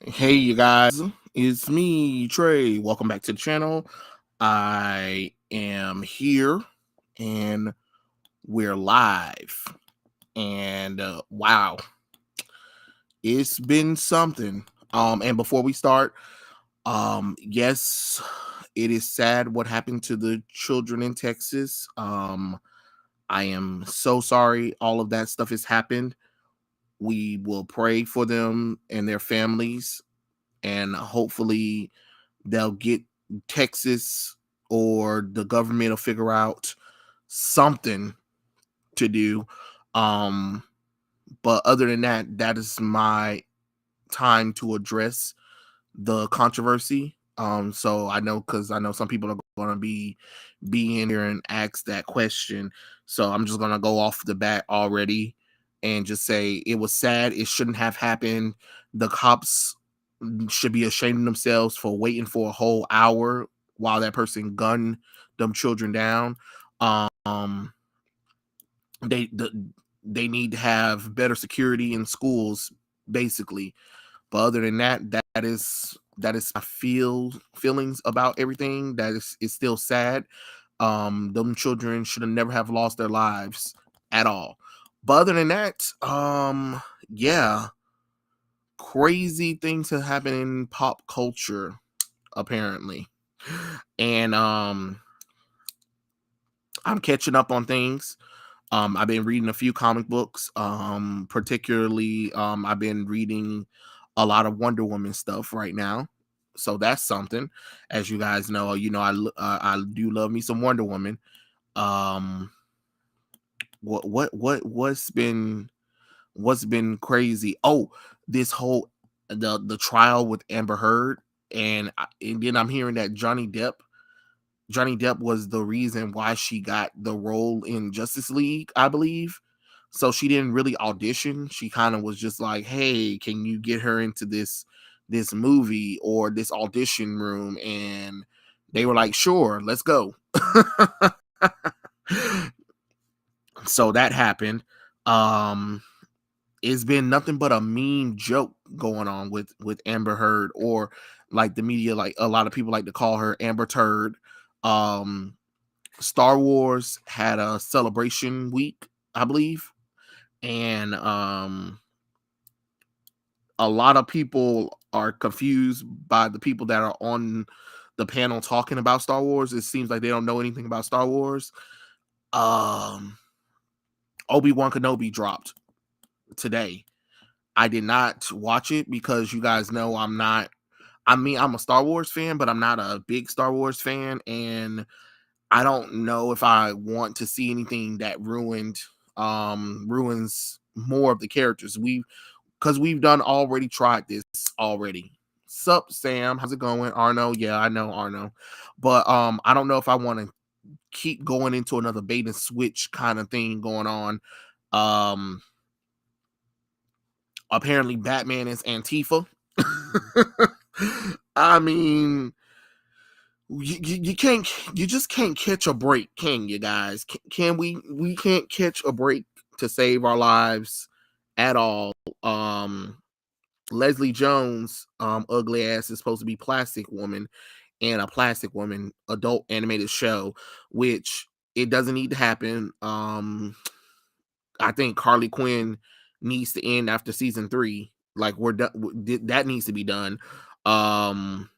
Hey, you guys, it's me, Trey. Welcome back to the channel. I am here and we're live. And wow, it's been something. And before we start, yes, it is sad what happened to the children in Texas. I am so sorry all of that stuff has happened. We will pray for them and their families, and hopefully they'll get Texas or the government will figure out something to do. Um, but other than that, that is my time to address the controversy. So I know, because I know some people are going to be in here and ask that question. So I'm just going to go off the bat already and just say it was sad. It shouldn't have happened. The cops should be ashamed of themselves for waiting for a whole hour while that person gunned them children down. Um, they the, they need to have better security in schools, basically. But other than that, that is my feelings about everything. That is still sad. Them children should have never have lost their lives at all. But other than that, yeah, crazy things have happened in pop culture apparently, and I'm catching up on things. I've been reading a few comic books. Particularly, I've been reading a lot of Wonder Woman stuff right now. So that's something. As you guys know, I do love me some Wonder Woman. Um, what's been crazy? Oh, this whole the trial with Amber Heard, and then I'm hearing that Johnny Depp was the reason why she got the role in Justice League, I believe. So she didn't really audition. She kind of was just like, "Hey, can you get her into this movie or this audition room?" And they were like, "Sure, let's go." So that happened. Um it's been nothing but a mean joke going on with Amber Heard, or like the media, like a lot of people like to call her Amber Turd. Um Star Wars had a celebration week, I believe, and a lot of people are confused by the people that are on the panel talking about Star Wars. It seems like they don't know anything about Star Wars. Um, Obi-Wan Kenobi dropped today. I did not watch it because you guys know I'm not. I mean, I'm a Star Wars fan, but I'm not a big Star Wars fan, and I don't know if I want to see anything that ruins more of the characters. We've done already tried this already. Sup, Sam? How's it going? Arno? Yeah, I know Arno. But I don't know if I want to keep going into another bait and switch kind of thing going on. Um Apparently Batman is Antifa. I mean, you can't, you just can't catch a break, can you guys? Can we can't catch a break to save our lives at all. um Leslie Jones ugly ass is supposed to be Plastic Woman, and a Plastic Woman adult animated show, which it doesn't need to happen. I think Harley Quinn needs to end after season 3. Like, we're done, that needs to be done. um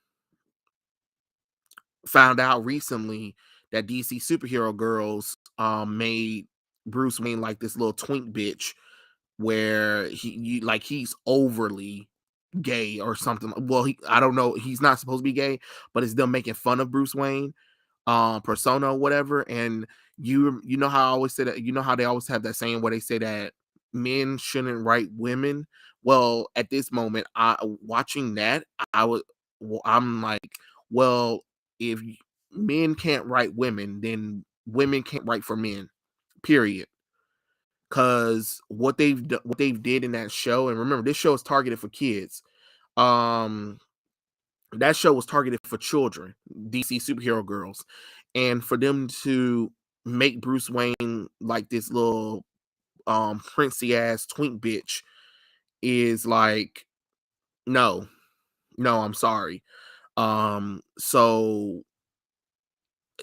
Found out recently that DC Superhero Girls made Bruce Wayne like this little twink bitch, where he's overly gay or something. Well, I don't know, he's not supposed to be gay, but it's them making fun of Bruce Wayne persona or whatever. And you know how I always say that, you know how they always have that saying where they say that men shouldn't write women. Well, at this moment, I watching that, I was I'm like, well, if men can't write women, then women can't write for men, period. Because what they've did in that show, and remember, this show is targeted for kids. um that show was targeted for children, DC Superhero Girls, and for them to make Bruce Wayne like this little princey ass twink bitch is like, no. No, I'm sorry. So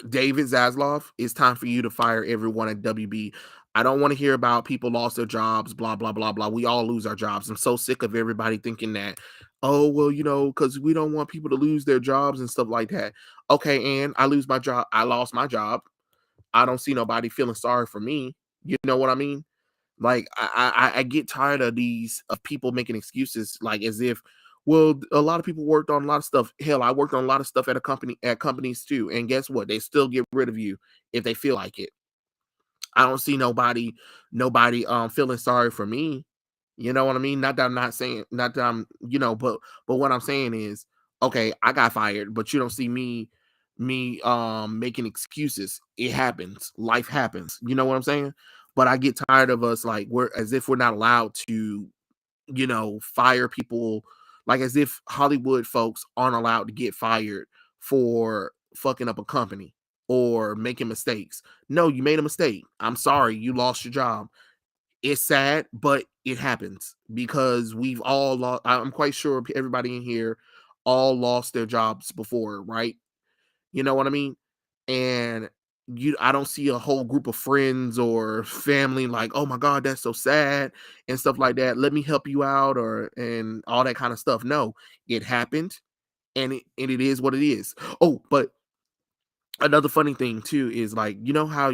David Zaslav, it's time for you to fire everyone at WB. I don't want to hear about people lost their jobs, blah, blah, blah, blah. We all lose our jobs. I'm so sick of everybody thinking that, oh, well, because we don't want people to lose their jobs and stuff like that. Okay, and I lose my job. I lost my job. I don't see nobody feeling sorry for me. You know what I mean? Like I get tired of people making excuses, like as if, well, a lot of people worked on a lot of stuff. Hell, I worked on a lot of stuff at companies too, and guess what? They still get rid of you if they feel like it. I don't see nobody feeling sorry for me. You know what I mean? Not that I'm not saying, not that I'm, but what I'm saying is, okay, I got fired, but you don't see me making excuses. It happens. Life happens. You know what I'm saying? But I get tired of us, like, we're as if we're not allowed to, fire people, like as if Hollywood folks aren't allowed to get fired for fucking up a company or making mistakes. No, you made a mistake. I'm sorry, you lost your job. It's sad, but it happens because we've all lost. I'm quite sure everybody in here all lost their jobs before, right? You know what I mean? And I don't see a whole group of friends or family like, oh my God, that's so sad and stuff like that. Let me help you out and all that kind of stuff. No, it happened and it is what it is. Oh, but another funny thing too is, like, how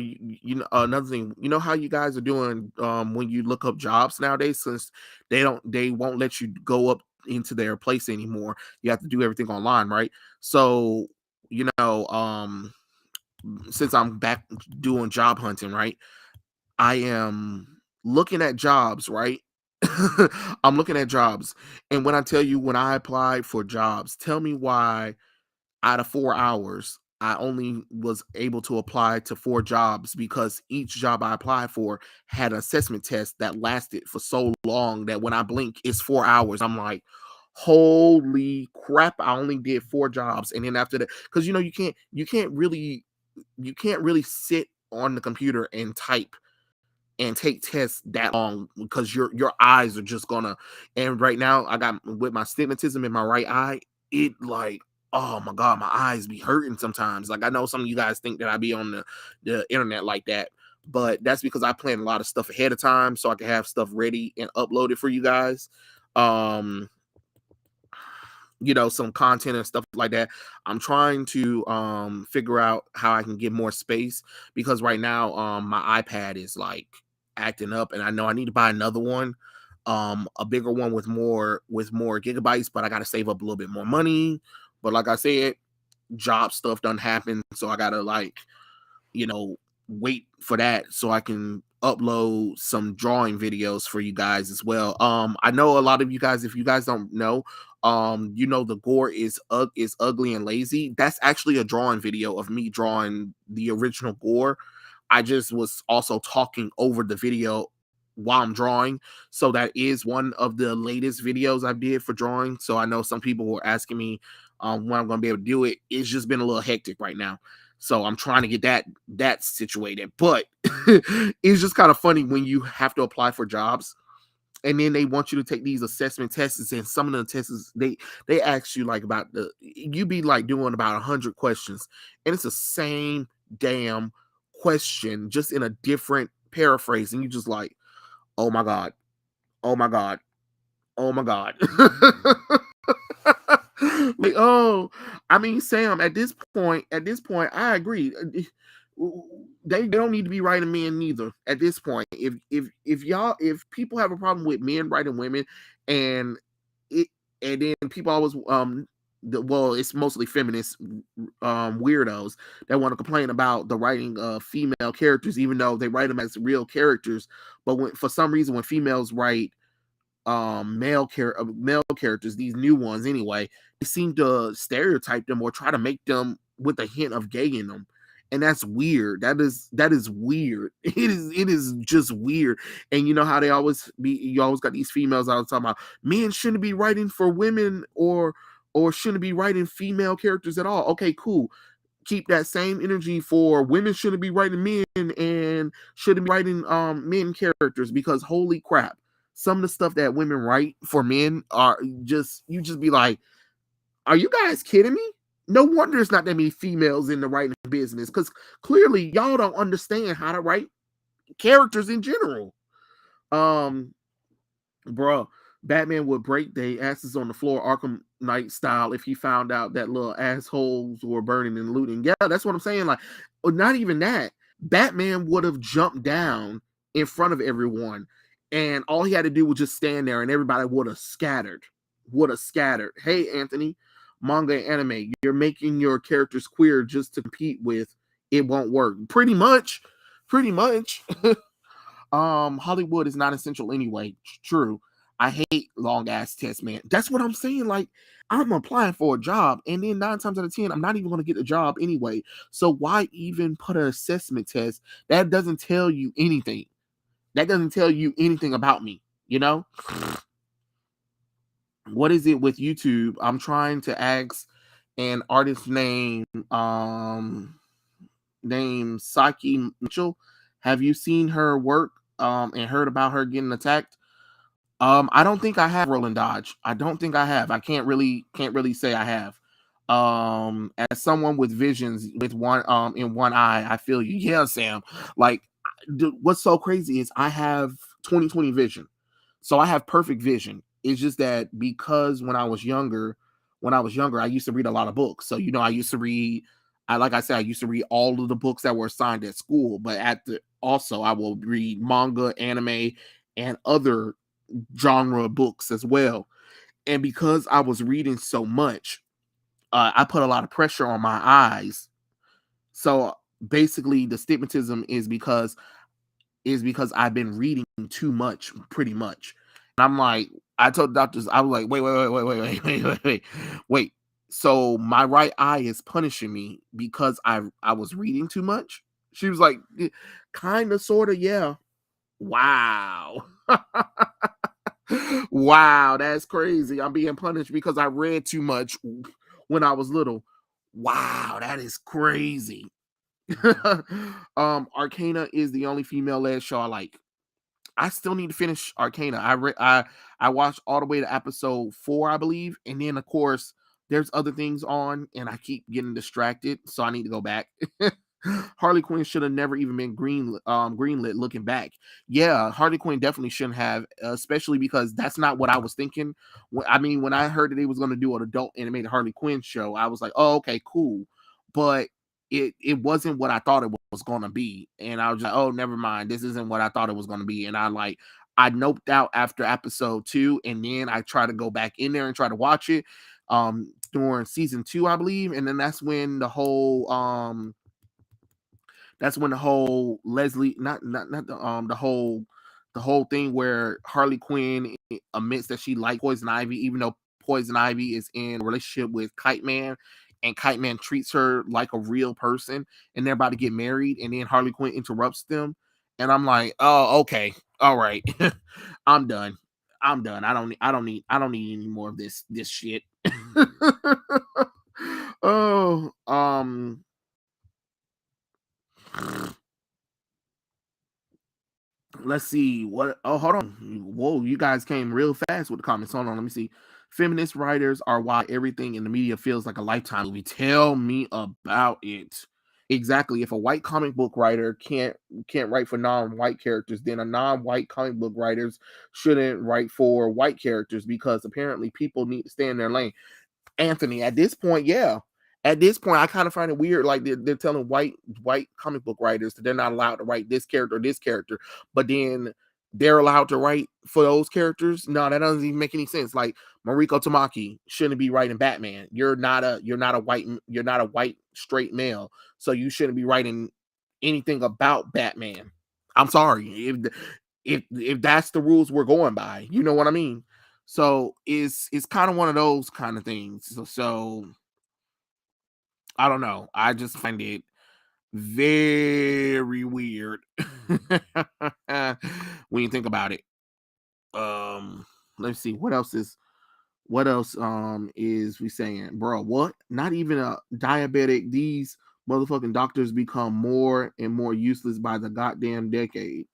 another thing, how you guys are doing when you look up jobs nowadays, since they won't let you go up into their place anymore. You have to do everything online, right? So, you know, since I'm back doing job hunting, right? I am looking at jobs, right? I'm looking at jobs. And when I tell you, when I applied for jobs, tell me why out of 4 hours, I only was able to apply to 4 jobs, because each job I applied for had an assessment test that lasted for so long that when I blink, it's 4 hours. I'm like, holy crap, I only did 4 jobs. And then after that, because you can't really sit on the computer and type and take tests that long, because your eyes are just gonna. And right now I got, with my stigmatism in my right eye, it, like, oh my God, my eyes be hurting sometimes. Like, I know some of you guys think that I be on the internet like that, but that's because I plan a lot of stuff ahead of time so I can have stuff ready and uploaded for you guys. um some content and stuff like that. I'm trying to figure out how I can get more space, because right now my iPad is like acting up, and I know I need to buy another one, a bigger one with more gigabytes, but I got to save up a little bit more money. But like I said, job stuff doesn't happen, so I got to, like, you know, wait for that so I can upload some drawing videos for you guys as well. I know a lot of you guys, if you guys don't know, the gore is ugly and lazy. That's actually a drawing video of me drawing the original gore. I just was also talking over the video while I'm drawing. So that is one of the latest videos I did for drawing. So I know some people were asking me when I'm going to be able to do it. It's just been a little hectic right now. So I'm trying to get that situated. But it's just kind of funny when you have to apply for jobs and then they want you to take these assessment tests, and some of the tests they ask you, like, about you be like doing about 100 questions, and it's the same damn question just in a different paraphrase, and you just like, oh my God, oh my God, oh my God. Like, oh, I mean, Sam, at this point, I agree. They don't need to be writing men neither. At this point, if people have a problem with men writing women, and it and then people always well, it's mostly feminist weirdos that want to complain about the writing of female characters, even though they write them as real characters. But for some reason, when females write male characters, these new ones anyway, they seem to stereotype them or try to make them with a hint of gay in them. And that's weird. That is weird. It is just weird. And you know how you always got these females out talking about men shouldn't be writing for women, or shouldn't be writing female characters at all. Okay, cool. Keep that same energy for women shouldn't be writing men and shouldn't be writing men characters, because holy crap, some of the stuff that women write for men are just, you just be like, Are you guys kidding me? No wonder it's not that many females in the writing business, because clearly y'all don't understand how to write characters in general. Um, Bro, Batman would break their asses on the floor, Arkham Knight style, if he found out that little assholes were burning and looting. Yeah, that's what I'm saying. Like, not even that. Batman would have jumped down in front of everyone, and all he had to do was just stand there, and everybody would have scattered. Would have scattered. Hey, Anthony, manga and anime, you're making your characters queer just to compete with. It won't work. Pretty much. Pretty much. Hollywood is not essential anyway. True. I hate long ass tests, man. That's what I'm saying. Like, I'm applying for a job, and then 9 times out of 10, I'm not even going to get a job anyway. So why even put an assessment test that doesn't tell you anything? That doesn't tell you anything about me. You know, what is it with YouTube? I'm trying to ask an artist named Saki Mitchell. Have you seen her work and heard about her getting attacked? I don't think I have, Roland Dodge. I don't think I have. I can't really say I have. As someone with visions with one in one eye, I feel you. Yeah, Sam. Like, what's so crazy is I have 20/20 vision. So I have perfect vision. It's just that because when I was younger, I used to read a lot of books. So I used to read like I said, I used to read all of the books that were assigned at school, but also I will read manga, anime, and other genre books as well. And because I was reading so much, I put a lot of pressure on my eyes. So basically, the stigmatism is because I've been reading too much, pretty much. And I'm like, I told doctors, I was like, wait. So my right eye is punishing me because I was reading too much. She was like, kind of, sort of, yeah. Wow. Wow, that's crazy. I'm being punished because I read too much when I was little. Wow, that is crazy. Arcana is the only female-led show I like. I still need to finish Arcana. I watched all the way to episode 4, I believe, and then of course there's other things on, and I keep getting distracted, so I need to go back. Harley Quinn should have never even been greenlit. Looking back, yeah, Harley Quinn definitely shouldn't have, especially because that's not what I was thinking. When I heard that they was going to do an adult animated Harley Quinn show, I was like, oh, okay, cool, but it wasn't what I thought it was going to be, and I was like, oh, never mind, this isn't what I thought it was going to be, and I noped out after episode 2, and then I tried to go back in there and try to watch it during season 2, I believe, and then that's when the whole Leslie, not the whole thing where Harley Quinn admits that she liked Poison Ivy, even though Poison Ivy is in a relationship with Kite Man, and Kite Man treats her like a real person, and they're about to get married, and then Harley Quinn interrupts them, and I'm like, oh, okay, all right, I'm done. I'm done. I don't need any more of this shit. Oh, let's see what. Oh, hold on. Whoa, you guys came real fast with the comments. Hold on, let me see. Feminist writers are why everything in the media feels like a Lifetime movie. Tell me about it. Exactly. If a white comic book writer can't write for non-white characters, then a non-white comic book writers shouldn't write for white characters, because apparently people need to stay in their lane. Anthony, at this point, yeah. At this point, I kind of find it weird. Like, they're telling white comic book writers that they're not allowed to write this character, but then they're allowed to write for those characters. No, that doesn't even make any sense. Like, Mariko Tamaki shouldn't be writing Batman. You're not a white straight male, so you shouldn't be writing anything about Batman. I'm sorry, if that's the rules we're going by, you know what I mean. So it's kind of one of those kind of things. So I don't know. I just find it very weird when you think about it. Let's see what else is we saying, bro? What? Not even a diabetic. These motherfucking doctors become more and more useless by the goddamn decade.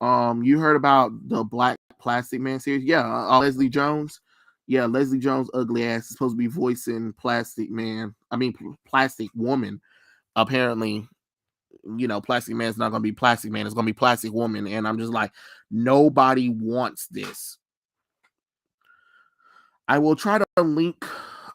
You heard about the Black Plastic Man series? Yeah, Leslie Jones. Yeah, Leslie Jones' ugly ass is supposed to be voicing Plastic Man. I mean, Plastic Woman. Apparently, Plastic Man's not gonna be Plastic Man. It's gonna be Plastic Woman, and I'm just like, nobody wants this. I will try to link.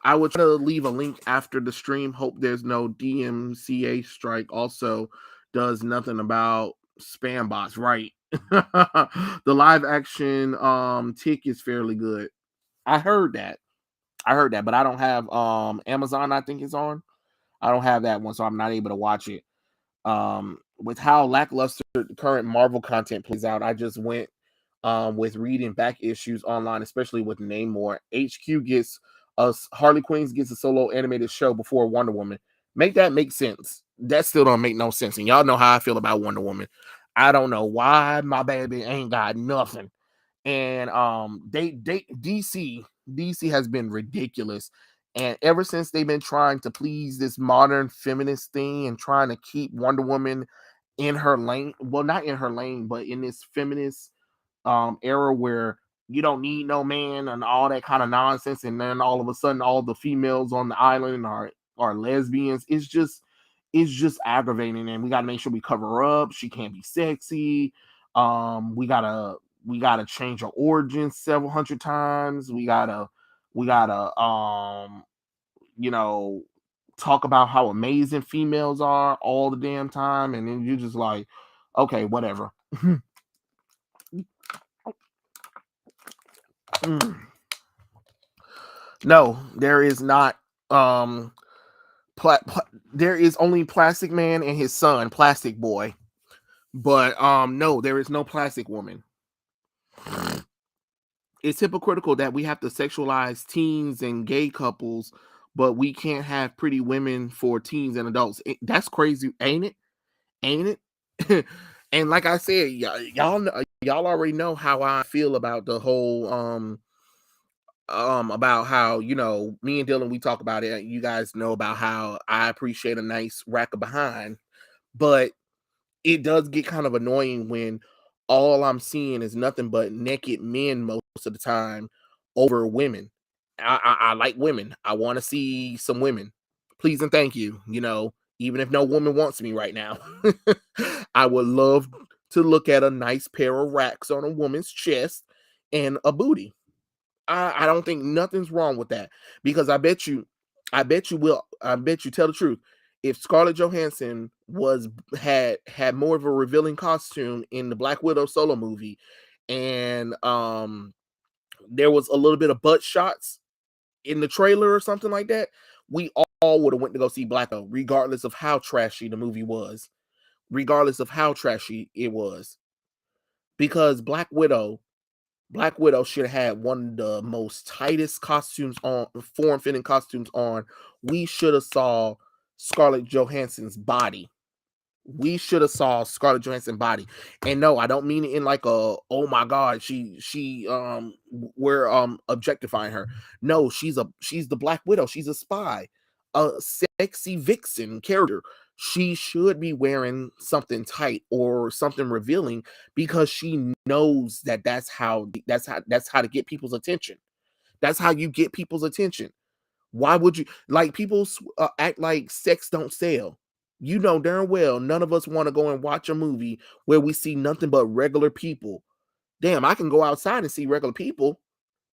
I will try to leave a link after the stream. Hope there's no DMCA strike. Also, does nothing about spam bots. Right. The live action tick is fairly good. I heard that. But I don't have Amazon. I think it's on. I don't have that one, so I'm not able to watch it. With how lackluster the current Marvel content plays out, I just went with reading back issues online, especially with Namor. HQ gets Harley Quinn gets a solo animated show before Wonder Woman. Make that make sense. That still don't make no sense. And y'all know how I feel about Wonder Woman. I don't know why my baby ain't got nothing. And DC has been ridiculous. And ever since they've been trying to please this modern feminist thing and trying to keep Wonder Woman in her lane, well, not in her lane, but in this feminist era where you don't need no man and all that kind of nonsense, and then all of a sudden all the females on the island are lesbians. It's just aggravating, and we got to make sure we cover her up. She can't be sexy. We gotta change her origins several hundred times. We gotta you know talk about how amazing females are all the damn time, and then you're just like, okay, whatever. No, there is not. There is only Plastic Man and his son, Plastic Boy. But no, there is no Plastic Woman. It's hypocritical that we have to sexualize teens and gay couples, but we can't have pretty women for teens and adults. That's crazy, ain't it? Ain't it? And like I said, y'all already know how I feel about the whole about how me and Dylan, we talk about it. You guys know about how I appreciate a nice rack of behind, but it does get kind of annoying when all I'm seeing is nothing but naked men most of the time over women. I like women. I want to see some women. Please and thank you. Even if no woman wants me right now, I would love to look at a nice pair of racks on a woman's chest and a booty. I don't think nothing's wrong with that, because I bet you tell the truth. If Scarlett Johansson had more of a revealing costume in the Black Widow solo movie, and there was a little bit of butt shots in the trailer or something like that, we all would have went to go see Black Widow, regardless of how trashy the movie was, regardless of how trashy it was, because Black Widow should have had one of the most tightest costumes on, form-fitting costumes on. We should have saw Scarlett Johansson's body. We should have saw Scarlett Johansson's body. And no, I don't mean it in like a, oh my god, we're objectifying her. No, she's the Black Widow. She's a spy, a sexy vixen character. She should be wearing something tight or something revealing, because she knows that's how to get people's attention. That's how you get people's attention. Why would you, like, people act like sex don't sell? You know darn well none of us want to go and watch a movie where we see nothing but regular people. Damn, I can go outside and see regular people,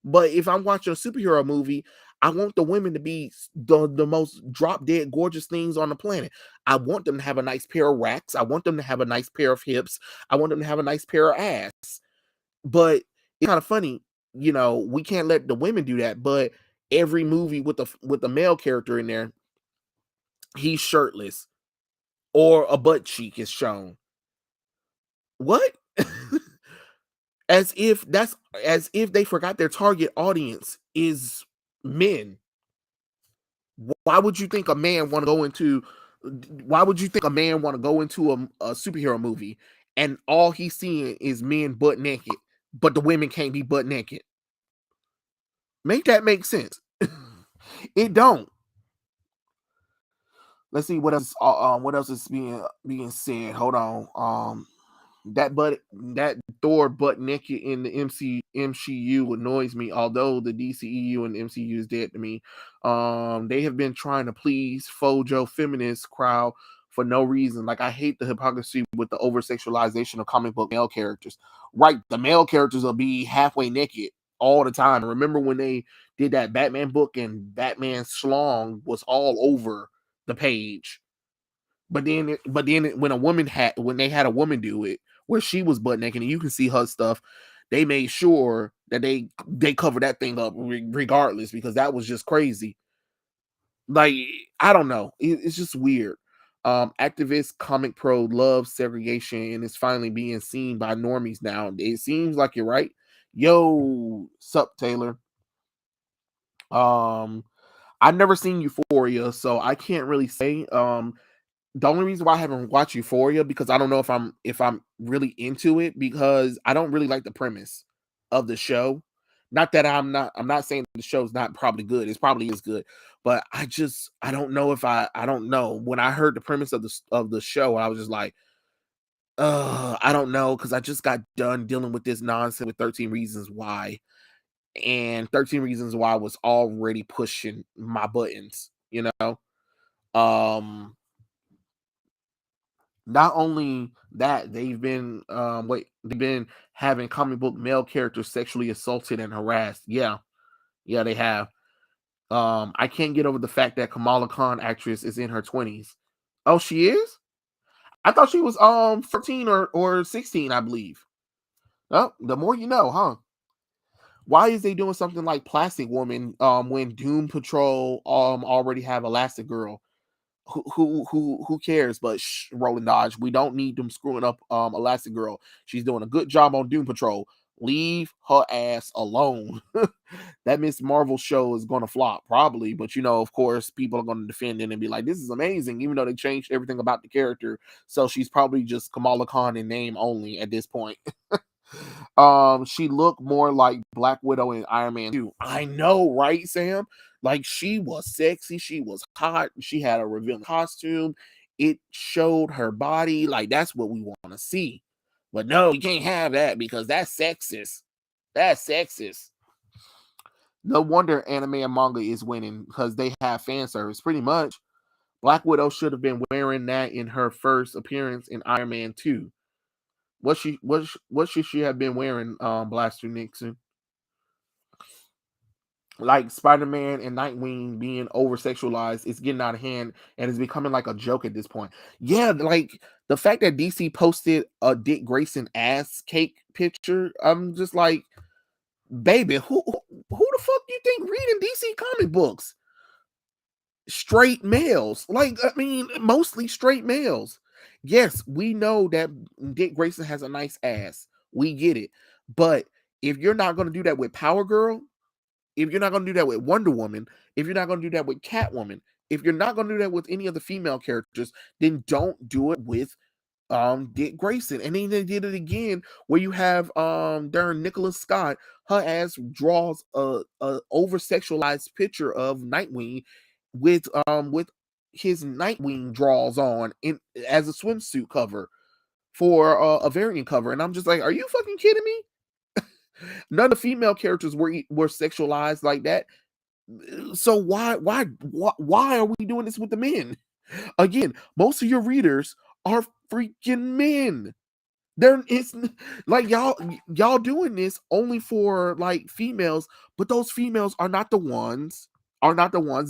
but if I'm watching a superhero movie, I want the women to be the most drop dead gorgeous things on the planet. I want them to have a nice pair of racks. I want them to have a nice pair of hips. I want them to have a nice pair of ass. But it's kind of funny, we can't let the women do that. But every movie with the male character in there, he's shirtless or a butt cheek is shown. What? As if they forgot their target audience is men. Why would you think a man want to go into a superhero movie and all he's seeing is men butt naked, but the women can't be butt naked? Make that make sense. It don't. Let's see what else is being said. Hold on. that Thor butt naked in the MCU annoys me. Although the DCEU and the MCU is dead to me. They have been trying to please Fojo feminist crowd for no reason. Like, I hate the hypocrisy with the over sexualization of comic book male characters. Right, the male characters will be halfway naked all the time. Remember when they did that Batman book and Batman schlong was all over the page. But then when they had a woman do it where she was butt naked and you can see her stuff, they made sure that they cover that thing up regardless, because that was just crazy. Like, I don't know, it's just weird. Activist Comic Pro loves segregation and is finally being seen by normies now. It seems like you're right. Yo, sup Taylor. um I've never seen Euphoria, so I can't really say. The only reason why I haven't watched Euphoria, because I don't know if I'm really into it, because I don't really like the premise of the show. Not that I'm not saying the show's not probably good. It's probably is good, but I don't know if I don't know. When I heard the premise of the show, I was just like, I don't know, because I just got done dealing with this nonsense with 13 Reasons Why, and 13 Reasons Why was already pushing my buttons, you know. Um Not only that, they've been having comic book male characters sexually assaulted and harassed. Yeah, yeah, they have. I can't get over the fact that Kamala Khan actress is in her 20s. Oh, she is? I thought she was 14 or 16, I believe. Oh, the more you know, huh? Why is they doing something like Plastic Woman when Doom Patrol already have Elastic Girl? Who cares? But Roland Dodge, we don't need them screwing up Elastic Girl. She's doing a good job on Doom Patrol. Leave her ass alone. That Miss Marvel show is gonna flop probably, but of course, people are gonna defend it and be like, "This is amazing," even though they changed everything about the character. So she's probably just Kamala Khan in name only at this point. She looked more like Black Widow in Iron Man 2. I know, right, Sam? Like, she was sexy, she was hot, she had a revealing costume, it showed her body. Like, that's what we want to see. But no, you can't have that because that's sexist. That's sexist. No wonder anime and manga is winning, because they have fan service pretty much. Black Widow should have been wearing that in her first appearance in Iron Man 2. What should she have been wearing, Blaster Nixon? Like, Spider-Man and Nightwing being over sexualized, it's getting out of hand and it's becoming like a joke at this point. Yeah, like the fact that DC posted a Dick Grayson ass cake picture, I'm just like, baby, who the fuck do you think reading DC comic books? Straight males. Like, I mean, mostly straight males. Yes, we know that Dick Grayson has a nice ass. We get it. But if you're not going to do that with Power Girl, if you're not going to do that with Wonder Woman, if you're not going to do that with Catwoman, if you're not going to do that with any of the female characters, then don't do it with Dick Grayson. And then they did it again where you have during Nicholas Scott, her ass draws a over sexualized picture of Nightwing with his Nightwing draws on in as a swimsuit cover for a variant cover. And I'm just like, are you fucking kidding me? None of the female characters were sexualized like that. So why are we doing this with the men? Again, most of your readers are freaking men. It's like y'all doing this only for like females, but those females are not the ones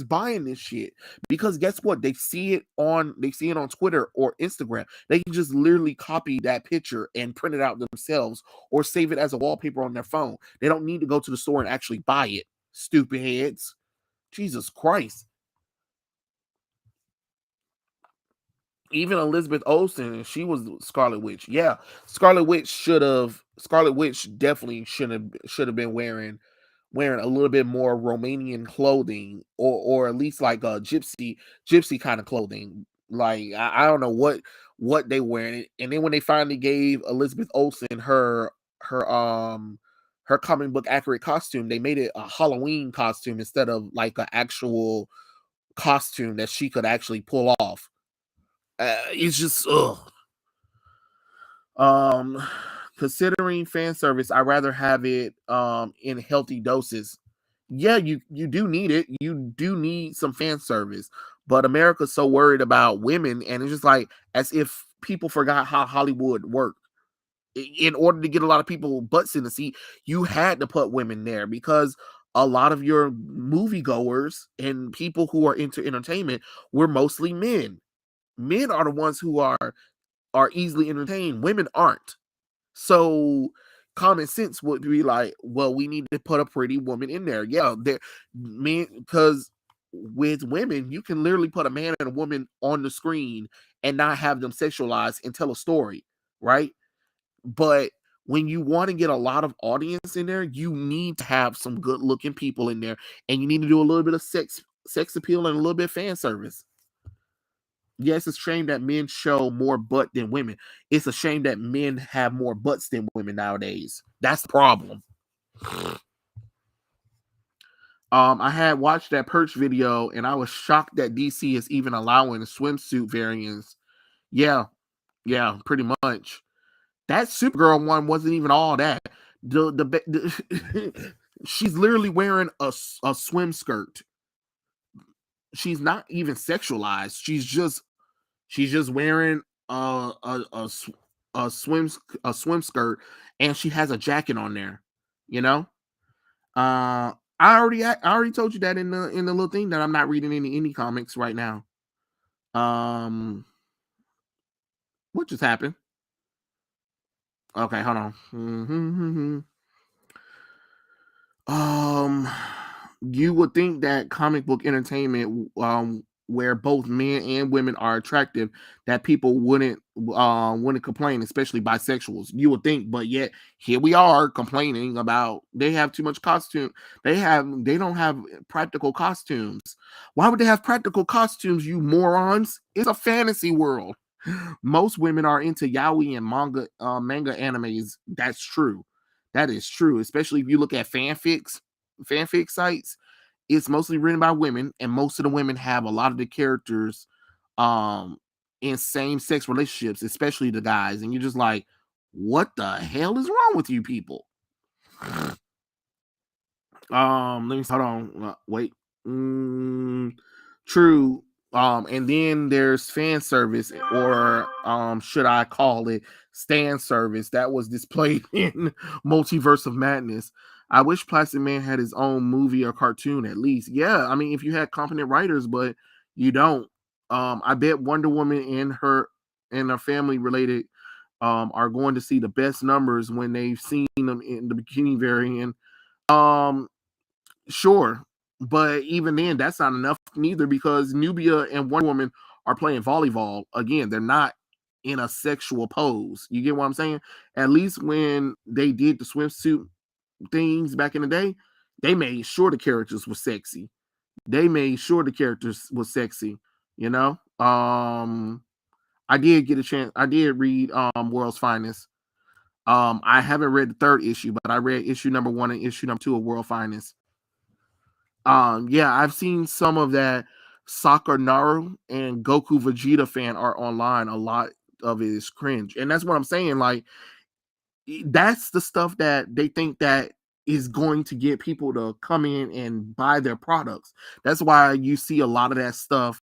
buying this shit, because guess what? They see it on Twitter or Instagram. They can just literally copy that picture and print it out themselves or save it as a wallpaper on their phone. They don't need to go to the store and actually buy it. Stupid heads. Jesus Christ. Even Elizabeth Olsen, she was Scarlet Witch. Yeah, Scarlet Witch definitely should have been wearing a little bit more Romanian clothing, or at least like a gypsy kind of clothing. Like, I don't know what they wearing. And then when they finally gave Elizabeth Olsen her comic book accurate costume, they made it a Halloween costume instead of like an actual costume that she could actually pull off. It's just ugh. Um, Considering fan service, I rather have it in healthy doses. Yeah, you do need it. You do need some fan service. But America's so worried about women, and it's just like as if people forgot how Hollywood worked. In order to get a lot of people butts in the seat, you had to put women there because a lot of your moviegoers and people who are into entertainment were mostly men. Men are the ones who are easily entertained. Women aren't. So common sense would be like, well, we need to put a pretty woman in there. Yeah, there men because with women, you can literally put a man and a woman on the screen and not have them sexualized and tell a story, right? But when you want to get a lot of audience in there, you need to have some good looking people in there, and you need to do a little bit of sex appeal and a little bit of fan service. Yes, it's a shame that men show more butt than women. It's a shame that men have more butts than women nowadays. That's the problem. I had watched that Perch video and I was shocked that DC is even allowing swimsuit variants. Yeah, yeah, pretty much. That Supergirl one wasn't even all that. She's literally wearing a swim skirt. She's not even sexualized. She's just wearing a swim a swim skirt, and she has a jacket on there. You know, I already told you that in the little thing that I'm not reading any indie comics right now. Um, what just happened? Okay, hold on. Um, you would think that comic book entertainment, where both men and women are attractive, that people wouldn't complain, especially bisexuals. You would think, but yet here we are complaining about they have too much costume. They don't have practical costumes. Why would they have practical costumes, you morons? It's a fantasy world. Most women are into yaoi and manga animes. That's true. That is true, especially if you look at fanfic sites. It's mostly written by women, and most of the women have a lot of the characters um in same-sex relationships, especially the guys. And you're just like, what the hell is wrong with you people? Let me hold on. Wait. True. And then there's fan service, or should I call it stand service, that was displayed in Multiverse of Madness. I wish Plastic Man had his own movie or cartoon at least. Yeah, I mean, if you had competent writers, but you don't. I bet Wonder Woman and her family related are going to see the best numbers when they've seen them in the bikini variant. Um, Sure, but even then, that's not enough neither because Nubia and Wonder Woman are playing volleyball. Again, they're not in a sexual pose. You get what I'm saying? At least when they did the swimsuit things back in the day, they made sure the characters were sexy. They made sure the characters were sexy. You know. I did get a chance. I did read World's Finest. I haven't read the third issue, but I read issue number 1 and issue number 2 of World Finest. Yeah, I've seen some of that. Sakura and Goku Vegeta fan art online. A lot of it is cringe, and that's what I'm saying. Like, that's the stuff that they think that is going to get people to come in and buy their products. That's why you see a lot of that stuff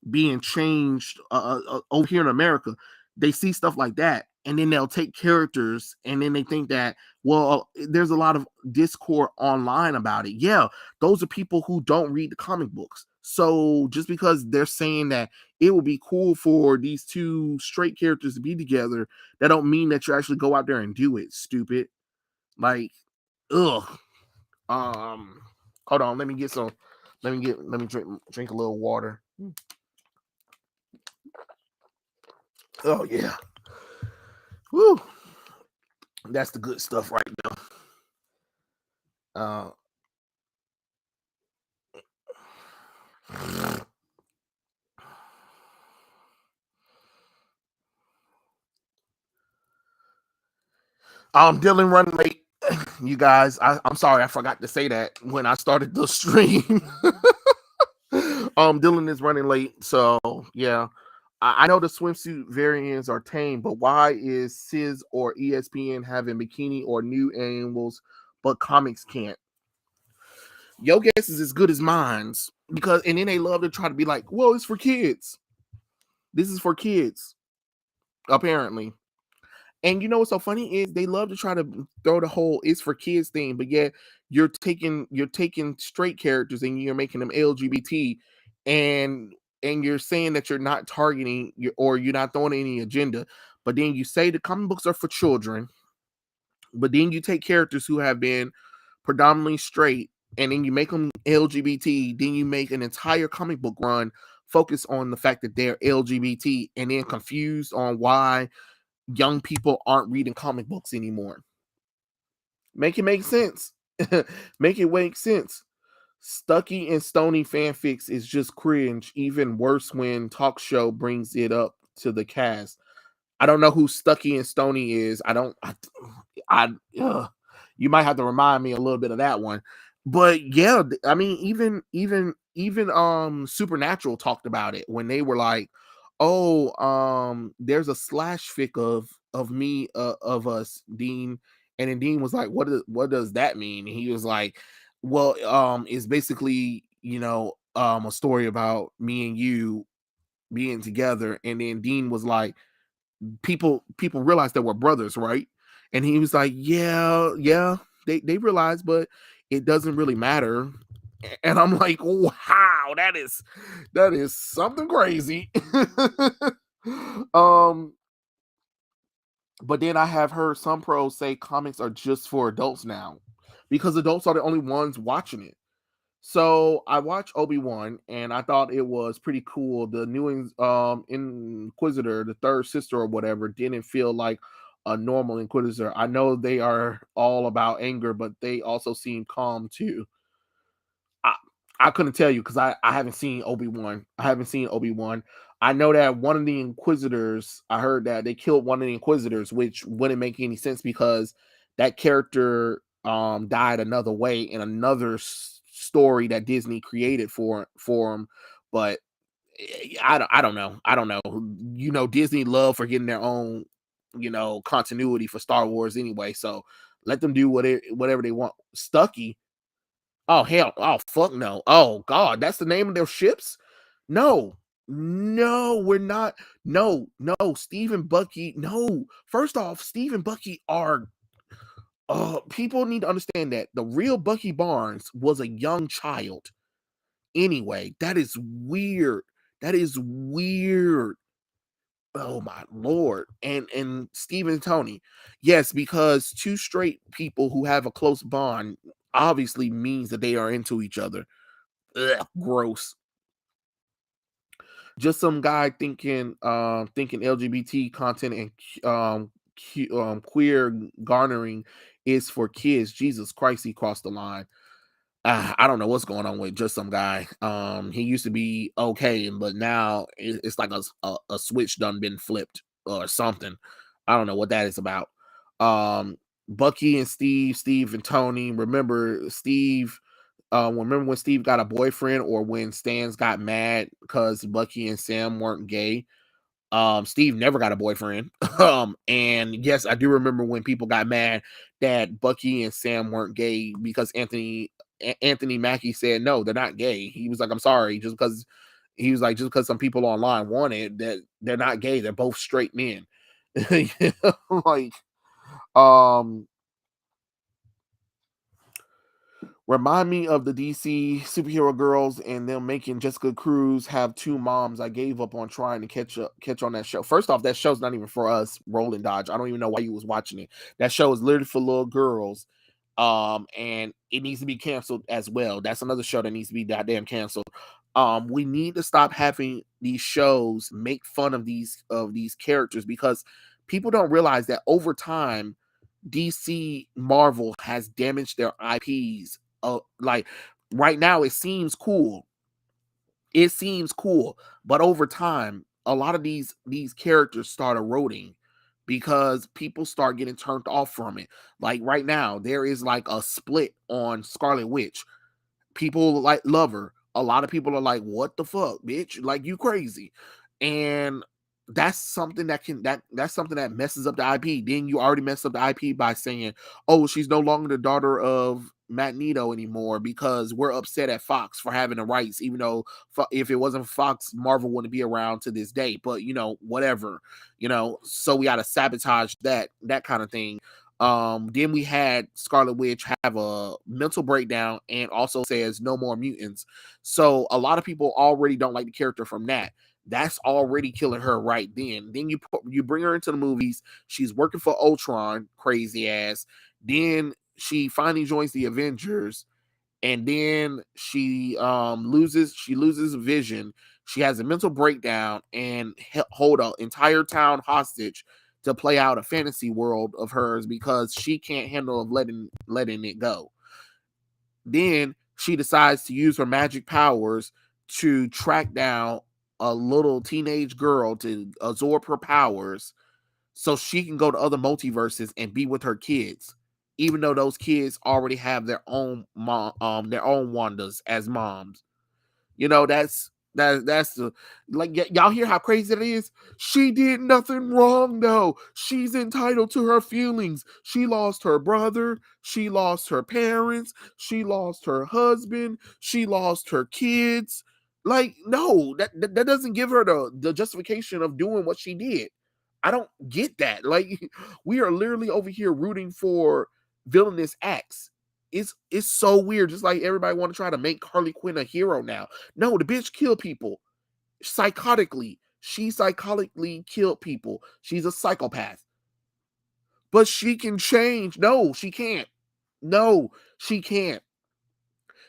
being changed over here in America. They see stuff like that, and then they'll take characters, and then they think that, well, there's a lot of discord online about it. Yeah, those are people who don't read the comic books. So just because they're saying that it would be cool for these two straight characters to be together, that don't mean that you actually go out there and do it. Stupid. Like, ugh. Um, Hold on. Let me get some. Let me drink a little water. Oh yeah. Woo. That's the good stuff right now. Dylan running late. You guys, I'm sorry, I forgot to say that when I started the stream. Dylan is running late, so yeah. I know the swimsuit variants are tame, but why is CIS or ESPN having bikini or new animals, but comics can't? Your guess is as good as mine's. Because and then they love to try to be like, well, it's for kids. This is for kids, apparently. And you know what's so funny is they love to try to throw the whole "it's for kids" thing, but yet you're taking straight characters and you're making them LGBT, and you're saying that you're not targeting or you're not throwing any agenda, but then you say the comic books are for children, but then you take characters who have been predominantly straight and then you make them LGBT, then you make an entire comic book run focus on the fact that they're LGBT and then confused on why young people aren't reading comic books anymore. Make it make sense. Make it make sense. Stucky and Stony fanfics is just cringe, even worse when talk show brings it up to the cast. I don't know who Stucky and Stony is. I don't. You might have to remind me a little bit of that one. But yeah, I mean, even Supernatural talked about it when they were like, "Oh, there's a slash fic of me of us, Dean," and then Dean was like, "What does that mean?" And he was like, "Well, it's basically a story about me and you being together," and then Dean was like people realize that we're brothers, right? And he was like, yeah, yeah, they realize, but it doesn't really matter. And I'm like, wow, that is something crazy. um, but then I have heard some pros say comics are just for adults now because adults are the only ones watching it. So I watched Obi-Wan and I thought it was pretty cool. The new Inquisitor, the third sister or whatever, didn't feel like a normal Inquisitor. I know they are all about anger, but they also seem calm too. I, I couldn't tell you because I haven't seen Obi-Wan. I haven't seen Obi-Wan. I know that one of the Inquisitors, I heard that they killed one of the Inquisitors, which wouldn't make any sense because that character died another way in another story that Disney created for him. But I don't know. I don't know. Disney love for getting their own continuity for Star Wars anyway. So let them do whatever they want. Stucky. Oh hell! Oh fuck no! Oh god, that's the name of their ships? No, no, we're not. No, no, Steve and Bucky. No, first off, Steve and Bucky are. People need to understand that the real Bucky Barnes was a young child. Anyway, that is weird. That is weird. Oh my lord. And Steve and Tony. Yes, because two straight people who have a close bond obviously means that they are into each other. Ugh, gross. Just some guy thinking LGBT content and queer garnering is for kids. Jesus Christ, he crossed the line. I don't know what's going on with just some guy. He used to be okay, but now it's like a switch done been flipped or something. I don't know what that is about. Um, Bucky and Steve and Tony. Remember when Steve got a boyfriend, or when Stans got mad because Bucky and Sam weren't gay? Steve never got a boyfriend. And yes, I do remember when people got mad that Bucky and Sam weren't gay because Anthony Mackie said no, they're not gay. He was like, I'm sorry, just because some people online want it, that they're not gay, they're both straight men. Like, um remind me of the DC superhero girls and them making Jessica Cruz have two moms. I gave up on trying to catch on that show. First off, that show's not even for us, Rolling Dodge. I don't even know why you was watching it. That show is literally for little girls. And it needs to be canceled as well. That's another show that needs to be goddamn canceled. We need to stop having these shows make fun of these characters, because people don't realize that over time DC Marvel has damaged their IPs. Like right now, it seems cool. It seems cool, but over time, a lot of these characters start eroding because people start getting turned off from it. Like right now, there is like a split on Scarlet Witch. People love her. A lot of people are like, "What the fuck, bitch? Like, you crazy?" And that's something that's something that messes up the IP. Then you already messed up the IP by saying, "Oh, she's no longer the daughter of Magneto anymore because we're upset at Fox for having the rights." Even though if it wasn't Fox, Marvel wouldn't be around to this day. But whatever, So we got to sabotage that kind of thing. Then we had Scarlet Witch have a mental breakdown and also says no more mutants. So a lot of people already don't like the character from that. That's already killing her right then. Then you bring her into the movies. She's working for Ultron, crazy ass. Then she finally joins the Avengers, and then she loses Vision. She has a mental breakdown and hold an entire town hostage to play out a fantasy world of hers because she can't handle of letting it go. Then she decides to use her magic powers to track down a little teenage girl to absorb her powers so she can go to other multiverses and be with her kids, even though those kids already have their own their own Wandas as moms. That's the y'all hear how crazy that is. She did nothing wrong though. She's entitled to her feelings. She lost her brother, she lost her parents, she lost her husband, she lost her kids. Like, no, that doesn't give her the justification of doing what she did. I don't get that. Like, we are literally over here rooting for villainous acts. It's so weird. Just like everybody want to try to make Harley Quinn a hero now. No, the bitch killed people psychotically. She psychotically killed people. She's a psychopath. But she can change. No, she can't. No, she can't.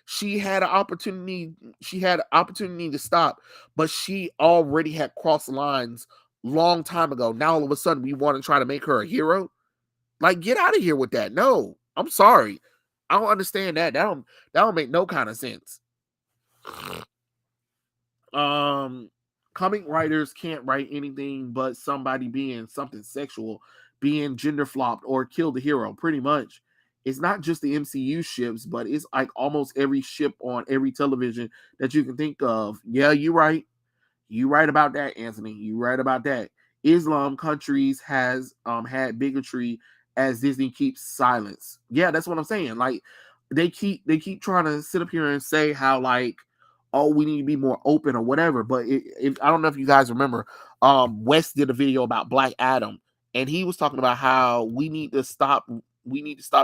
She had an opportunity. She had an opportunity to stop, but she already had crossed lines long time ago. Now all of a sudden we want to try to make her a hero. Like, get out of here with that. No, I'm sorry. I don't understand that. That don't make no kind of sense. Comic writers can't write anything but somebody being something sexual, being gender flopped, or kill the hero. Pretty much, it's not just the MCU ships, but it's like almost every ship on every television that you can think of. Yeah, you're right. You right about that, Anthony. You right about that. Islam countries has had bigotry as Disney keeps silence. Yeah, that's what I'm saying. Like, they keep trying to sit up here and say how, like, oh, we need to be more open or whatever. But if I don't know if you guys remember, West did a video about Black Adam, and he was talking about how we need to stop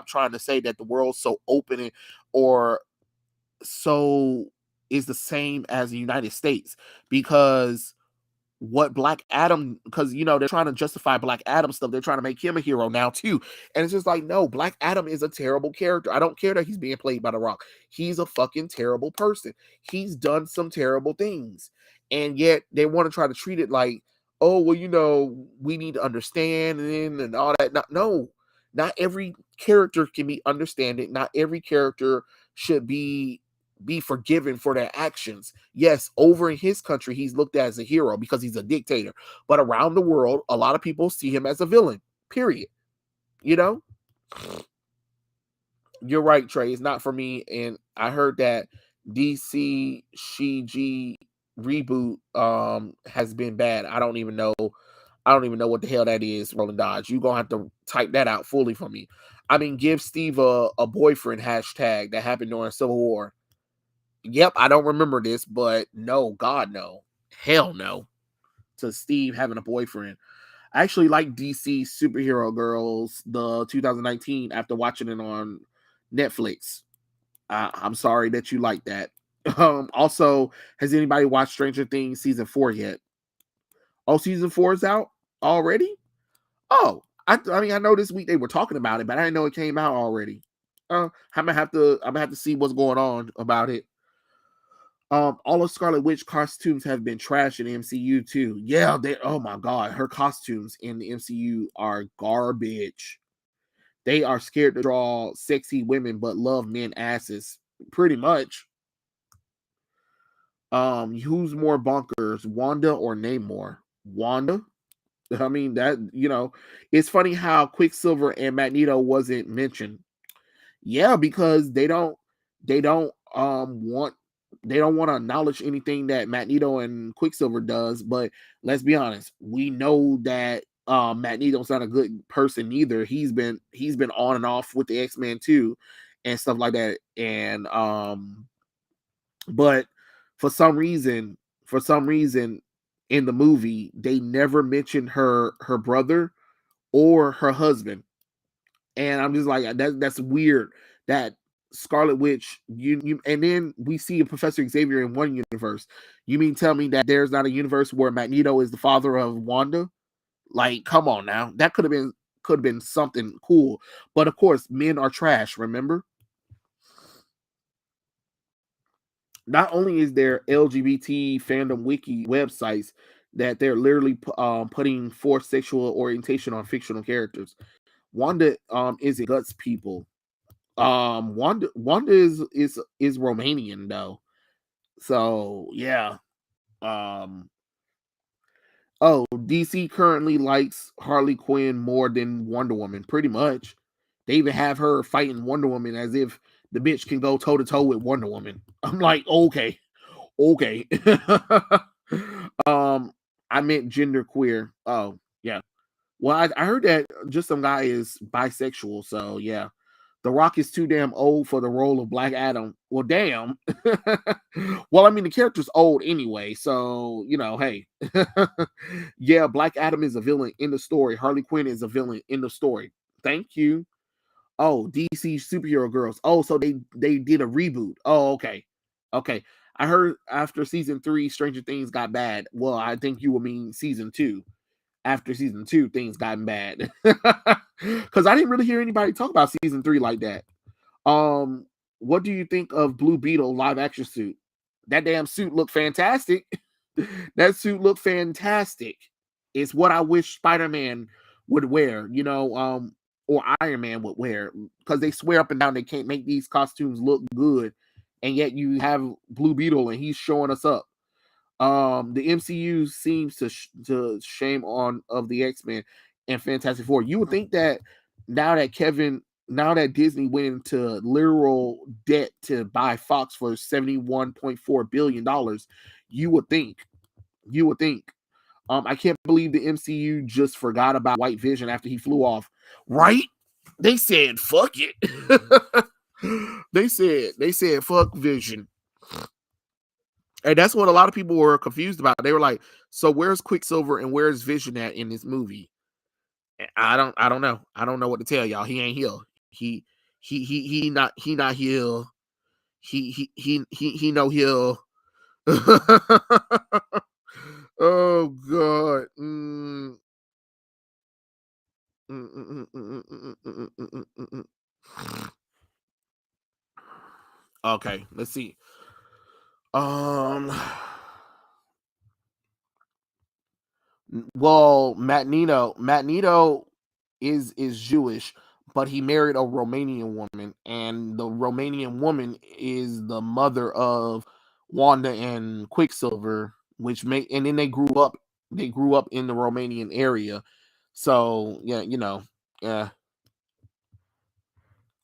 trying to say that the world's so open or so is the same as the United States, because what Black Adam, because they're trying to justify Black Adam stuff. They're trying to make him a hero now too. And it's just like, no, Black Adam is a terrible character. I don't care that he's being played by The Rock. He's a fucking terrible person. He's done some terrible things. And yet they want to try to treat it like, oh, well, we need to understand and all that. No, not every character can be understanding. Not every character should be forgiven for their actions. Yes, over in his country, he's looked at as a hero because he's a dictator. But around the world, a lot of people see him as a villain. Period. You know? You're right, Trey. It's not for me. And I heard that DC Shiji reboot has been bad. I don't even know. I don't even know what the hell that is, Roland Dodge. You're gonna have to type that out fully for me. I mean, give Steve a boyfriend hashtag that happened during Civil War. Yep, I don't remember this, but no, God, no. Hell no. To Steve having a boyfriend. I actually like DC Superhero Girls, the 2019, after watching it on Netflix. I'm sorry that you like that. Also, has anybody watched Stranger Things season 4 yet? Oh, season 4 is out already? Oh, I mean, I know this week they were talking about it, but I didn't know it came out already. I'm gonna have to see what's going on about it. All of Scarlet Witch costumes have been trashed in the MCU too. Yeah, oh my god, her costumes in the MCU are garbage. They are scared to draw sexy women but love men asses. Pretty much. Who's more bonkers, Wanda or Namor? Wanda? I mean, it's funny how Quicksilver and Magneto wasn't mentioned. Yeah, because they don't want They don't want to acknowledge anything that Magneto and Quicksilver does, but let's be honest, we know that Magneto's not a good person either. He's been on and off with the X-Men too, and stuff like that. And but for some reason, for some reason in the movie, they never mentioned her brother or her husband. And I'm just like, that's weird. That Scarlet Witch, and then we see a Professor Xavier in one universe. You mean tell me that there's not a universe where Magneto is the father of Wanda? Like, come on now. That could have been something cool. But of course, men are trash, remember? Not only is there LGBT fandom wiki websites that they're literally putting forced sexual orientation on fictional characters. Wanda is a guts people. Wanda is Romanian though. So yeah. Um oh, DC currently likes Harley Quinn more than Wonder Woman, pretty much. They even have her fighting Wonder Woman as if the bitch can go toe to toe with Wonder Woman. I'm like, okay, okay. um, I meant gender queer. Oh, yeah. Well, I heard that just some guy is bisexual, so yeah. The Rock is too damn old for the role of Black Adam. Well, damn. Well, I mean, the character's old anyway, so hey. Yeah, Black Adam is a villain in the story. Harley Quinn is a villain in the story. Thank you. Oh, DC superhero girls. Oh, so they did a reboot. Oh, okay. Okay. I heard after season 3, Stranger Things got bad. Well, I think you will mean season 2. After season 2, things gotten bad. Because I didn't really hear anybody talk about season 3 like that. What do you think of Blue Beetle live action suit? That damn suit looked fantastic. That suit looked fantastic. It's what I wish Spider-Man would wear, or Iron Man would wear, because they swear up and down they can't make these costumes look good, and yet you have Blue Beetle and he's showing us up. The MCU seems to shame on of the X-Men and Fantastic Four. You would think that now that Disney went into literal debt to buy Fox for $71.4 billion, you would think, I can't believe the MCU just forgot about White Vision after he flew off. Right? They said fuck it. They said fuck Vision. And that's what a lot of people were confused about. They were like, "So where's Quicksilver and where's Vision at in this movie?" I don't know. I don't know what to tell y'all. He ain't here. He not here. He no here. Oh God. Okay, let's see. Um Well, Magneto is Jewish, but he married a Romanian woman, and the Romanian woman is the mother of Wanda and Quicksilver, which made and then they grew up in the Romanian area. So yeah, yeah.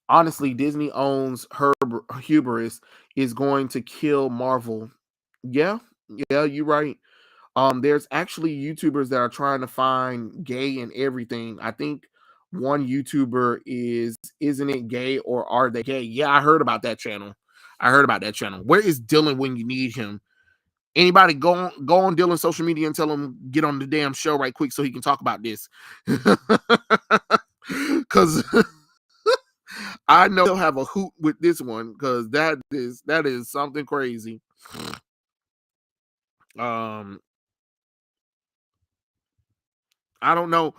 Honestly, Disney owns her hubris is going to kill Marvel. Yeah, yeah, you're right. There's actually YouTubers that are trying to find gay in everything. I think one YouTuber isn't it gay or are they gay? Yeah, I heard about that channel. Where is Dylan when you need him? Anybody go on Dylan's social media and tell him get on the damn show right quick so he can talk about this. Cause I know he'll have a hoot with this one because that is something crazy. Um, I don't know.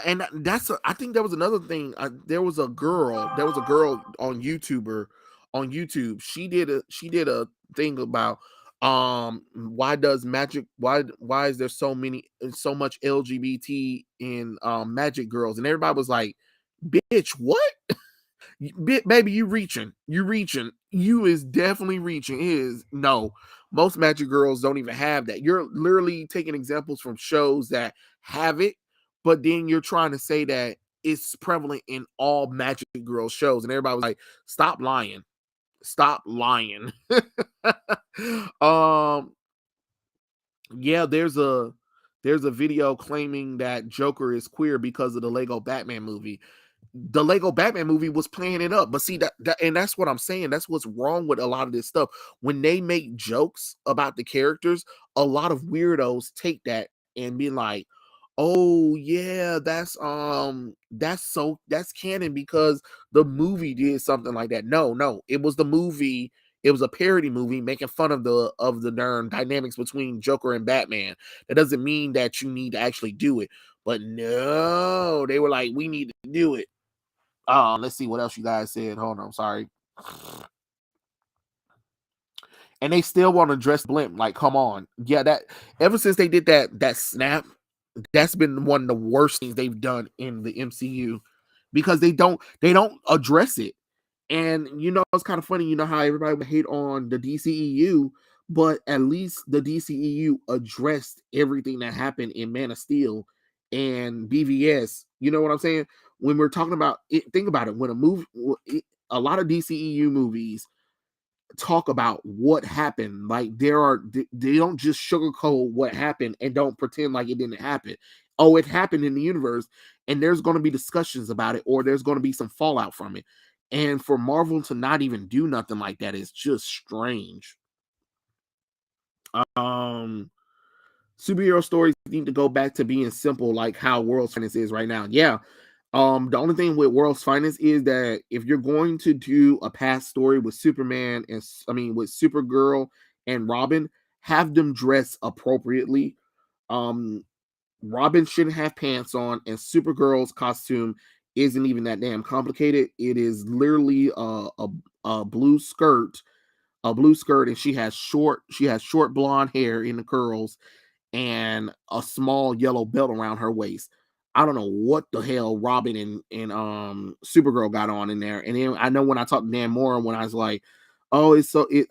And I think there was another thing. There was a girl. There was a girl on YouTube. She did a thing about why does magic why is there so much LGBT in magic girls, and everybody was like, bitch, what? Baby, you reaching, you is definitely reaching. It is no, most magic girls don't even have that. You're literally taking examples from shows that have it, but then you're trying to say that it's prevalent in all magic girl shows, and everybody was like, stop lying. Um, yeah, there's a video claiming that Joker is queer because of the Lego Batman movie. The Lego Batman movie was playing it up. But see that and that's what I'm saying. That's what's wrong with a lot of this stuff. When they make jokes about the characters, a lot of weirdos take that and be like, "Oh yeah, that's canon because the movie did something like that." No, no, it was the movie. It was a parody movie making fun of the darn dynamics between Joker and Batman. That doesn't mean that you need to actually do it. But no, they were like, we need to do it. Let's see what else you guys said. Hold on, I'm sorry. And they still want to dress blimp. Like, come on. Yeah, that ever since they did that snap, that's been one of the worst things they've done in the MCU because they don't address it. And it's kind of funny, how everybody would hate on the DCEU, but at least the DCEU addressed everything that happened in Man of Steel and BVS. You know what I'm saying? When we're talking about it, think about it. When a lot of DCEU movies talk about what happened. Like they don't just sugarcoat what happened and don't pretend like it didn't happen. Oh, it happened in the universe, and there's going to be discussions about it, or there's going to be some fallout from it. And for Marvel to not even do nothing like that is just strange. Um, Superhero stories need to go back to being simple, like how World's Finest is right now. Yeah. The only thing with World's Finest is that if you're going to do a past story with Superman and with Supergirl and Robin, have them dress appropriately. Um, Robin shouldn't have pants on, and Supergirl's costume isn't even that damn complicated. It is literally a blue skirt, and she has short blonde hair in the curls and a small yellow belt around her waist. I don't know what the hell Robin and Supergirl got on in there. And then I know when I talked to Dan Moore, when I was like, "Oh,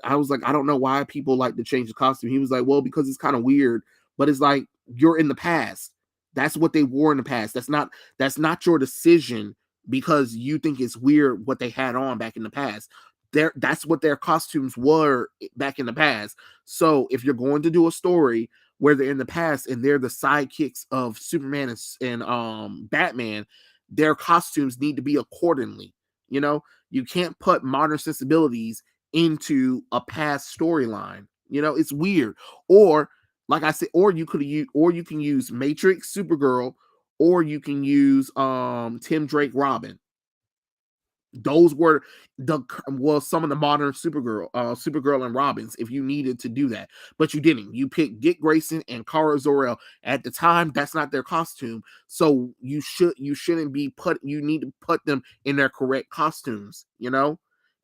I was like, I don't know why people like to change the costume." He was like, "Well, because it's kind of weird." But it's like you're in the past. That's what they wore in the past. That's not your decision because you think it's weird what they had on back in the past. That's what their costumes were back in the past. So if you're going to do a story where they're in the past and they're the sidekicks of Superman and Batman, their costumes need to be accordingly. You can't put modern sensibilities into a past storyline. It's weird. Or like I said, or you can use Matrix, Supergirl, or you can use Tim Drake Robin. Those were some of the modern Supergirl and Robins if you needed to do that, but you didn't. You picked Dick Grayson and Kara Zor-El. At the time, that's not their costume, so you shouldn't be put. You need to put them in their correct costumes.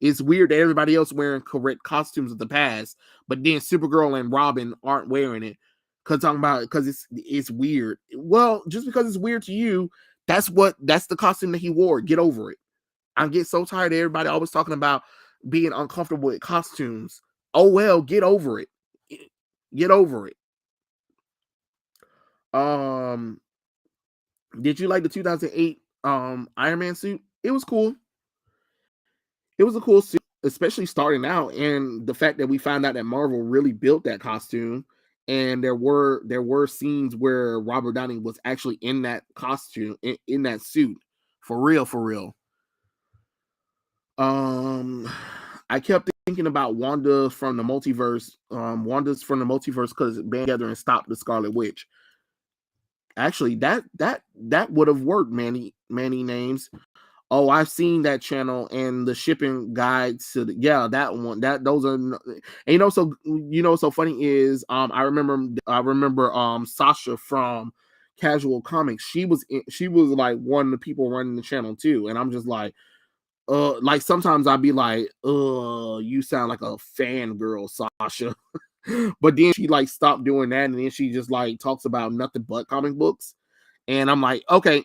It's weird that everybody else wearing correct costumes of the past, but then Supergirl and Robin aren't wearing it because it's weird. Well, just because it's weird to you, that's the costume that he wore. Get over it. I get so tired of everybody always talking about being uncomfortable with costumes. Oh well, get over it. Get over it. Um, did you like the 2008 Iron Man suit? It was cool. It was a cool suit, especially starting out, and the fact that we found out that Marvel really built that costume, and there were scenes where Robert Downey was actually in that costume in that suit, for real, for real. Um, I kept thinking about Wanda's from the multiverse because it band together and stopped the Scarlet Witch. Actually, that would have worked. Manny names. Oh, I've seen that channel and the shipping guides to yeah, that one. Those are and so funny is I remember Sasha from Casual Comics. She was like one of the people running the channel too, and I'm just like sometimes I'd be like, you sound like a fangirl, Sasha. But then she like stopped doing that, and then she just like talks about nothing but comic books. And I'm like, okay,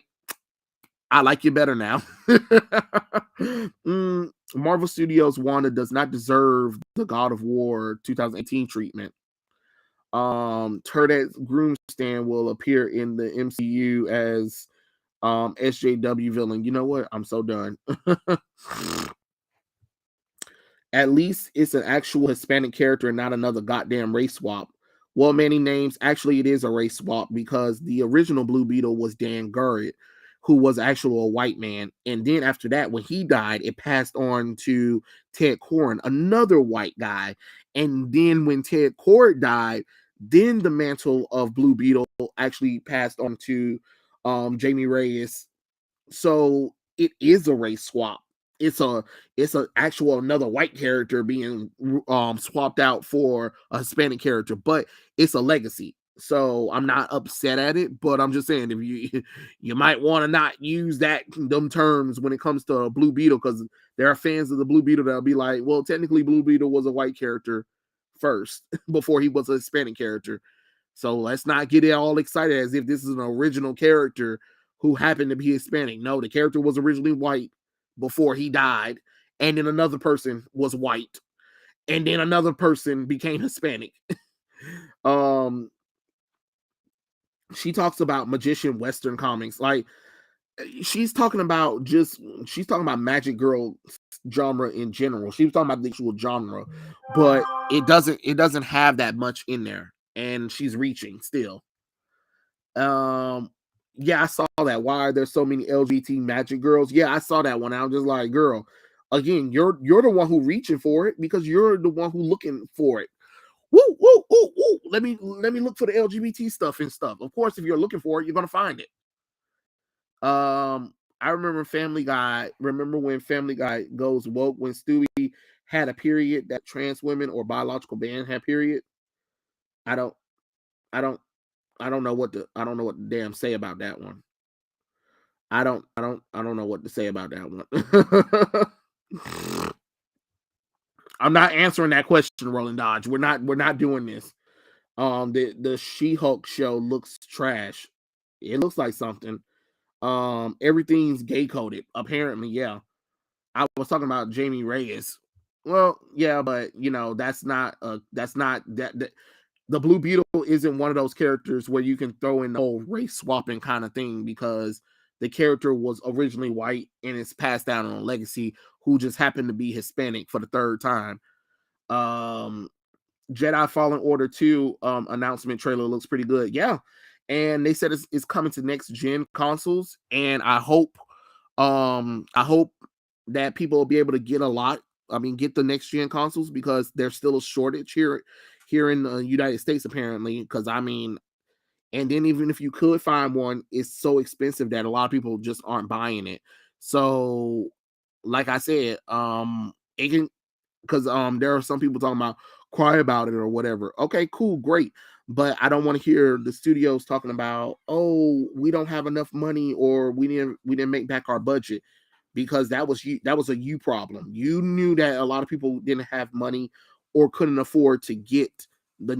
I like you better now. Marvel Studios Wanda does not deserve the God of War 2018 treatment. Turdet's groom stand will appear in the MCU as SJW villain. You know what? I'm so done. At least it's an actual Hispanic character and not another goddamn race swap. Well, many names. Actually, it is a race swap because the original Blue Beetle was Dan Garrett, who was actually a white man. And then after that, when he died, it passed on to Ted Koren, another white guy. And then when Ted Koren died, then the mantle of Blue Beetle actually passed on to Jamie Reyes. So it is a race swap. It's a actual another white character being swapped out for a Hispanic character, but it's a legacy. So I'm not upset at it, but I'm just saying if you you might want to not use them terms when it comes to Blue Beetle, because there are fans of the Blue Beetle that'll be like, well, technically Blue Beetle was a white character first before he was a Hispanic character. So let's not get it all excited as if this is an original character who happened to be Hispanic. No, the character was originally white before he died, and then another person was white, and then another person became Hispanic. um, she talks about magician Western comics, like she's talking about Magic Girl genre in general. She was talking about the actual genre, but it doesn't have that much in there, and she's reaching still. Um, yeah, I saw that. Why are there so many LGBT magic girls? Yeah, I saw that one. I was just like, girl, again, you're the one who reaching for it because you're the one who looking for it. Woo, woo, woo, woo. Let me look for the LGBT stuff and stuff. Of course, if you're looking for it, you're gonna find it. I remember Family Guy. Remember when Family Guy goes woke when Stewie had a period that trans women or biological man had period. I don't, I don't, I don't know what to damn say about that one. I don't know what to say about that one. I'm not answering that question, Roland Dodge. We're not doing this. The She-Hulk show looks trash. It looks like something. Everything's gay coded. Apparently, yeah. I was talking about Jamie Reyes. Well, yeah, but that's not that the Blue Beetle isn't one of those characters where you can throw in the whole race swapping kind of thing because the character was originally white and it's passed down on a legacy who just happened to be Hispanic for the third time. Um, Jedi Fallen Order 2 announcement trailer looks pretty good. Yeah. And they said it's coming to next gen consoles. And I hope that people will be able to get a lot. I mean, get the next gen consoles because there's still a shortage here in the United States, apparently. Because I mean, and then even if you could find one, it's so expensive that a lot of people just aren't buying it. So, like I said, it can because there are some people talking about cry about it or whatever. Okay, cool, great. But I don't want to hear the studios talking about, oh, we don't have enough money or we didn't make back our budget because that was a you problem. You knew that a lot of people didn't have money or couldn't afford to get the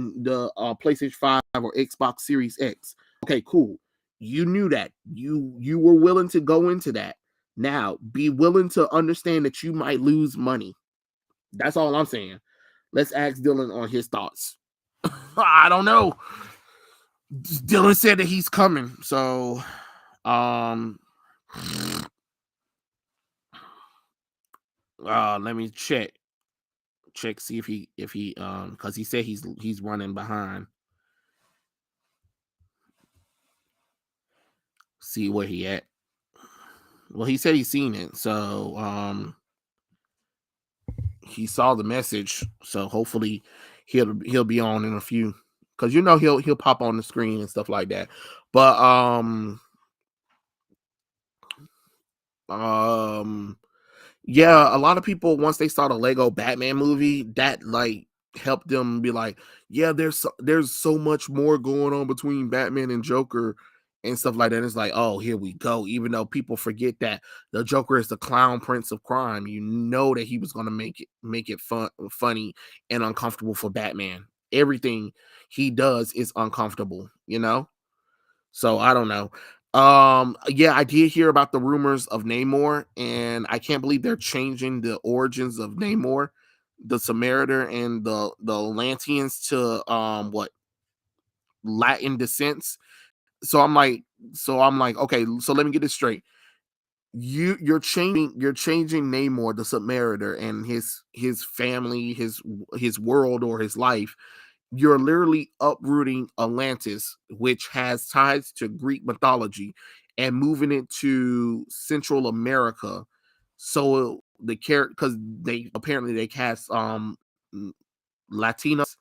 PlayStation 5 or Xbox Series X. Okay, cool. You knew that. You were willing to go into that. Now, be willing to understand that you might lose money. That's all I'm saying. Let's ask Dylan on his thoughts. I don't know. Dylan said that he's coming, so um let me check see if he because he said he's running behind. See where he at. Well, he said he's seen it, so he saw the message, so hopefully he'll be on in a few because he'll pop on the screen and stuff like that. But um yeah, a lot of people once they saw the Lego Batman movie, that like helped them be like, yeah, there's so much more going on between Batman and Joker and stuff like that. It's like, oh, here we go. Even though people forget that the Joker is the clown prince of crime, you know that he was gonna make it funny and uncomfortable for Batman. Everything he does is uncomfortable. So I don't know. Yeah, I did hear about the rumors of Namor, and I can't believe they're changing the origins of Namor, the Samaritan and the Atlanteans to what Latin descents. So I'm like, okay, so let me get this straight. you're changing Namor the Submariner and his family, his world or his life. You're literally uprooting Atlantis, which has ties to Greek mythology, and moving it to Central America. So the character, because they cast Latinos,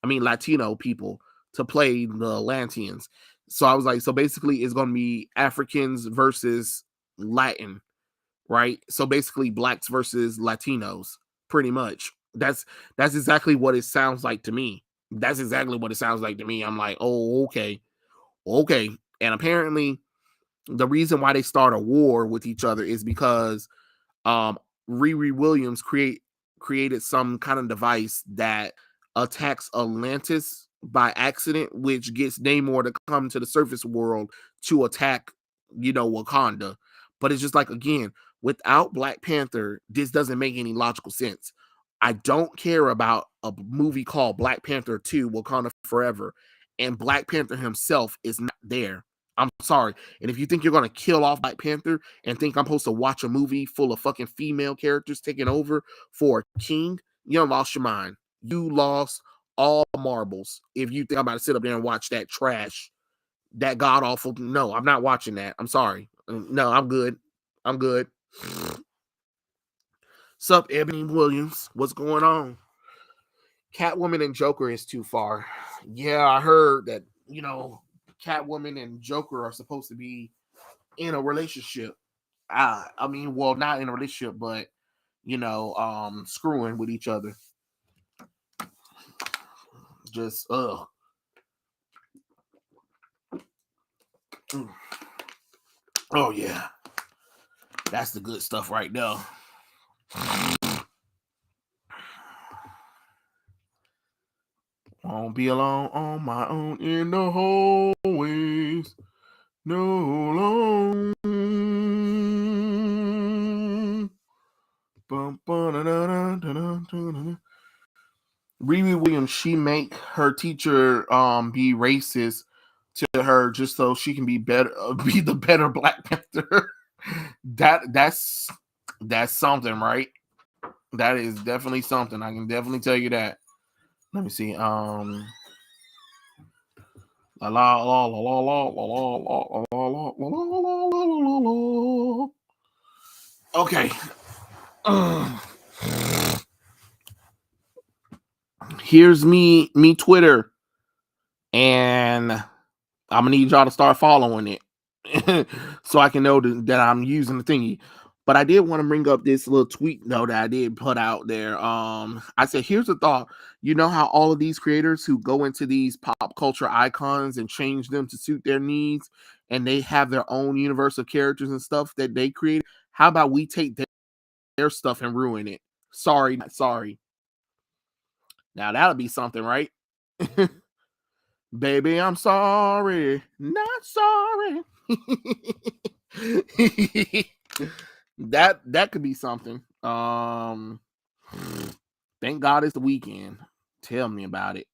Latino people to play the Atlanteans. So I was like, so basically it's gonna be Africans versus Latin, right? So basically blacks versus Latinos, pretty much. That's exactly what it sounds like to me. That's exactly what it sounds like to me. I'm like, oh, okay, okay. And apparently, the reason why they start a war with each other is because um Riri Williams created some kind of device that attacks Atlantis by accident, which gets Namor to come to the surface world to attack, Wakanda. But it's just like, again, without Black Panther, this doesn't make any logical sense. I don't care about a movie called Black Panther 2 Wakanda Forever, and Black Panther himself is not there. I'm sorry. And if you think you're going to kill off Black Panther and think I'm supposed to watch a movie full of fucking female characters taking over for a king, you done lost your mind. You lost all marbles if you think I'm about to sit up there and watch that trash, that god awful. No, I'm not watching that. I'm sorry. No, I'm good. I'm good. Sup, Ebony Williams? What's going on? Catwoman and Joker is too far. Yeah, I heard that, Catwoman and Joker are supposed to be in a relationship. Well, not in a relationship, but screwing with each other. Just oh yeah, that's the good stuff right there. Won't be alone on my own in the hallways. No long. Riri Williams, she make her teacher be racist to her just so she can be better, be the better Black Panther. that's something, right? That is definitely something. I can definitely tell you that. Let me see. La la la la la la la la la la la. Okay. Here's me Twitter, and I'm gonna need y'all to start following it so I can know that I'm using the thingy. But I did want to bring up this little tweet though that I did put out there. I said, here's a thought. You know how all of these creators who go into these pop culture icons and change them to suit their needs, and they have their own universe of characters and stuff that they create? How about we take their stuff and ruin it? Sorry, not sorry. Now that'll be something, right? Baby, I'm sorry, not sorry. that could be something. Thank God it's the weekend. Tell me about it.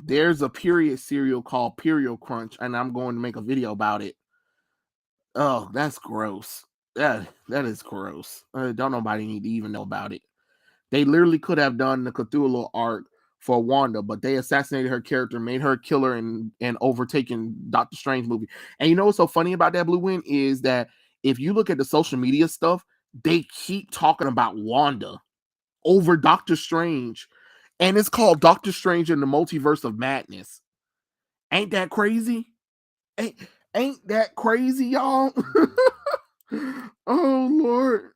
There's a period cereal called Period Crunch, and I'm going to make a video about it. Oh, that's gross. That is gross. Don't nobody need to even know about it. They literally could have done the Cthulhu arc for Wanda, but they assassinated her character, made her a killer, and overtaken Doctor Strange movie. And you know what's so funny about that, Blue Wind, is that if you look at the social media stuff, they keep talking about Wanda over Doctor Strange, and it's called Doctor Strange in the Multiverse of Madness. Ain't that crazy? Ain't that crazy, y'all? Oh Lord.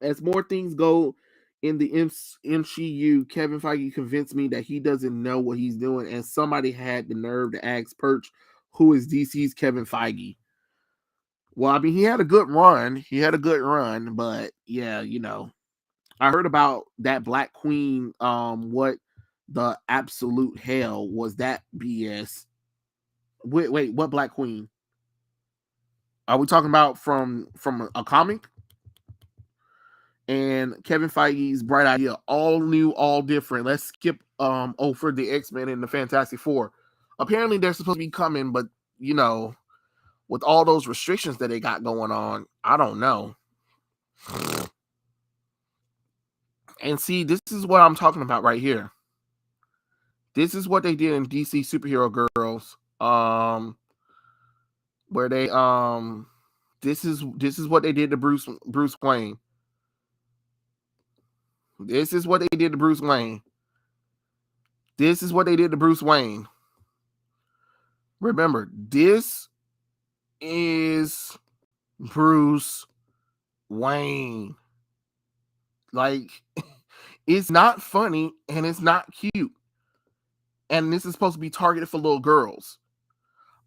As more things go in the MCU, Kevin Feige convinced me that he doesn't know what he's doing, and somebody had the nerve to ask Perch, who is DC's Kevin Feige. Well, I mean, he had a good run. But yeah, I heard about that Black Queen. What the absolute hell was that BS? Wait, what Black Queen? Are we talking about from a comic? And Kevin Feige's bright idea, all new, all different. Let's skip for the X-Men and the Fantastic Four. Apparently they're supposed to be coming, but with all those restrictions that they got going on, I don't know. And see, this is what I'm talking about right here. This is what they did in DC Superhero Girls. Where they this is what they did to Bruce Wayne. This is what they did to Bruce Wayne. This is what they did to Bruce Wayne. Remember, this is Bruce Wayne. Like, it's not funny and it's not cute. And this is supposed to be targeted for little girls.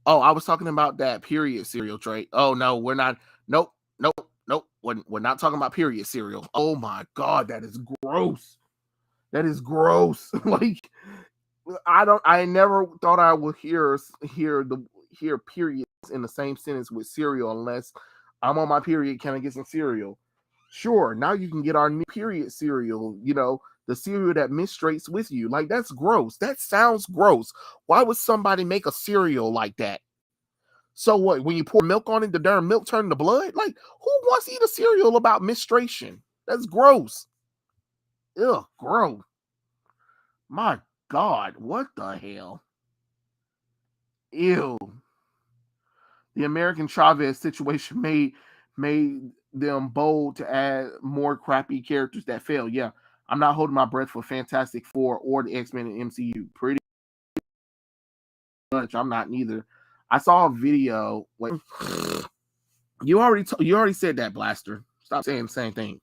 Oh, I was talking about that period cereal trait. Oh, no, we're not. Nope. We're not talking about period cereal. Oh my God, that is gross. That is gross. Like, I never thought I would hear periods in the same sentence with cereal unless I'm on my period. Can I get some cereal? Sure. Now you can get our new period cereal, the cereal that menstruates with you. Like, that's gross. That sounds gross. Why would somebody make a cereal like that? So what, when you pour milk on it, the darn milk turn to blood? Like, who wants to eat a cereal about menstruation? That's gross. Ugh, gross. My God, what the hell? Ew. The American Chavez situation made them bold to add more crappy characters that fail. Yeah, I'm not holding my breath for Fantastic Four or the X-Men and MCU. Pretty much, I'm not neither. I saw a video. Wait, you already said that, Blaster. Stop saying the same thing.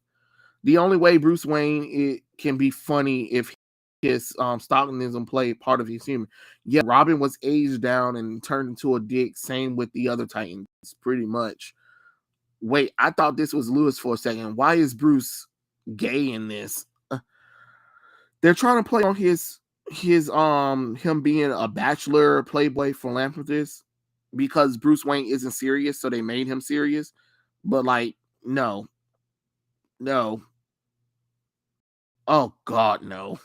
The only way Bruce Wayne can be funny if his Stalinism played part of his humor. Yeah, Robin was aged down and turned into a dick. Same with the other Titans, pretty much. Wait, I thought this was Lewis for a second. Why is Bruce gay in this? They're trying to play on his him being a bachelor, playboy, philanthropist because Bruce Wayne isn't serious, so they made him serious. But like, no. Oh God, no.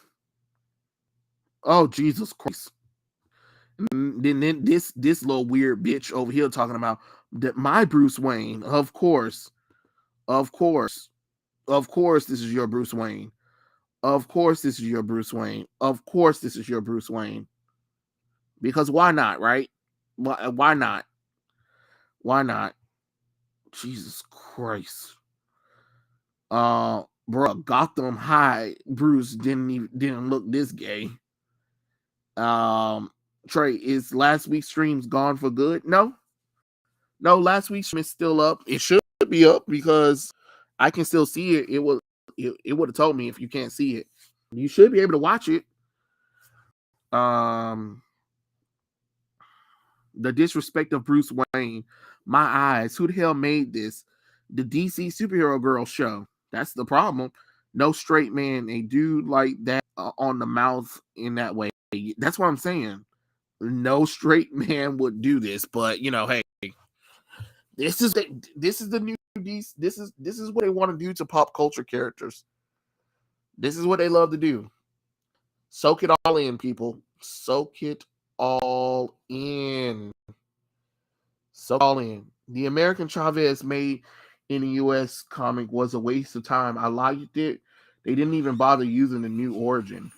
Oh Jesus Christ. And then this little weird bitch over here talking about that my Bruce Wayne. Of course, this is your Bruce Wayne. Of course, this is your Bruce Wayne. Of course, this is your Bruce Wayne. Because why not, right? Why not? Why not? Jesus Christ. Bro, Gotham High Bruce didn't look this gay. Trey, is last week's streams gone for good? No, last week's stream is still up. It should be up because I can still see it. It would have told me if you can't see it. You should be able to watch it. The disrespect of Bruce Wayne. My eyes. Who the hell made this? The DC Superhero Girl show. That's the problem. No straight man, a dude like that on the mouth in that way. That's what I'm saying. No straight man would do this, but hey, this is the new DC. This is what they want to do to pop culture characters. This is what they love to do. Soak it all in, people. Soak it all in. Soak it all in. The American Chavez made in the U.S. comic was a waste of time. I liked it. They didn't even bother using the new origin.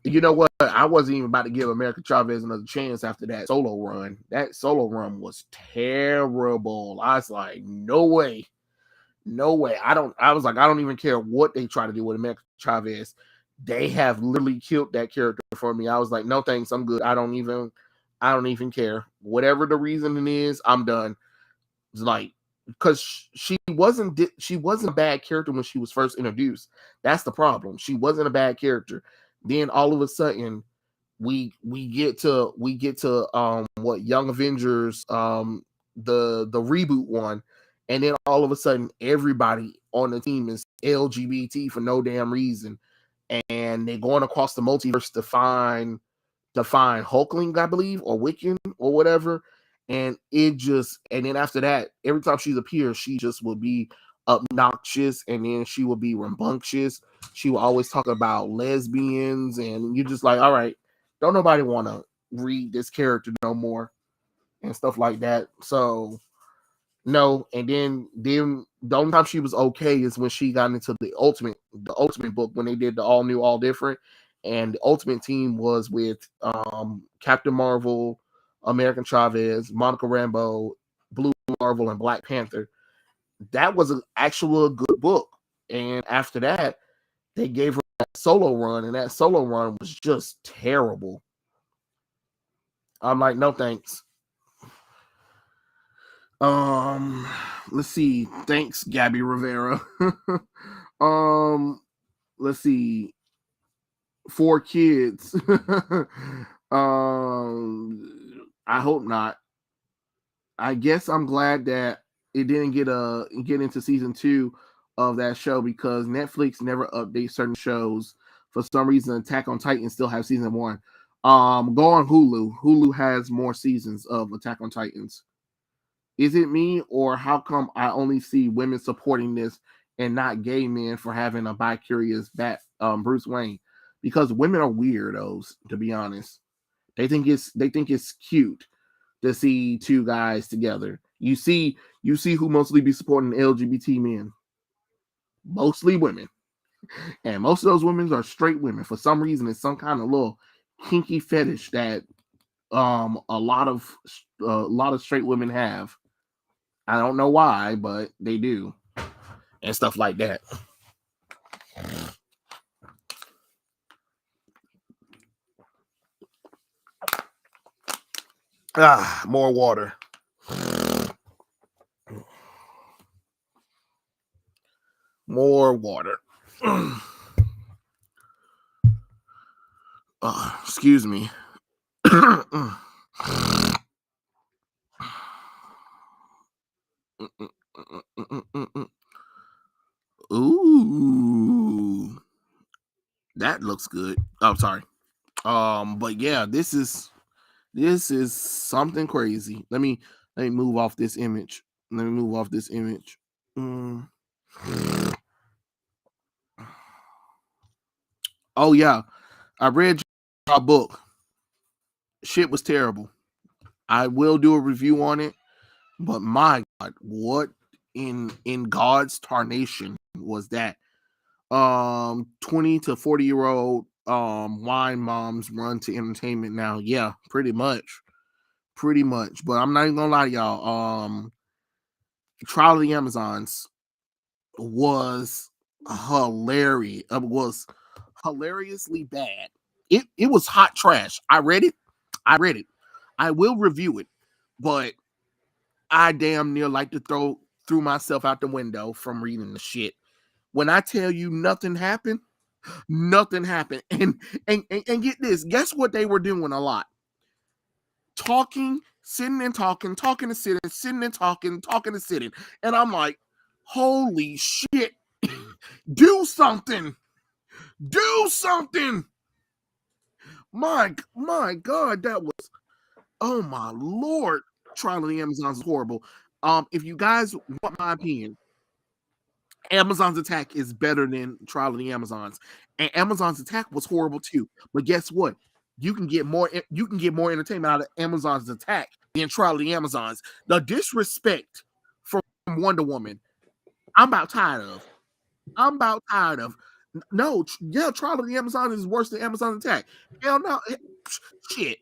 You know what? I wasn't even about to give American Chavez another chance after that solo run. That solo run was terrible. I was like, no way. I was like, I don't even care what they try to do with American Chavez. They have literally killed that character for me. I was like, no thanks, I'm good. I don't even care. Whatever the reason is, I'm done. It's like, because she wasn't a bad character when she was first introduced. That's the problem. She wasn't a bad character. Then all of a sudden, we get to what, Young Avengers, the reboot one, and then all of a sudden everybody on the team is LGBT for no damn reason, and they're going across the multiverse to find Hulkling, I believe, or Wiccan or whatever. And then after that, every time she appears, she just will be obnoxious, and then she will be rambunctious. She will always talk about lesbians, and you're just like, all right, don't nobody want to read this character no more. and stuff like that. So no, and then the only time she was okay is when she got into the ultimate book, when they did the all new, all different, and the ultimate team was with Captain Marvel, American Chavez, Monica Rambeau, Blue Marvel, and Black Panther. That was an actual good book. And after that, they gave her that solo run, and that solo run was just terrible. I'm like, no thanks. Let's see. Thanks, Gabby Rivera. Let's see. 4 kids. I hope not. I guess I'm glad that it didn't get into season 2 of that show, because Netflix never updates certain shows. For some reason, Attack on Titan still have season 1. Go on Hulu. Hulu has more seasons of Attack on Titans. Is it me, or how come I only see women supporting this and not gay men for having a bi-curious Bruce Wayne? Because women are weirdos, to be honest. They think it's cute to see 2 guys together. You see who mostly be supporting LGBT men. Mostly women. And most of those women are straight women. For some reason, it's some kind of little kinky fetish that a lot of straight women have. I don't know why, but they do, and stuff like that. More water. More water. Excuse me. Ooh, that looks good. Oh, sorry. But yeah, this is something crazy. Let me move off this image. Oh yeah, I read your book. Shit was terrible. I will do a review on it, but my God, what in God's tarnation was that? 20 to 40-year-old wine moms run to entertainment now. Yeah, pretty much. But I'm not even gonna lie to y'all. Trial of the Amazons was hilarious. Was hilariously bad. It was hot trash. I read it. I will review it, but I damn near like to threw myself out the window from reading the shit. When I tell you nothing happened, nothing happened. And get this, guess what they were doing a lot? Talking, sitting and talking and sitting, sitting and talking and sitting. And I'm like, holy shit. Do something. My God, that was, oh my Lord. Trial of the Amazons is horrible. If you guys want my opinion, Amazon's Attack is better than Trial of the Amazons, and Amazon's Attack was horrible too. But guess what? You can get more entertainment out of Amazon's Attack than Trial of the Amazons. The disrespect from Wonder Woman, I'm about tired of. No, yeah, Trial of the Amazons is worse than Amazon's Attack. Hell no, shit.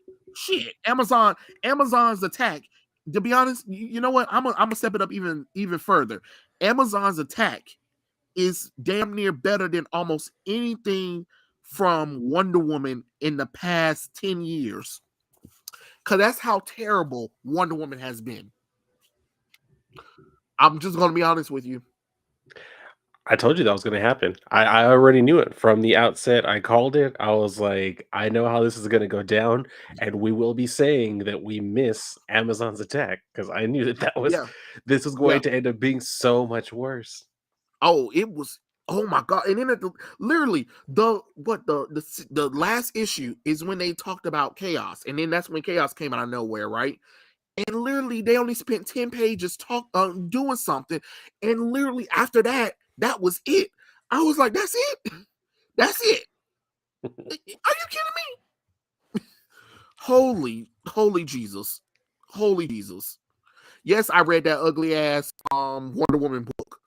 Amazon's Attack. To be honest, you know what? I'm gonna step it up even further. Amazon's Attack is damn near better than almost anything from Wonder Woman in the past 10 years. Because that's how terrible Wonder Woman has been. I'm just going to be honest with you. I told you that was going to happen. I already knew it from the outset. I called it. I was like, I know how this is going to go down, and we will be saying that we miss Amazon's Attack, because I knew Yeah. this was going to end up being so much worse. Oh, it was. Oh my God! And then literally the last issue is when they talked about Chaos, and then that's when Chaos came out of nowhere, right? And literally they only spent 10 pages doing something, and literally after that was it. I was like, that's it. Are you kidding me? Holy Jesus. Holy Jesus. Yes, I read that ugly ass Wonder Woman book,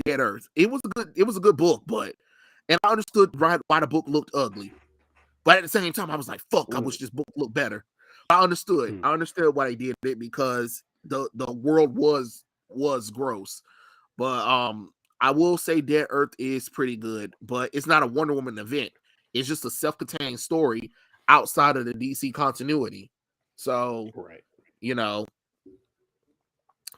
Dead Earth. It was a good book, but and I understood why the book looked ugly. But at the same time, I was like, fuck, I Mm, wish this book looked better. I understood. mm, I understood why they did it because the world was gross. But I will say Dead Earth is pretty good, but it's not a Wonder Woman event. It's just a self-contained story outside of the DC continuity. So, right. you know,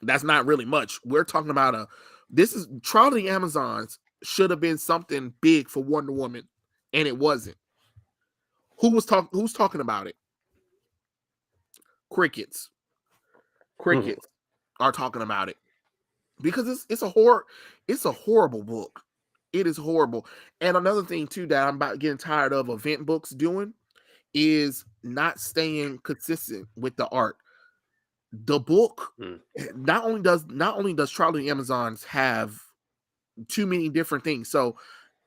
that's not really much. We're talking about this is Trial of the Amazons should have been something big for Wonder Woman, and it wasn't. Who's talking about it? Crickets. Crickets are talking about it. Because it's a horrible book. It is horrible. And another thing too that I'm about getting tired of event books doing is not staying consistent with the art. The book Mm, not only does Trial of the Amazons have too many different things. So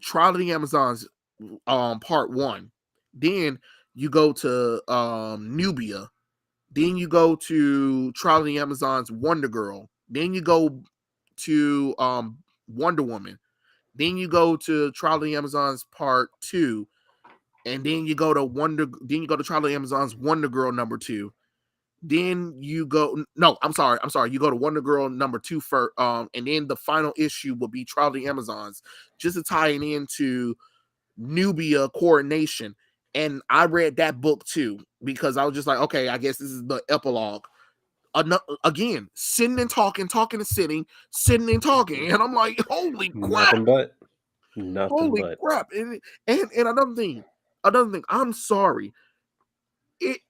Trial of the Amazons part 1. Then you go to Nubia. Then you go to Trial of the Amazons Wonder Girl. Then you go to Wonder Woman. Then you go to Trial of the Amazons Part 2. And then you go to Trial of the Amazons Wonder Girl number 2. Then you go no, I'm sorry. You go to Wonder Girl number 2 first, and then the final issue will be Trial of the Amazons, just to tie it into Nubia coordination. And I read that book too because I was just like, okay, I guess this is the epilogue. Again, sitting and talking and sitting and talking, and I'm like, nothing but. Nothing holy but. crap! And another thing, I'm sorry, it.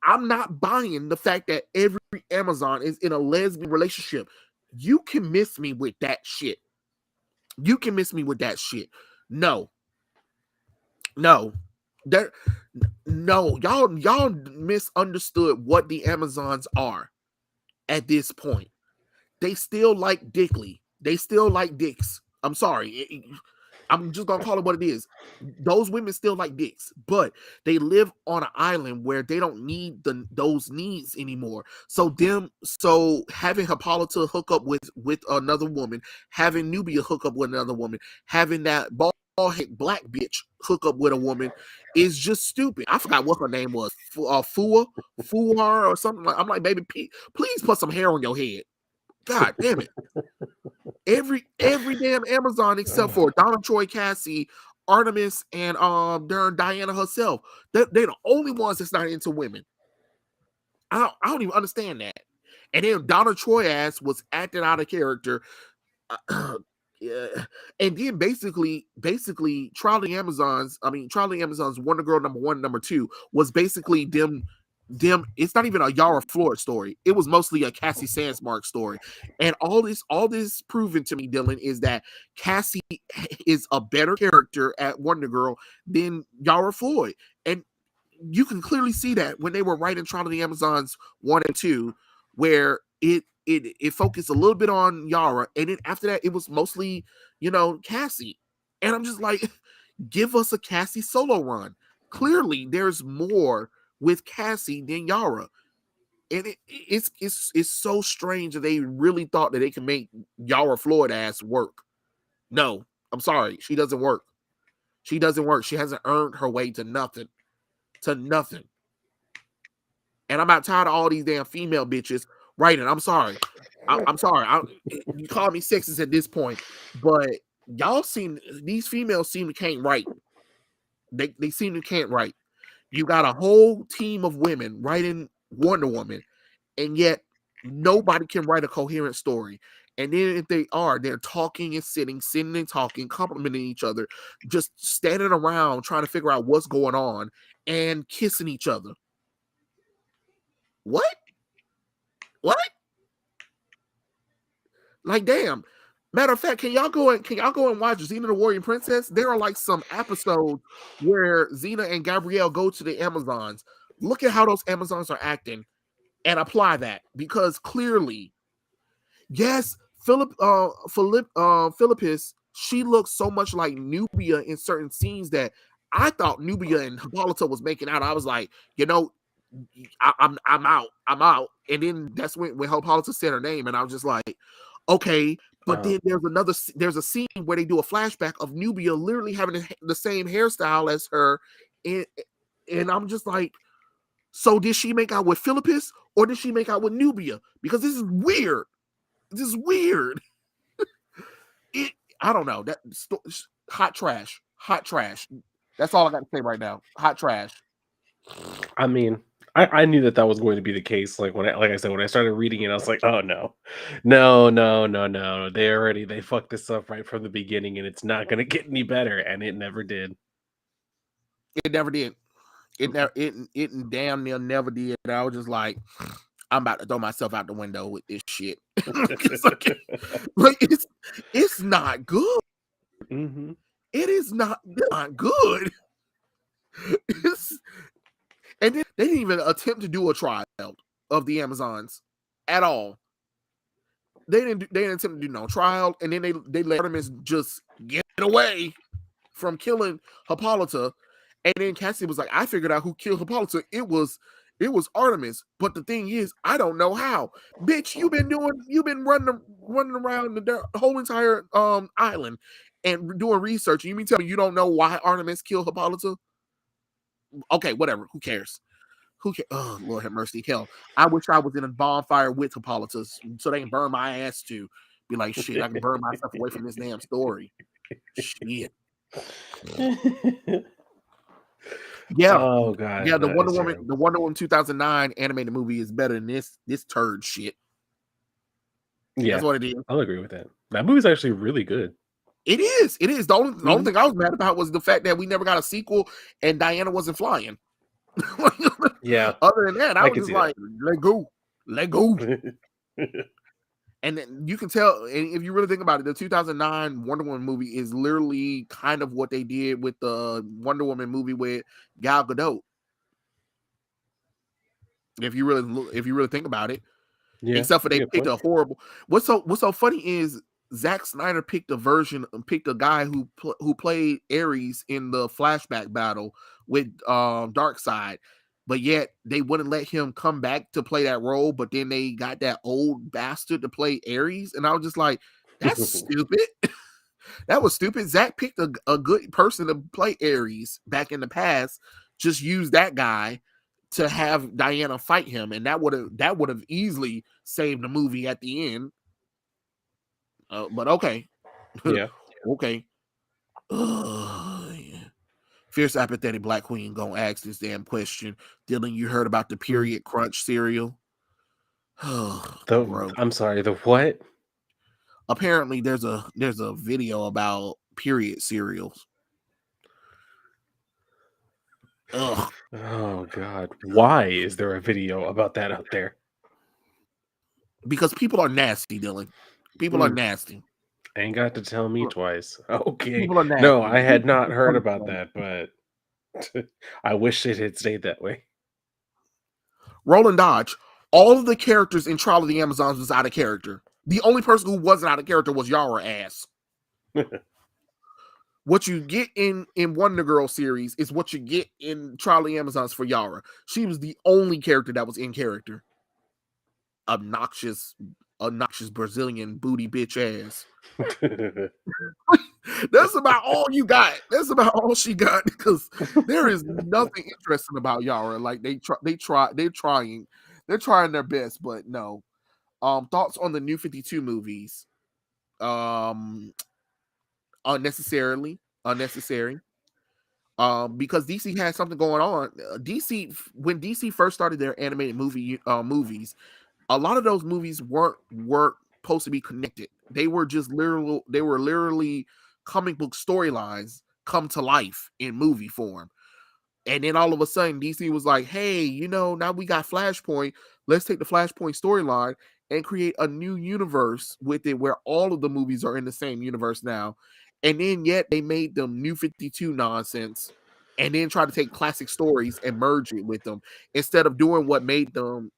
I'm not buying the fact that every Amazon is in a lesbian relationship. You can miss me with that shit. You can miss me with that shit. No, no, there, no. Y'all misunderstood what the Amazons are at this point. They still like Dickley. They still like dicks. I'm sorry. I'm just gonna call it what it is. Those women still like dicks, but they live on an island where they don't need those needs anymore. So having Hippolyta hook up with another woman, having Nubia hook up with another woman, having that bald head black bitch hook up with a woman is just stupid. I forgot what her name was, Fuar or something like. I'm like, baby, please put some hair on your head. God damn it. Every damn Amazon except for Donna Troy Cassie, Artemis, and darn Diana herself. They're the only ones that's not into women. I don't even understand that. And then Donna Troy ass was acting out of character. Yeah. And then basically Trial of the Amazons, Trial of the Amazons Wonder Girl number 1, number 2 was basically them. It's not even a Yara Florida story. It was mostly a Cassie Sandsmark story. And all this proven to me, Dylan, is that Cassie is a better character at Wonder Girl than Yara Floyd. And you can clearly see that when they were writing Trial of the Amazons 1 and 2, where it focused a little bit on Yara, and then after that it was mostly, Cassie. And I'm just like, give us a Cassie solo run. Clearly there's more with Cassie than Yara. And it's so strange that they really thought that they can make Yara Floyd ass work. No, I'm sorry, she doesn't work. She doesn't work. She hasn't earned her way to nothing. To nothing. And I'm not tired of all these damn female bitches writing. I'm sorry. I'm sorry. You call me sexist at this point, but these females seem to can't write. They seem to can't write. You got a whole team of women writing Wonder Woman, and yet nobody can write a coherent story. And then if they are, they're talking and sitting and talking, complimenting each other, just standing around trying to figure out what's going on and kissing each other. What? What? Like, damn. Matter of fact, can y'all go and watch Xena the Warrior Princess? There are like some episodes where Xena and Gabrielle go to the Amazons. Look at how those Amazons are acting and apply that, because clearly, yes, Philippus, she looks so much like Nubia in certain scenes that I thought Nubia and Hippolyta was making out. I was like, I'm out. And then that's when Hippolyta said her name, and I was just like, okay. But then there's a scene where they do a flashback of Nubia literally having the same hairstyle as her, and I'm just like, so did she make out with Philippus or did she make out with Nubia? Because this is weird. This is weird. I don't know. That hot trash. Hot trash. That's all I got to say right now. Hot trash. I mean, I knew that was going to be the case. Like like I said, when I started reading it, I was like, oh no, no, no, no, no. They fucked this up right from the beginning, and it's not going to get any better, and it never did. It never did. It damn near never did. I was just like, I'm about to throw myself out the window with this shit. It's not good. Mm-hmm. It is not good. And then they didn't even attempt to do a trial of the Amazons at all. They didn't attempt to do no trial, and then they let Artemis just get away from killing Hippolyta. And then Cassie was like, I figured out who killed Hippolyta. It was Artemis. But the thing is, I don't know how. Bitch, you've been running around the whole entire island and doing research. And you mean tell me you don't know why Artemis killed Hippolyta? Okay, whatever. Who cares? Oh, Lord have mercy. Hell, I wish I was in a bonfire with Hippolytus so they can burn my ass too. Be like, shit, I can burn myself away from this damn story. Shit. Yeah. Oh god. Yeah, the Wonder Woman 2009 animated movie is better than this turd shit. Yeah, that's what it is. I'll agree with that. That movie's actually really good. It is. The only thing I was mad about was the fact that we never got a sequel and Diana wasn't flying. Yeah. Other than that, I was just like, let go. And then you can tell, if you really think about it, the 2009 Wonder Woman movie is literally kind of what they did with the Wonder Woman movie with Gal Gadot. If you really think about it, yeah. Except for they picked a horrible. What's so funny is Zack Snyder picked a guy who played Ares in the flashback battle with Darkseid. But yet they wouldn't let him come back to play that role. But then they got that old bastard to play Ares, and I was just like, "That's stupid." That was stupid. Zach picked a good person to play Ares back in the past. Just use that guy to have Diana fight him, and that would have easily saved the movie at the end. But okay, yeah, okay. Fierce apathetic Black Queen gonna ask this damn question. Dylan, you heard about the period crunch cereal? I'm sorry, the what? Apparently, there's a video about period cereals. Ugh. Oh god, why is there a video about that out there? Because people are nasty, Dylan. People are nasty. Ain't got to tell me twice. Okay. People are nasty. No, I had not heard about that, but I wish it had stayed that way. Roland Dodge, all of the characters in Trial of the Amazons was out of character. The only person who wasn't out of character was Yara ass. What you get in Wonder Girl series is what you get in Trial of the Amazons for Yara. She was the only character that was in character. Obnoxious Brazilian booty bitch ass. That's about all you got. That's about all she got, because there is nothing interesting about Yara. Like they're trying their best, but no. Thoughts on the New 52 movies? Unnecessary. Because DC had something going on. When DC first started their animated movies, a lot of those movies weren't supposed to be connected. They were literally comic book storylines come to life in movie form. And then all of a sudden, DC was like, hey, now we got Flashpoint. Let's take the Flashpoint storyline and create a new universe with it where all of the movies are in the same universe now. And then yet they made them New 52 nonsense and then try to take classic stories and merge it with them instead of doing what made them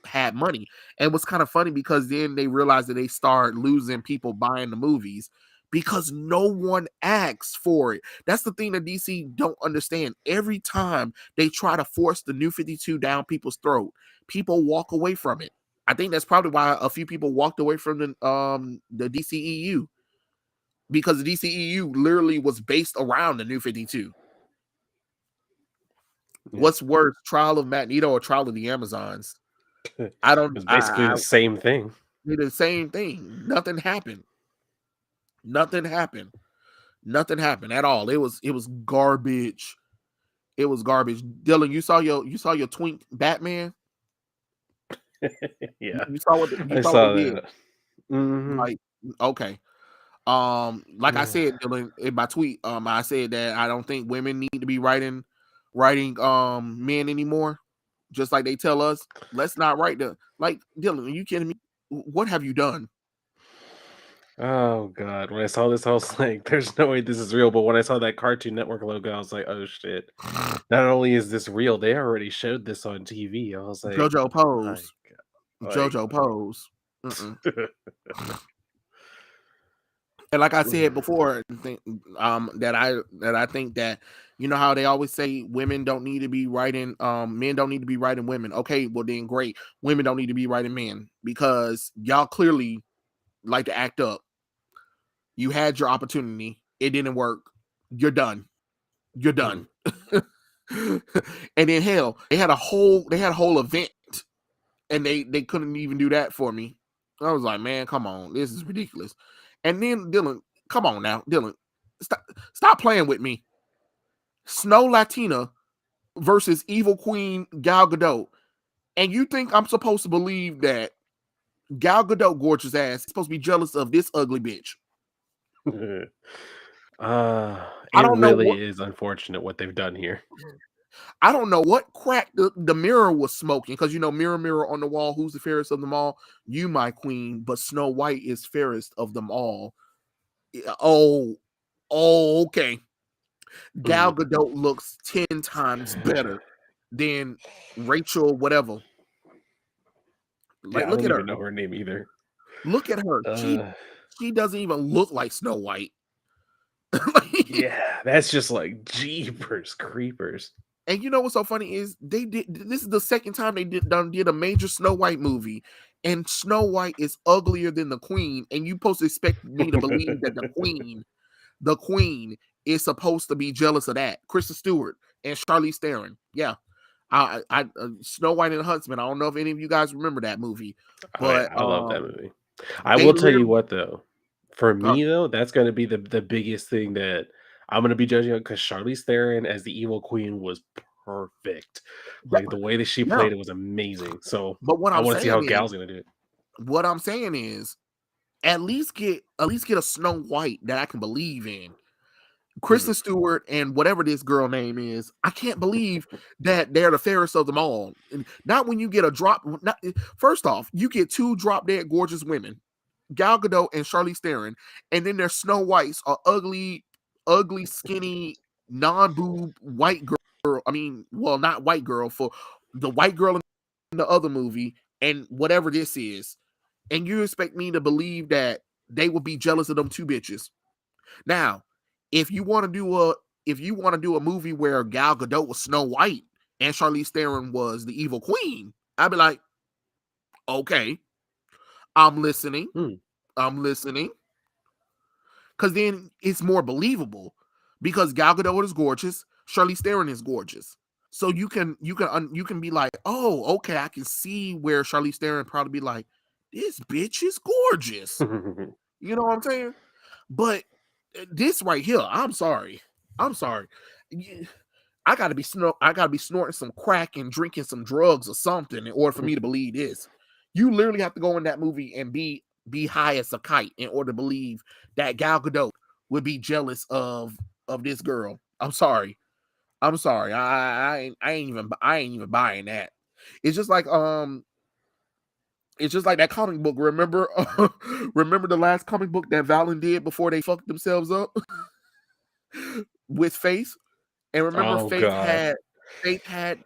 have money. And it was kind of funny because then they realized that they started losing people buying the movies because no one asks for it. That's the thing that DC don't understand. Every time they try to force the New 52 down people's throat, people walk away from it. I think that's probably why a few people walked away from the DCEU, because the DCEU literally was based around the New 52. Yeah. What's worse, Trial of Magneto or Trial of the Amazons? I don't. It's basically the same thing. Did the same thing. Nothing happened. Nothing happened. Nothing happened at all. It was garbage. It was garbage. Dylan, you saw your twink Batman. Yeah, You saw what I they saw did. that. Mhm. Like, okay. Like I said, Dylan, in my tweet, I said that I don't think women need to be writing men anymore. Just like they tell us, let's not write the like Dylan. Are you kidding me? What have you done? Oh god, when I saw this, I was like, "There's no way this is real." But when I saw that Cartoon Network logo, I was like, "Oh shit! Not only is this real, they already showed this on TV." I was like, JoJo "My Pose. god!" Like, JoJo Pose. And like I said before, that I think that, you know how they always say women don't need to be writing, men don't need to be writing women. Okay, well then great, women don't need to be writing men, because y'all clearly like to act up. You had your opportunity, it didn't work. You're done. You're Mhm. done. And then hell, they had a whole event, and they couldn't even do that for me. I was like, man, come on, this is ridiculous. And then Dylan, come on now, Dylan, stop playing with me. Snow Latina versus Evil Queen Gal Gadot, and you think I'm supposed to believe that Gal Gadot, gorgeous ass, is supposed to be jealous of this ugly bitch? I It don't know really what is unfortunate what they've done here. I don't know what crack the mirror was smoking, because mirror, mirror on the wall, who's the fairest of them all? You, my queen, but Snow White is fairest of them all. Oh, okay. Gal Mhm. Gadot looks 10 times better than Rachel, whatever. Like, Yeah, I look don't at her. even know her name either. Look at her. Uh, She doesn't even look like Snow White. Like, yeah, that's just like jeepers creepers. and you know what's so funny is they did. This is the second time they did a major Snow White movie, and Snow White is uglier than the Queen. And you supposed to expect me to believe that the Queen is supposed to be jealous of that. Kristen Stewart and Charlize Theron. Yeah, Snow White and the Huntsman. I don't know if any of you guys remember that movie, Oh yeah, but I love that movie. I they will tell you literally. what though, for Uh, me though, that's gonna be the biggest thing that I'm gonna be judging on because Charlize Theron as the evil queen was perfect. yeah, Like the way that she yeah. played it was amazing. So But I want to see how Gal's gonna do it. what I'm saying is, at least get a Snow White that I can believe in. Mhm. Kristen Stewart and whatever this girl name is, I can't believe that they're the fairest of them all. And not when you get a drop. First off, you get two drop dead gorgeous women, Gal Gadot and Charlize Theron, and then their Snow Whites are ugly, skinny, non-boob white girl. I mean, well, not white girl, for the white girl in the other movie, and whatever this is. And you expect me to believe that they would be jealous of them two bitches? Now, if you want to do a movie where Gal Gadot was Snow White and Charlize Theron was the evil queen, I'd be like, okay, I'm listening. Hmm. I'm listening. Because then it's more believable. Because Gal Gadot is gorgeous, Charlize Theron is gorgeous. So you can be like, oh, okay, I can see where Charlize Theron probably be like, this bitch is gorgeous. You know what I'm saying? But this right here, I'm sorry. I'm sorry. I gotta be snorting some crack and drinking some drugs or something in order for me to believe this. You literally have to go in that movie and be high as a kite in order to believe that Gal Gadot would be jealous of this girl. I'm sorry. I'm sorry. I ain't even buying that. It's just like that comic book. Remember, remember the last comic book that Valen did before they fucked themselves up with Faith. And remember, Oh god. Faith had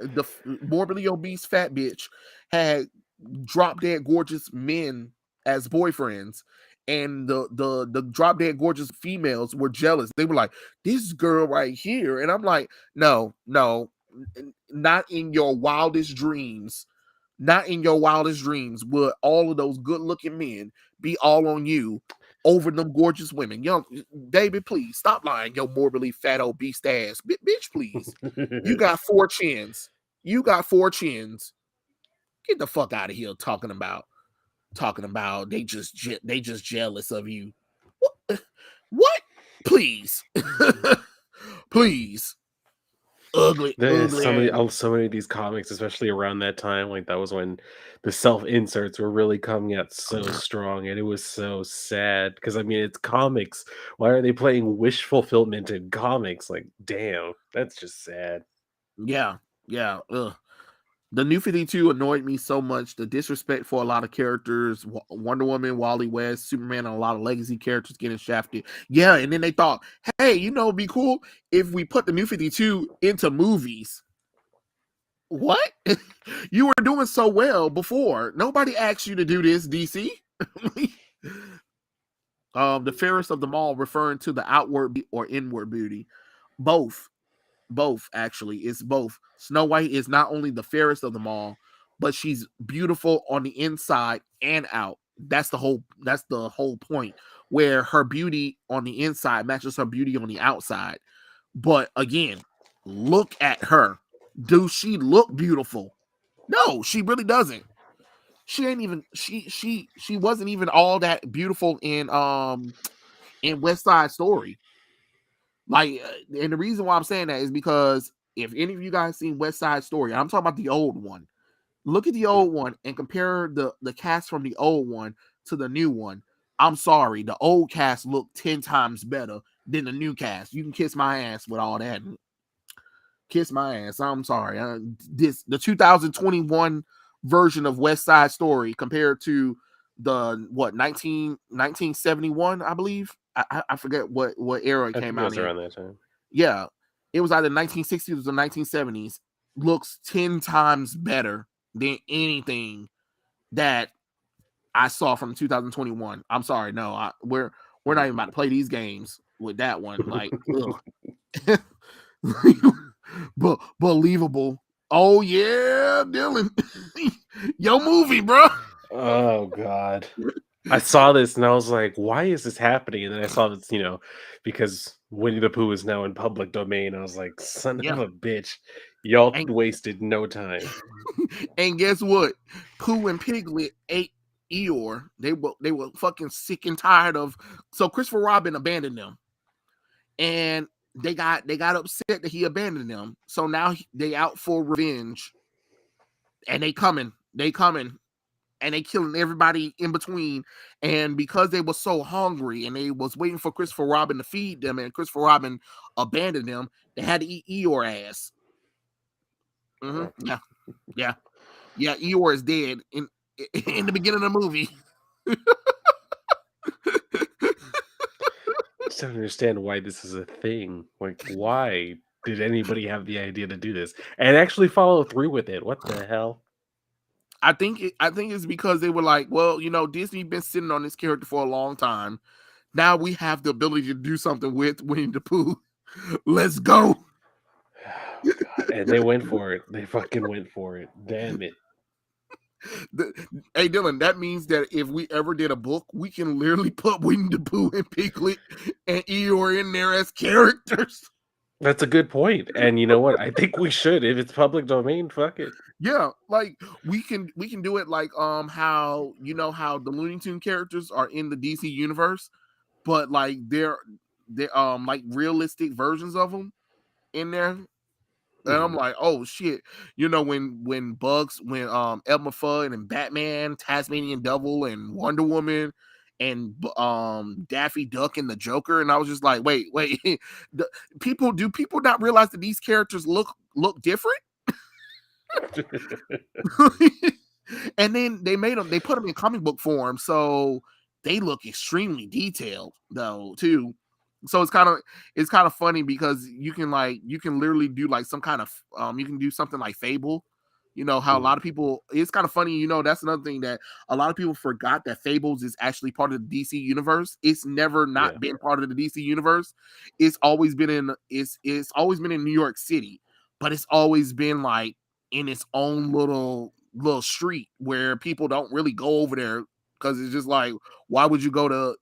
the morbidly obese fat bitch had drop dead gorgeous men as boyfriends, and the drop dead gorgeous females were jealous. They were like, this girl right here, and I'm like, no, not in your wildest dreams. Not in your wildest dreams would all of those good looking men be all on you over them gorgeous women. Young David, please stop lying. Your morbidly fat obese ass, bitch. Please, you got 4 chins. You got 4 chins. Get the fuck out of here talking about they just jealous of you. What? Please, please. Ugly, There's ugly ass. so many of these comics, especially around that time. Like that was when the self inserts were really coming out so strong, and it was so sad because I mean it's comics. Why are they playing wish fulfillment in comics? Like, damn, that's just sad. Yeah, yeah. Ugh. The New 52 annoyed me so much. The disrespect for a lot of characters, Wonder Woman, Wally West, Superman, and a lot of legacy characters getting shafted. Yeah, and then they thought, hey, it'd be cool if we put the New 52 into movies. What? You were doing so well before. Nobody asked you to do this, DC. The fairest of them all, referring to the outward or inward beauty. Both. Both, actually. It's both. Snow White is not only the fairest of them all, but she's beautiful on the inside and out. That's the whole point, where her beauty on the inside matches her beauty on the outside. But again, look at her. Does she look beautiful? No, she really doesn't. She ain't even she wasn't even all that beautiful in West Side Story. Like, and the reason why I'm saying that is because if any of you guys seen West Side Story, I'm talking about the old one. Look at the old one and compare the cast from the old one to the new one. I'm sorry, the old cast looked 10 times better than the new cast. You can kiss my ass with all that. Kiss my ass. I'm sorry. The 2021 version of West Side Story compared to the 1971, I believe. I forget what era it I came think it out was in. around that time. Yeah, it was either 1960s or 1970s. Looks 10 times better than anything that I saw from 2021. I'm sorry, no, we're not even about to play these games with that one. Like, ugh. But believable. Oh yeah, Dylan, your movie, bro. Oh God. I saw this and I was like, why is this happening? And then I saw this, because Winnie the Pooh is now in public domain. I was like, son of Yeah, a bitch. Y'all and wasted no time. and guess what? Pooh and Piglet ate Eeyore. They were fucking sick and tired of. So Christopher Robin abandoned them, and they got upset that he abandoned them. So now they out for revenge, and they coming, and they killing everybody in between. And because they were so hungry and they was waiting for Christopher Robin to feed them, and Christopher Robin abandoned them, they had to eat Eeyore ass. Oh. Yeah, yeah, yeah. Eeyore is dead in the beginning of the movie. I just don't understand why this is a thing. Like, why did anybody have the idea to do this and actually follow through with it? What the hell? I think it's because they were like, well, Disney been sitting on this character for a long time. Now we have the ability to do something with Winnie the Pooh. Let's go. Oh, God. And they went for it. They fucking went for it. Damn it. Hey Dylan, that means that if we ever did a book, we can literally put Winnie the Pooh and Piglet and Eeyore in there as characters. That's a good point. And you know what? I think we should. If it's public domain, fuck it. Yeah, like we can do it like how how the Looney Tune characters are in the DC universe, but like they're like realistic versions of them in there. And I'm Mhm. like, oh shit, when Elmer Fudd and Batman, Tasmanian Devil and Wonder Woman and Daffy Duck and the Joker, and I was just like, wait, do people not realize that these characters look different? And then they put them in comic book form, so they look extremely detailed though too. So it's kind of funny because you can literally do like some kind of you can do something like Fable You know how a Mhm. lot of people, it's kind of funny, you know, that's another thing that a lot of people forgot, that Fables is actually part of the DC universe. It's never Yeah. not been part of the DC universe. It's always been in New York City, but it's always been like in its own little street where people don't really go over there, because it's just like, why would you go to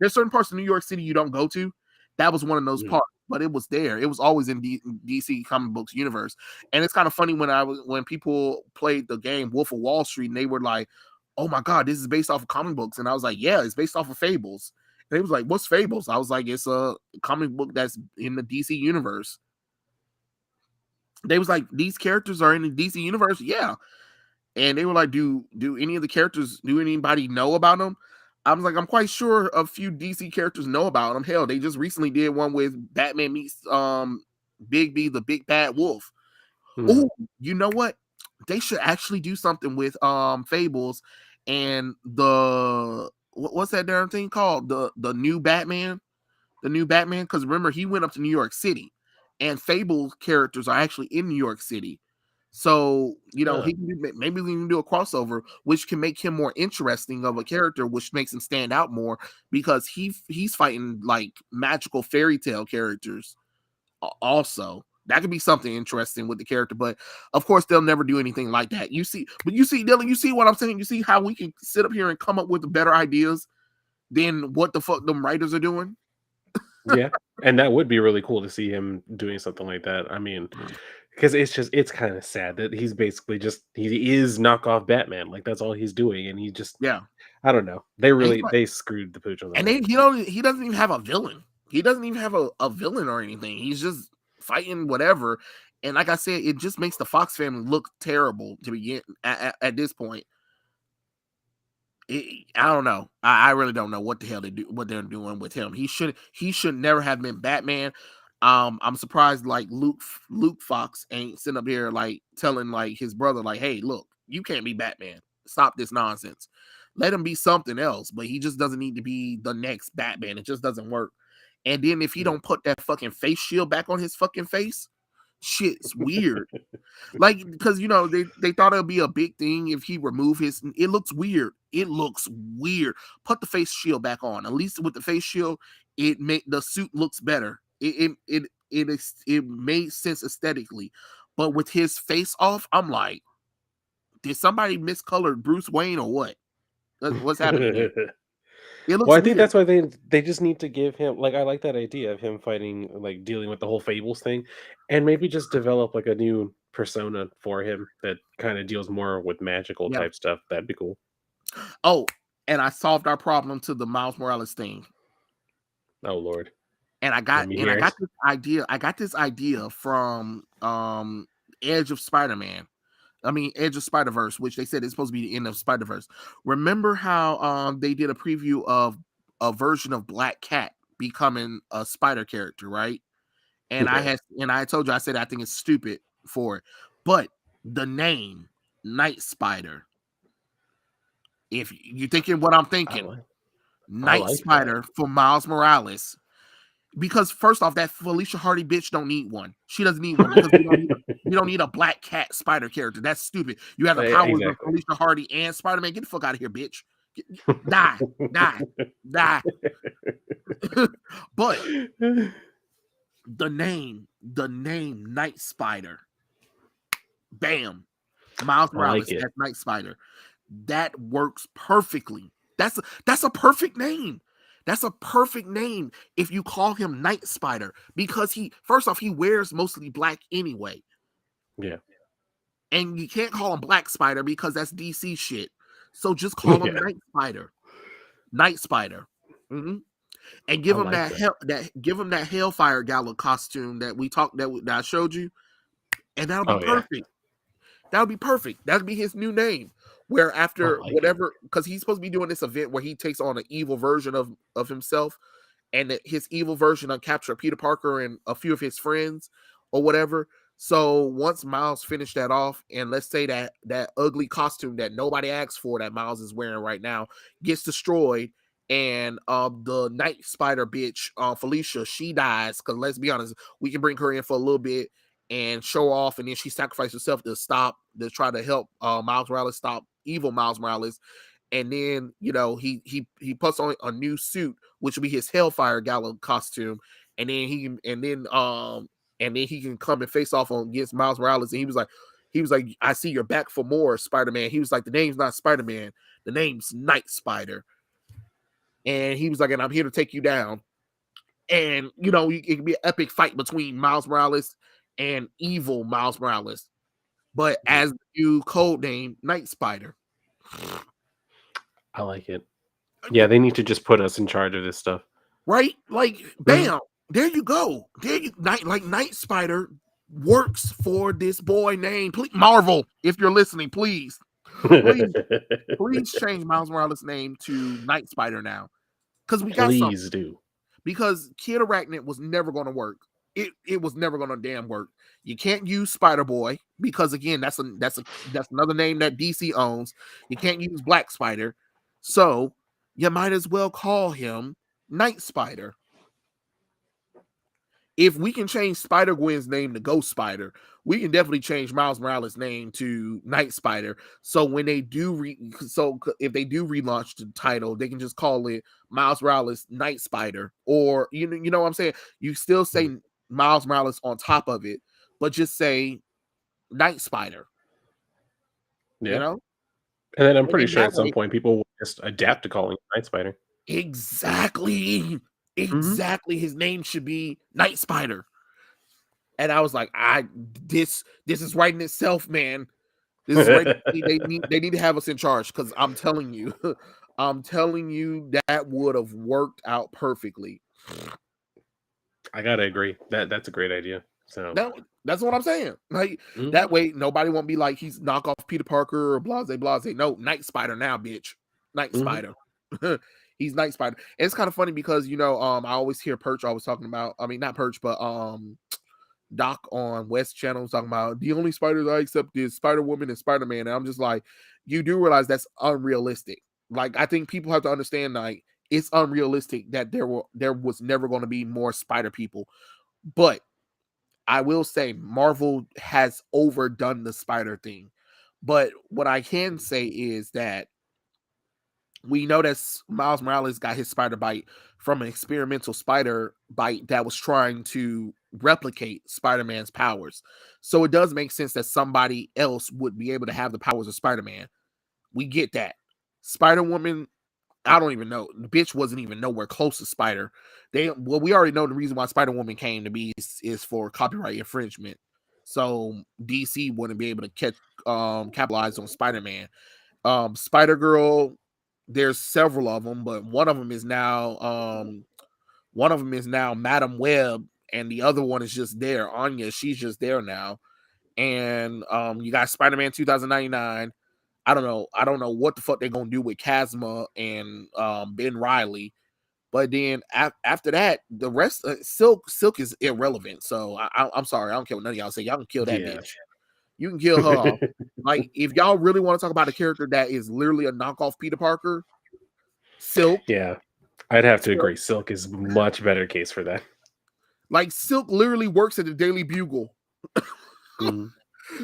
there's certain parts of New York City you don't go to. That was one of those Mhm. parts, but it was there. It was always in DC comic books universe. And it's kind of funny when people played the game Wolf of Wall Street and they were like, "Oh my god, this is based off of comic books," and I was like, "Yeah, it's based off of Fables." And they was like, "What's Fables?" I was like, "It's a comic book that's in the DC universe." They was like, "These characters are in the DC universe." Yeah, and they were like, "Do any of the characters? Do anybody know about them?" I was like, "I'm quite sure a few DC characters know about them. Hell, they just recently did one with Batman meets Big B, the Big Bad Wolf." Mhm. Oh, you know what? They should actually do something with Fables and what's that darn thing called? The new Batman, because remember he went up to New York City, and Fables characters are actually in New York City. So you know Huh. maybe we can do a crossover, which can make him more interesting of a character, which makes him stand out more, because he's fighting like magical fairy tale characters also. That could be something interesting with the character, but of course they'll never do anything like that. You see, Dylan, you see what I'm saying? You see how we can sit up here and come up with better ideas than what the fuck them writers are doing? Yeah, and that would be really cool to see him doing something like that. I mean, because it's kinda sad that he's basically just he is knockoff Batman, like, that's all he's doing, and he just Yeah. I don't know. They And, really they screwed the pooch on that and one. he doesn't even have a villain. He doesn't even have a villain or anything. He's just fighting whatever. And like I said, it just makes the Fox family look terrible to begin at this point. I don't know. I really don't know what the hell what they're doing with him. He should never have been Batman. I'm surprised like Luke Fox ain't sitting up here like telling like his brother like, hey, look, you can't be Batman. Stop this nonsense. Let him be something else, but he just doesn't need to be the next Batman. It just doesn't work. And then if he Yeah. don't put that fucking face shield back on his fucking face, shit's weird. Like, because they thought it'd be a big thing if he removed his. It looks weird. It looks weird. Put the face shield back on. At least with the face shield, it made the suit looks better. It made sense aesthetically, but with his face off, I'm like, did somebody miscolored Bruce Wayne or what? What's happening here? It Well, looks I think weird. that's why they just need to give him like, I like that idea of him fighting like, dealing with the whole Fables thing, and maybe just develop, like, a new persona for him that kinda deals more with magical Yeah. type stuff. That'd be cool. Oh, and I solved our problem to the Miles Morales thing. Oh lord. And Let me hear I got it. this idea. I got this idea from Edge of Spider-Man. I mean Edge of Spider-Verse, which they said is supposed to be the end of Spider-Verse. Remember how they did a preview of a version of Black Cat becoming a spider character, right? Yeah. And I told you, I said I think it's stupid for it. But the name Night Spider, if you thinking what I'm I thinking, like I Night like that. Spider for Miles Morales. Because first off, that Felicia Hardy bitch don't need one. She doesn't need one because we don't need a black cat spider character. That's stupid. You have the powers of Exactly. Felicia Hardy and Spider-Man. Get the fuck out of here, bitch. Die, die, die. But the name Night Spider, bam, Miles I like Morales it. as Night Spider. That works perfectly. That's a perfect name. That's a perfect name if you call him Night Spider, because he first off he wears mostly black anyway, Yeah. and you can't call him Black Spider because that's DC shit. So just call him Yeah. Night Spider. Night Spider. Mhm. And I give him like that. give him that Hellfire Gala costume that we talked that I showed you, and that'll be Oh, yeah. perfect. That would be perfect. That'd be his new name. Where I after like it. whatever, because he's supposed to be doing this event where he takes on an evil version of himself, and that his evil version will capture Peter Parker and a few of his friends or whatever. So once Miles finished that off, and let's say that ugly costume that nobody asked for that Miles is wearing right now gets destroyed, and the Night Spider bitch, Felicia, she dies. Because let's be honest, we can bring her in for a little bit, and show off, and then she sacrificed herself to try to help Miles Morales stop evil Miles Morales. And then he puts on a new suit, which will be his Hellfire Gala costume, and then he can come and face off against Miles Morales. And he was like, I see you're back for more, Spider-Man. He was like, the name's not Spider-Man, the name's Night Spider. And he was like, and I'm here to take you down. And it can be an epic fight between Miles Morales and evil Miles Morales, but as the new code name, Night Spider. I like it. Yeah, they need to just put us in charge of this stuff. Right? Like, bam, there you go. Night Spider works for this boy named Marvel. If you're listening, please change Miles Morales' name to Night Spider now. Because we got please do. Because Kid Arachnid was never going to work. It was never going to damn work. You can't use Spider Boy because, again, that's another name that DC owns. You can't use Black Spider, so you might as well call him Night Spider. If we can change Spider-Gwen's name to Ghost Spider, we can definitely change Miles Morales' name to Night Spider. So when they do if they do relaunch the title, they can just call it Miles Morales Night Spider, or you know what I'm saying? You still say Miles Morales on top of it, but just say Night Spider. Yeah. And then I'm pretty sure at some point people will just adapt to calling it Night Spider. Exactly. His name should be Night Spider. And I was like, this is writing itself, man. This is right. They need to have us in charge, because I'm telling you that would have worked out perfectly. I gotta agree. That's a great idea. So that's what I'm saying. Like that way, nobody won't be like he's knockoff Peter Parker or blase. No, Night Spider now, bitch. Night Spider. He's Night Spider. And it's kind of funny because I always hear Perch always talking about. I mean, not Perch, but Doc on West Channel talking about the only spiders I accept is Spider-Woman and Spider-Man. And I'm just like, you do realize that's unrealistic. Like, I think people have to understand, like, it's unrealistic that there was never going to be more spider people. But I will say Marvel has overdone the spider thing. But what I can say is that we know that Miles Morales got his spider bite from an experimental spider bite that was trying to replicate Spider-Man's powers. So it does make sense that somebody else would be able to have the powers of Spider-Man. We get that. Spider-Woman, I don't even know. The bitch wasn't even nowhere close to Spider. We already know the reason why Spider-Woman came to be is for copyright infringement. So DC wouldn't be able to capitalize on Spider-Man. Spider-Girl, there's several of them, but one of them is now Madam Web, and the other one is just there. Anya, she's just there now. And you got Spider-Man 2099. I don't know what the fuck they're gonna do with Chasma and Ben Reilly. But then after that, the rest Silk is irrelevant. So I'm sorry, I don't care what none of y'all say. Y'all can kill that bitch. You can kill her off. Like, if y'all really want to talk about a character that is literally a knockoff Peter Parker, Silk. Yeah, I'd have to agree. Silk is much better case for that. Like, Silk literally works at the Daily Bugle.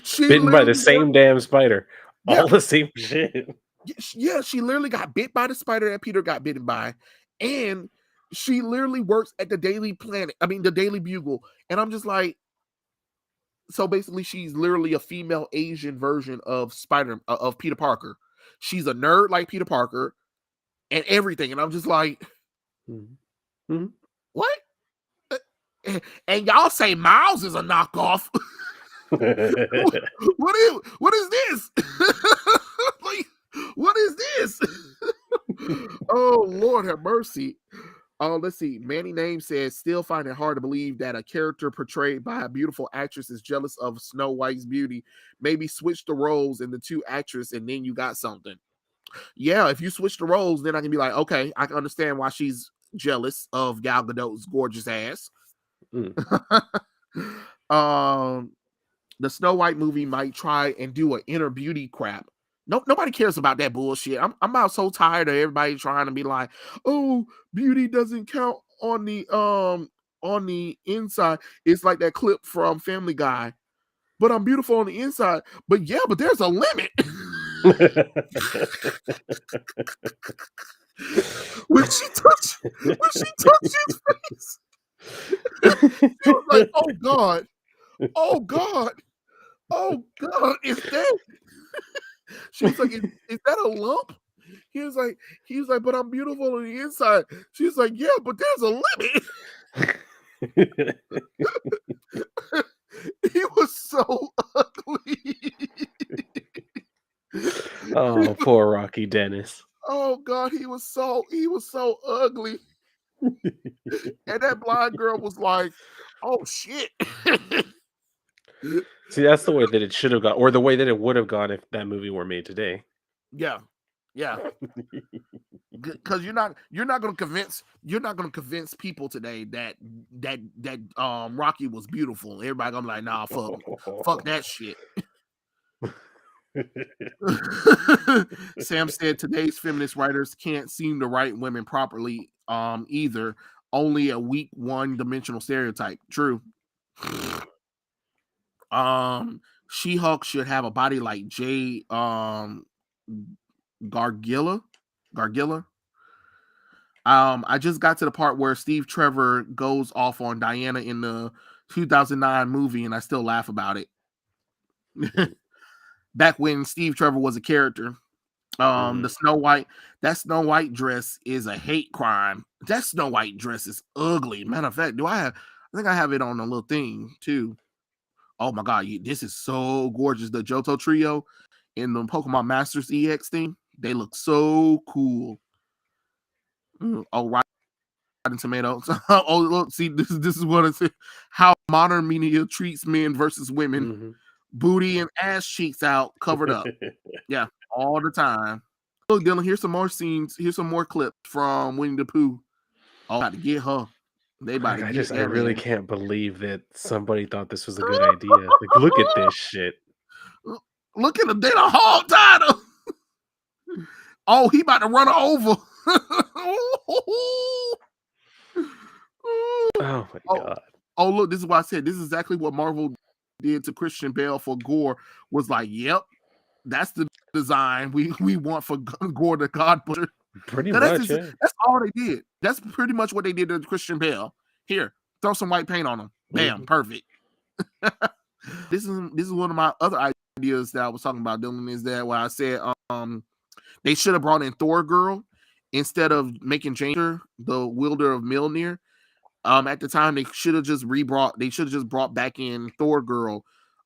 She bitten by the same damn spider. Yeah. All the same shit. Yeah, she literally got bit by the spider that Peter got bitten by. And she literally works at the Daily Bugle. And I'm just like, so basically she's literally a female Asian version of Peter Parker. She's a nerd like Peter Parker and everything. And I'm just like, what? And y'all say Miles is a knockoff. What is this? Like, what is this? Oh, Lord have mercy. Oh, let's see. Manny Name says, still find it hard to believe that a character portrayed by a beautiful actress is jealous of Snow White's beauty. Maybe switch the roles in the two actresses and then you got something. Yeah, if you switch the roles, then I can be like, okay, I can understand why she's jealous of Gal Gadot's gorgeous ass. The Snow White movie might try and do an inner beauty crap. Nobody cares about that bullshit. I'm about so tired of everybody trying to be like, oh, beauty doesn't count on the on the inside. It's like that clip from Family Guy. But I'm beautiful on the inside. But yeah, but there's a limit. when she touched his face, she was like, "Oh God, oh God, oh God, is that?" She was like, "Is that a lump?" He was like, "But I'm beautiful on the inside." She was like, "Yeah, but there's a limit." He was so ugly. Oh, poor Rocky Dennis. Oh God, he was so ugly. And that blind girl was like, "Oh shit." See, that's the way that it should have gone, or the way that it would have gone if that movie were made today. Yeah. Yeah. Because you're not gonna convince people today that Rocky was beautiful. Everybody gonna be like, nah, fuck that shit. Sam said today's feminist writers can't seem to write women properly either. Only a weak one-dimensional stereotype. True. She-Hulk should have a body like Jay Gargilla. I just got to the part where Steve Trevor goes off on Diana in the 2009 movie, and I still laugh about it. Back when Steve Trevor was a character, the Snow White dress is a hate crime. That Snow White dress is ugly. Matter of fact, I think I have it on a little thing too. Oh my God, this is so gorgeous. The Johto trio in the Pokemon Masters EX thing, they look so cool. Oh, Rotten Tomatoes. Oh, look, see, this is what it's how modern media treats men versus women. Mhm. Booty and ass cheeks out, covered up. Yeah, all the time. Look, Dylan, here's some more scenes. Here's some more clips from Winnie the Pooh. Oh, about to get her. They about Craig, to get I that really man. can't believe that somebody thought this was a good idea. Like, look at this shit. Look at the data hog title. Oh, he about to run her over. Oh my oh, god. oh, look, this is why I said this is exactly what Marvel did to Christian Bale for Gore. Was like, yep, that's the design we want for Gore the God Butcher. Pretty That's much, yeah. that's all they did. That's pretty much what they did to Christian Bale. Here, throw some white paint on him. Bam, Mhm. perfect. This is one of my other ideas that I was talking about, Dylan, is that what I said they should have brought in Thor Girl instead of making Jane the wielder of Mjolnir. At the time they should have just brought back in Thor Girl.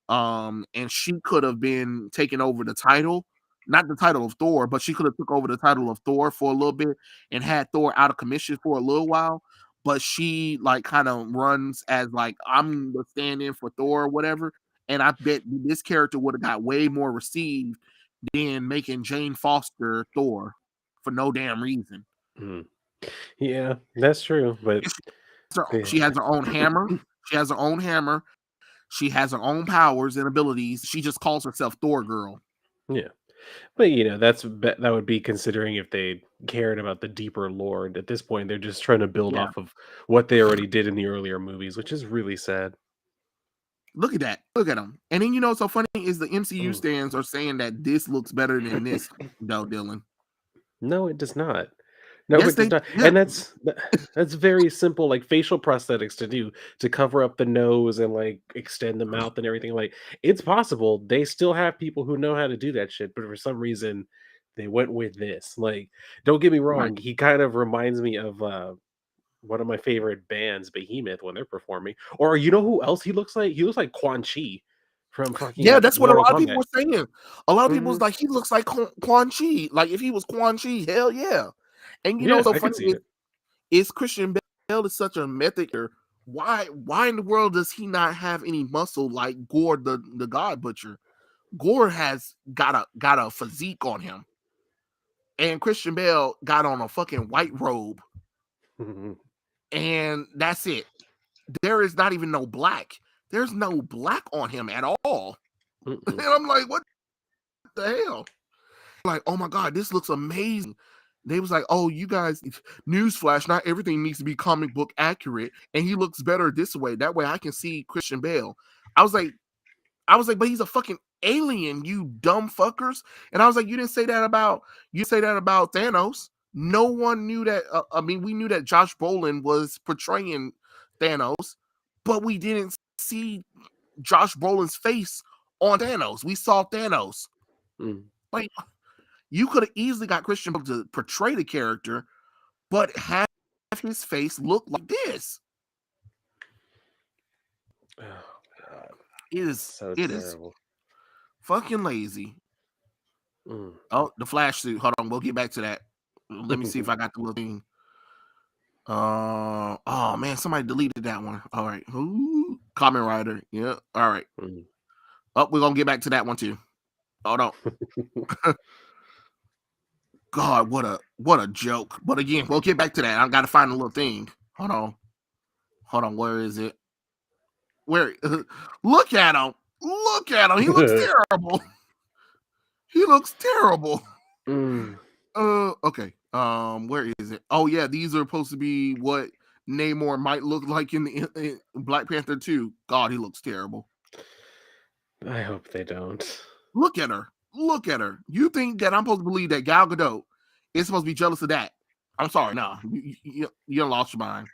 And she could have been taking over the title, not the title of Thor, but she could have took over the title of Thor for a little bit and had Thor out of commission for a little while. But she like kind of runs as like I'm the stand-in for Thor or whatever. And I bet this character would have got way more received than making Jane Foster Thor for no damn reason. Mhm. Yeah, that's true, but She has her own hammer. She has her own hammer. She has her own powers and abilities. She just calls herself Thor Girl. yeah. But, that would be considering if they cared about the deeper lore, and at this point, they're just trying to build Yeah. off of what they already did in the earlier movies, which is really sad. Look at that. Look at them. And then what's so funny is the MCU Mm. stands are saying that this looks better than this, though, Dylan. No, it does not. No, Yes, it does they not, yeah. and that's very simple, like, facial prosthetics to do, to cover up the nose and, like, extend the mouth and everything, like, it's possible. They still have people who know how to do that shit, but for some reason, they went with this. Like, don't get me Right. wrong, he kind of reminds me of, one of my favorite bands, Behemoth, when they're performing. Or you know who else he looks like? He looks like Quan Chi from fucking, Yeah, that's what a Mortal lot of people Kombat. were saying. A lot of people was Mhm. like, he looks like Quan Chi. Like if he was Quan Chi, hell yeah. And Yeah, what's so I could funny see it. is Christian Bale is such a method. Why in the world does he not have any muscle like Gore the God Butcher? Gore has got a physique on him, and Christian Bale got on a fucking white robe, Mhm. and that's it. There is not even no black. There's no black on him at all. And Mm-mm. I'm like, what the hell? Like, oh my God, this looks amazing. They was like, "Oh, you guys, newsflash, not everything needs to be comic book accurate, and he looks better this way. That way I can see Christian Bale." I was like, but he's a fucking alien, you dumb fuckers. And I was like, you say that about Thanos. No one knew that. I mean, we knew that Josh Brolin was portraying Thanos, but we didn't see Josh Brolin's face on Thanos. We saw Thanos. Mm. Like, you could have easily got Christian Bale to portray the character, but have his face look like this. Oh god, It is so it is terrible. fucking lazy. Mm. Oh, the Flash suit. Hold on, we'll get back to that. Let me see if I got the little thing. Oh man, somebody deleted that one. All right. Ooh, Kamen Rider. Yeah. All right. Mm. Oh, we're gonna get back to that one too. Hold on. God, what a joke. But again, we'll get back to that. I gotta find a little thing. Hold on. Hold on. Where is it? Where? Look at him. Look at him. He looks terrible. He looks terrible. Mm. Okay. Where is it? Oh yeah, these are supposed to be what Namor might look like in Black Panther 2. God, he looks terrible. I hope they don't. Look at her. Look at her. You think that I'm supposed to believe that Gal Gadot is supposed to be jealous of that? I'm sorry. No, you lost your mind.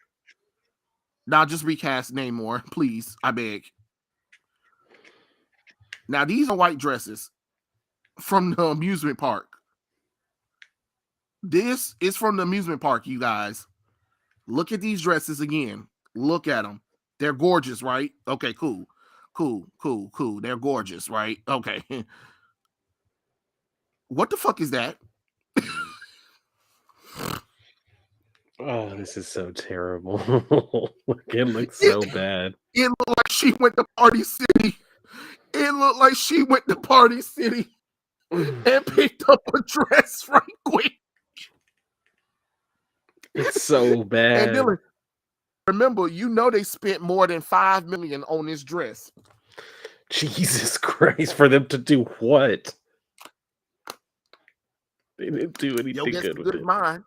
Now just recast Namor, please. I beg. Now these are white dresses from the amusement park. This is from the amusement park, you guys. Look at these dresses again. Look at them. They're gorgeous, right? Okay, cool. Cool. They're gorgeous, right? Okay. What the fuck is that? Oh, this is so terrible. It looks It, so bad. it looked like she went to Party City. It looked like she went to Party City and picked up a dress right quick. It's so And bad. Dylan, remember, you know they spent more than $5 million on this dress. Jesus Christ, for them to do what? They didn't do Your anything guess is good as with good as it. mine.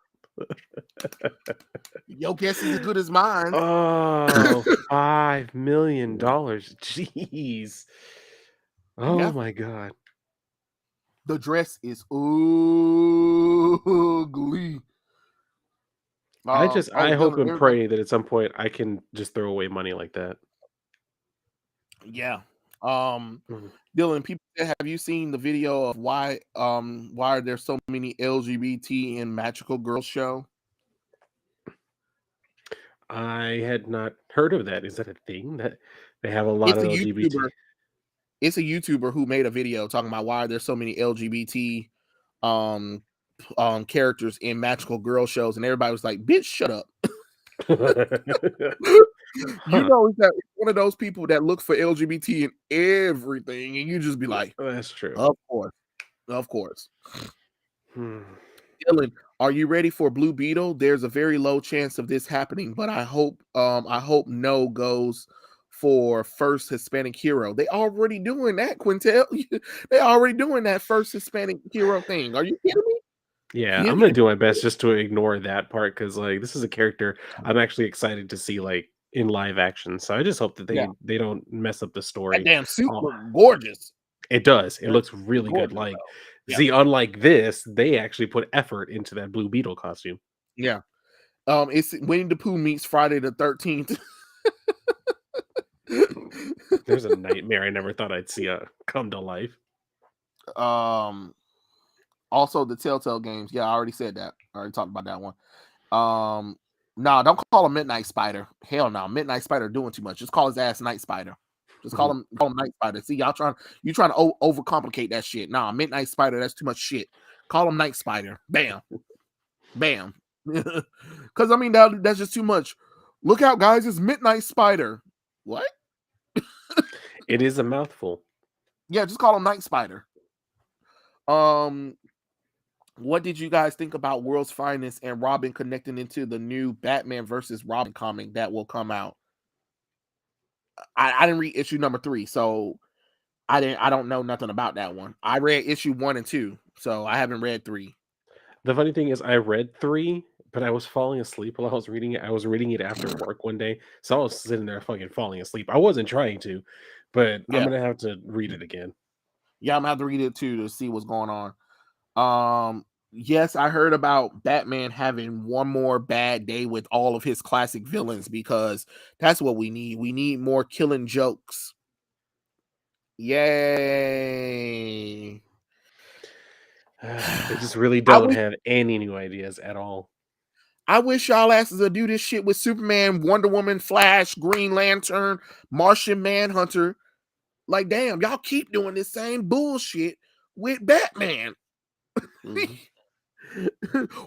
Your guess is as good as mine. Oh, $5 million. Jeez. Oh Yeah, my god. the dress is ugly. I hope Dylan, and pray that at some point I can just throw away money like that. yeah. Mm. Dylan, people, have you seen the video of why are there so many LGBT in Magical Girls show? I had not heard of that. Is that a thing that they have a lot It's of a LGBT? YouTuber. It's a YouTuber who made a video talking about why there's so many LGBT um characters in Magical Girl shows, and everybody was like, "Bitch, shut up." You Huh, know, it's one of those people that look for LGBT in everything, and you just be like, that's true. "Of course, of course." Hmm. Dylan, are you ready for Blue Beetle? There's a very low chance of this happening, but I hope no goes for first Hispanic hero. They already doing that, Quintel. They already doing that first Hispanic hero thing. Are you kidding me? Yeah, You, I'm gonna do my best just to ignore that part because, like, this is a character I'm actually excited to see, like, in live action. So I just hope that yeah, they don't mess up the that story. damn suit Oh, look gorgeous. it does. It Yeah, looks it's really good. gorgeous Like, though. Yeah, see, unlike this, they actually put effort into that Blue Beetle costume. yeah. It's Winnie the Pooh meets Friday the 13th. There's a nightmare I never thought I'd see come to life. um, Also the Telltale games. Yeah, I already said that. I already talked about that one. No, don't call him Midnight Spider. Hell no, Midnight Spider doing too much. Just call his ass Night Spider. Just call him Night Spider. See, y'all trying to overcomplicate that shit. Nah, Midnight Spider, that's too much shit. Call him Night Spider. Bam. Bam. Cause I mean that's just too much. Look out, guys, it's Midnight Spider. What? It is a mouthful. Yeah, just call him Night Spider. Um, what did you guys think about World's Finest and Robin connecting into the new Batman versus Robin comic that will come out? I didn't read issue number 3, so I don't know nothing about that one. I read issue 1 and 2, so I haven't read 3. The funny thing is I read 3, but I was falling asleep while I was reading it. I was reading it after work one day, so I was sitting there fucking falling asleep. I wasn't trying to, but I'm Yeah, gonna have to read it again. yeah, I'm gonna have to read it too to see what's going on. Yes, I heard about Batman having one more bad day with all of his classic villains because that's what we need. We need more killing jokes. Yay. They just really I don't wish have any new ideas at all. I wish y'all asses would do this shit with Superman, Wonder Woman, Flash, Green Lantern, Martian Manhunter. Like, damn, y'all keep doing this same bullshit with Batman. Mhm.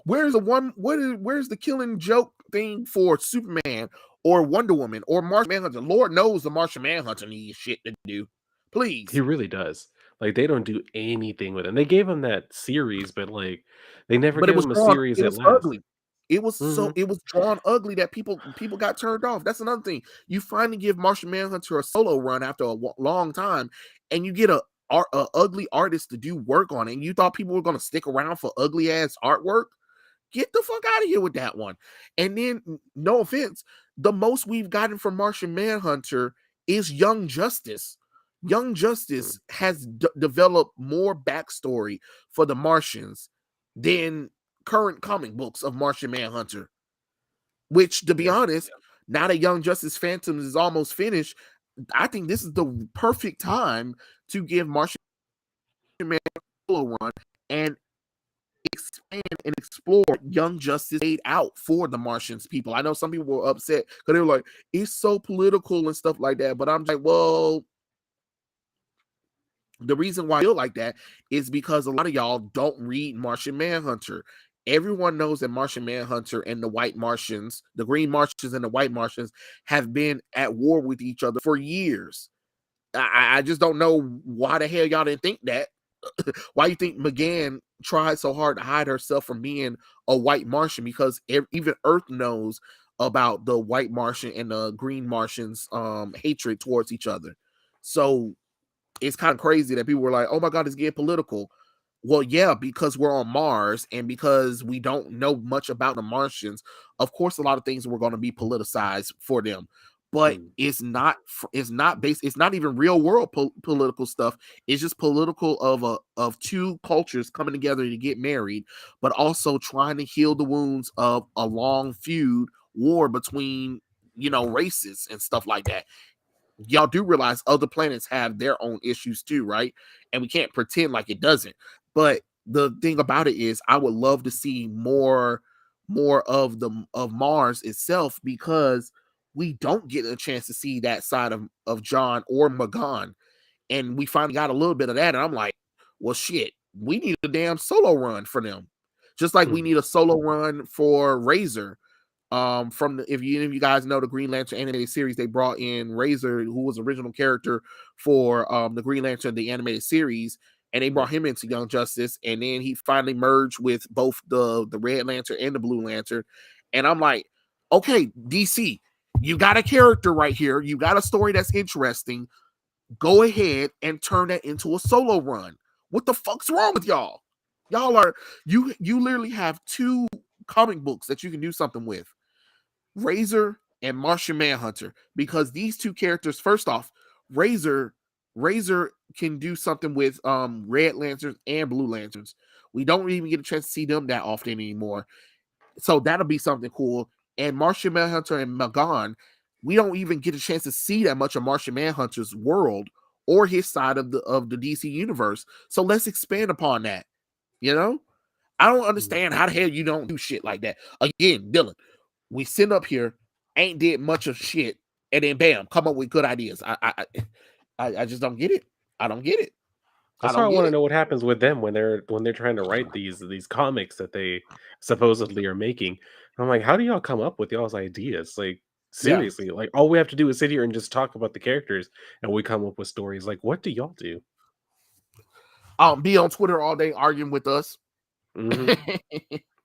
Where's the killing joke thing for Superman or Wonder Woman or Martian Manhunter? Lord knows the Martian Manhunter needs shit to do. He Please. really does. Like, they don't do anything with him. They gave him that series, but, like, they never But it gave was him a drawn, series it that was lasts. ugly. It was Mhm. it was drawn ugly that people got turned off. That's another thing. You finally give Martian Manhunter a solo run after a long time, and you get a ugly artist to do work on it. And you thought people were gonna stick around for ugly ass artwork? Get the fuck out of here with that one. And then, no offense, the most we've gotten from Martian Manhunter is Young Justice. Young Mm. Justice has developed more backstory for the Martians than current comic books of Martian Manhunter. Which, to be Yeah. honest, now that Young Justice Phantoms is almost finished, I think this is the perfect time to give Martian Man a run and expand and explore Young Justice laid out for the Martians people. I know some people were upset because they were like, it's so political and stuff like that. But I'm like, well, the reason why I feel like that is because a lot of y'all don't read Martian Manhunter. Everyone knows that Martian Manhunter and the White Martians, the Green Martians and the White Martians, have been at war with each other for years. I just don't know why the hell y'all didn't think that. Why you think McGann tried so hard to hide herself from being a white Martian? Because even Earth knows about the white Martian and the green Martians hatred towards each other. So it's kind of crazy that people were like, oh my god, it's getting political. Well, yeah, because we're on Mars and because we don't know much about the Martians, of course a lot of things were going to be politicized for them. But Mm. it's not even real world political stuff. It's just political of two cultures coming together to get married, but also trying to heal the wounds of a long feud war between, races and stuff like that. Y'all do realize other planets have their own issues too, right? And we can't pretend like it doesn't. But the thing about it is I would love to see more of Mars itself, because we don't get a chance to see that side of John or Magan. And we finally got a little bit of that. And I'm like, well, shit, we need a damn solo run for them. Just like we Mhm. need a solo run for Razor. From the, if you guys know the Green Lantern animated series, they brought in Razor, who was original character for the Green Lantern the animated series, and they Mm. brought him into Young Justice, and then he finally merged with both the Red Lantern and the Blue Lantern. And I'm like, okay, DC, you got a character right here, you got a story that's interesting. Go ahead and turn that into a solo run. What the fuck's wrong with y'all? Y'all are you literally have two comic books that you can do something with. Razor and Martian Manhunter, because these two characters, first off, Razor Razor can do something with Red Lanterns and Blue Lanterns. We don't even get a chance to see them that often anymore. So that'll be something cool. And Martian Manhunter and Magan, we don't even get a chance to see that much of Martian Manhunter's world or his side of the DC universe. So let's expand upon that. You know? I don't Mhm. understand how the hell you don't do shit like that. Again, Dylan, we sit up here, ain't did much of shit, and then bam, come up with good ideas. I just don't get it. I don't get it. I That's why don't I get wanna it. know what happens with them when they're trying to write these comics that they supposedly are making. I'm like, "How do y'all come up with y'all's ideas?" Like, Yeah. seriously, like, all we have to do is sit here and just talk about the characters, and we come up with stories. Like, what do y'all do? Be on Twitter all day arguing with us. Mhm.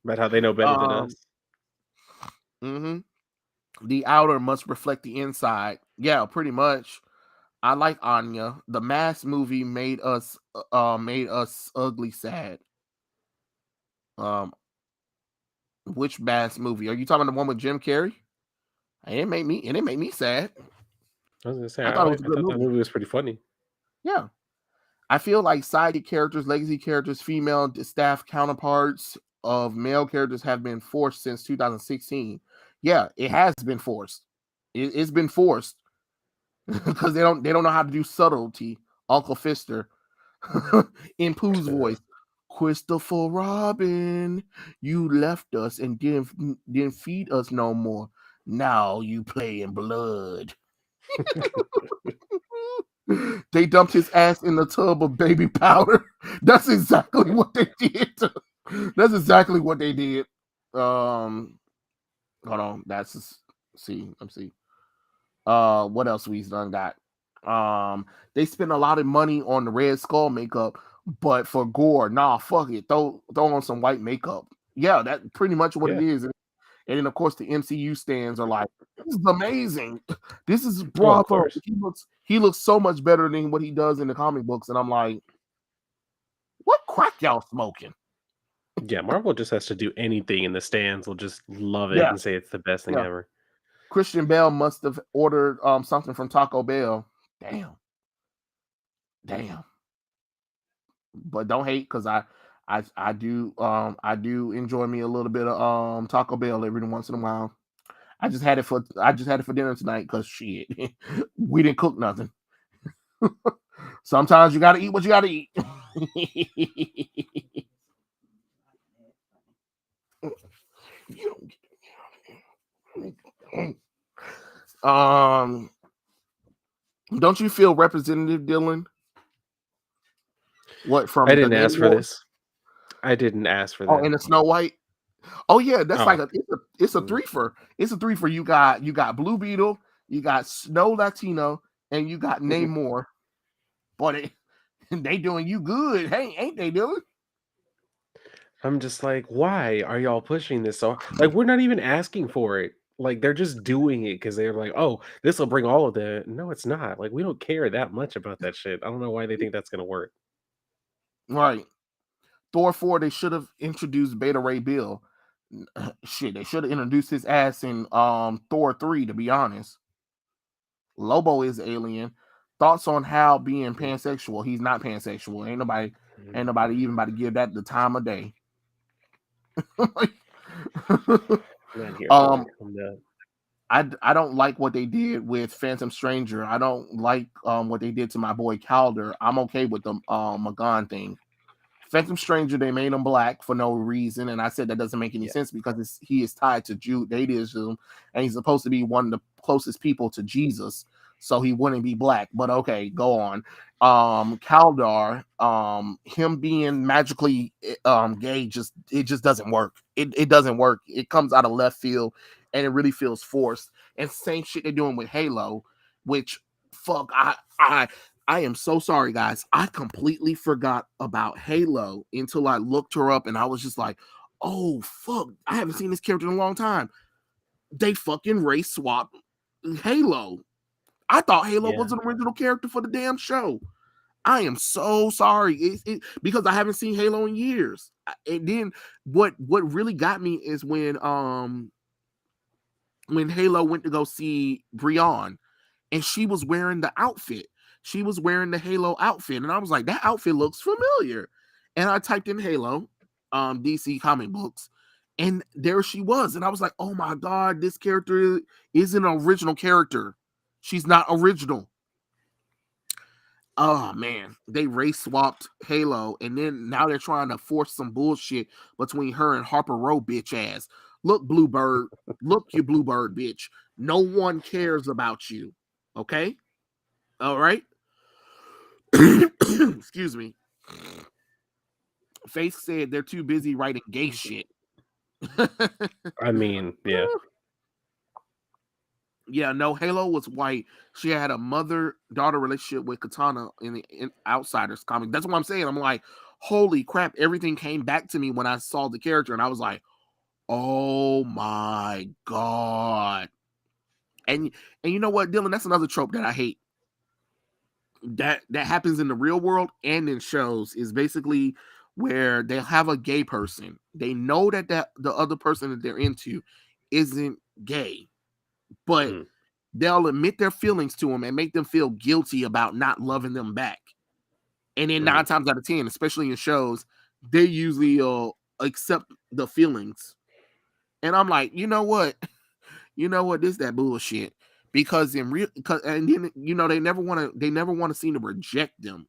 About how they know better than um, us. hmm The outer must reflect the inside. Yeah, pretty much. I like Anya. The Mask movie made us ugly sad. Which Bass movie? Are you talking about the one with Jim Carrey? It made me sad. I was gonna say I thought it was a I good thought that movie. movie was pretty funny. Yeah. I feel like side characters, legacy characters, female staff counterparts of male characters have been forced since 2016. Yeah, it has been forced. It's been forced because they don't know how to do subtlety. Uncle Fister in Pooh's voice. Christopher Robin, you left us and didn't feed us no more. Now you play in blood. They dumped his ass in the tub of baby powder. That's exactly what they did. That's exactly what they did. Hold on. That's see. Let me see. What else we've done got? They spent a lot of money on the Red Skull makeup, but for gore, nah, fuck it. Throw on some white makeup. Yeah, that's pretty much what it Yeah. is. And then of course the MCU stands are like, this is amazing. This is Oh, of bravo. course. He looks so much better than what he does in the comic books. And I'm like, what crack y'all smoking? Yeah, Marvel just has to do anything, and the stands will just love it Yeah, and say it's the best thing yeah. ever. Christian Bale must have ordered something from Taco Bell. Damn. But don't hate because I do enjoy me a little bit of Taco Bell every once in a while. I just had it for dinner tonight because shit, we didn't cook nothing. Sometimes you gotta eat what you gotta eat. um, don't you feel representative, Dylan? What I from the didn't Game ask for Wars? this. I didn't ask for Oh, that. and the Snow White. Oh yeah, that's like Oh, it's a mm, threefer. It's a threefer. You got Blue Beetle, you got Snow Latino, and you got Namor. Boy, they doing you good. Hey, ain't they doing? I'm just like, why are y'all pushing this so like we're not even asking for it. Like they're just doing it because they're like, oh, this will bring all of the. No, it's not. Like we don't care that much about that shit. I don't know why they think that's gonna work. Right. Thor 4, they should have introduced Beta Ray Bill. Shit, they should have introduced his ass in Thor 3, to be honest. Lobo is alien. Thoughts on how being Mm, pansexual? He's not pansexual. Ain't mm. nobody even about to give that the time of day. I'm not here for um it. I'm not. I don't like what they did with Phantom Stranger. I don't like what they did to my boy Calder. I'm okay with the Magan thing. Phantom Stranger, they made him black for no reason, and I said that doesn't make any Yeah. sense because he is tied to Judaism, and he's supposed to be one of the closest people to Jesus, so he wouldn't be black. But okay, go on. Kaldar, him being magically gay, it just doesn't work. It doesn't work. It comes out of left field, and it really feels forced. And same shit they're doing with Halo, which fuck I am so sorry, guys. I completely forgot about Halo until I looked her up and I was just like, oh, fuck. I haven't seen this character in a long time. They fucking race swapped Halo. I thought Halo Yeah. was an original character for the damn show. I am so sorry. Because I haven't seen Halo in years. And then what really got me is when Halo went to go see Brienne and she was wearing the outfit. She was wearing the Halo outfit, and I was like, that outfit looks familiar. And I typed in Halo, DC comic books, and there she was. And I was like, oh my god, this character is an original character. She's not original. Oh man, they race swapped Halo, and then now they're trying to force some bullshit between her and Harper Row bitch ass. Look, Bluebird, look, you Bluebird bitch. No one cares about you. Okay, all right. Excuse me. Faith said they're too busy writing gay shit. I mean, yeah. Yeah, no, Halo was white. She had a mother-daughter relationship with Katana in the Outsiders comic. That's what I'm saying. I'm like, holy crap, everything came back to me when I saw the character, and I was like, oh my god. And you know what, Dylan? That's another trope that I hate. That happens in the real world and in shows is basically where they'll have a gay person. They know that the other person that they're into isn't gay, but Mm, they'll admit their feelings to them and make them feel guilty about not loving them back. And then mhm. 9 times out of 10, especially in shows, they usually accept the feelings. And I'm like, you know what? You know what? This is that bullshit. Because in real, and then they never want to seem to reject them.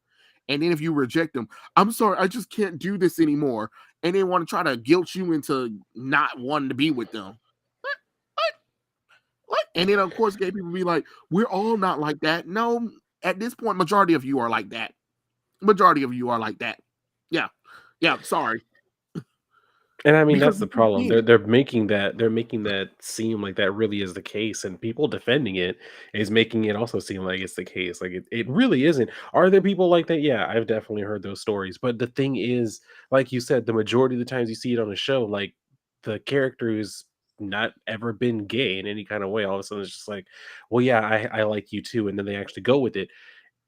And then if you reject them, I'm sorry, I just can't do this anymore. And they want to try to guilt you into not wanting to be with them. What? What? What? And then of course, gay people be like, we're all not like that. No, at this point, majority of you are like that. Majority of you are like that. Yeah. Yeah. Sorry. And I mean, Because that's the this is problem. it. They're making that seem like that really is the case, and people defending it is making it also seem like it's the case. Like it really isn't. Are there people like that? Yeah, I've definitely heard those stories. But the thing is, like you said, the majority of the times you see it on a show, like the character who's not ever been gay in any kind of way, all of a sudden it's just like, well, yeah, I like you too, and then they actually go with it.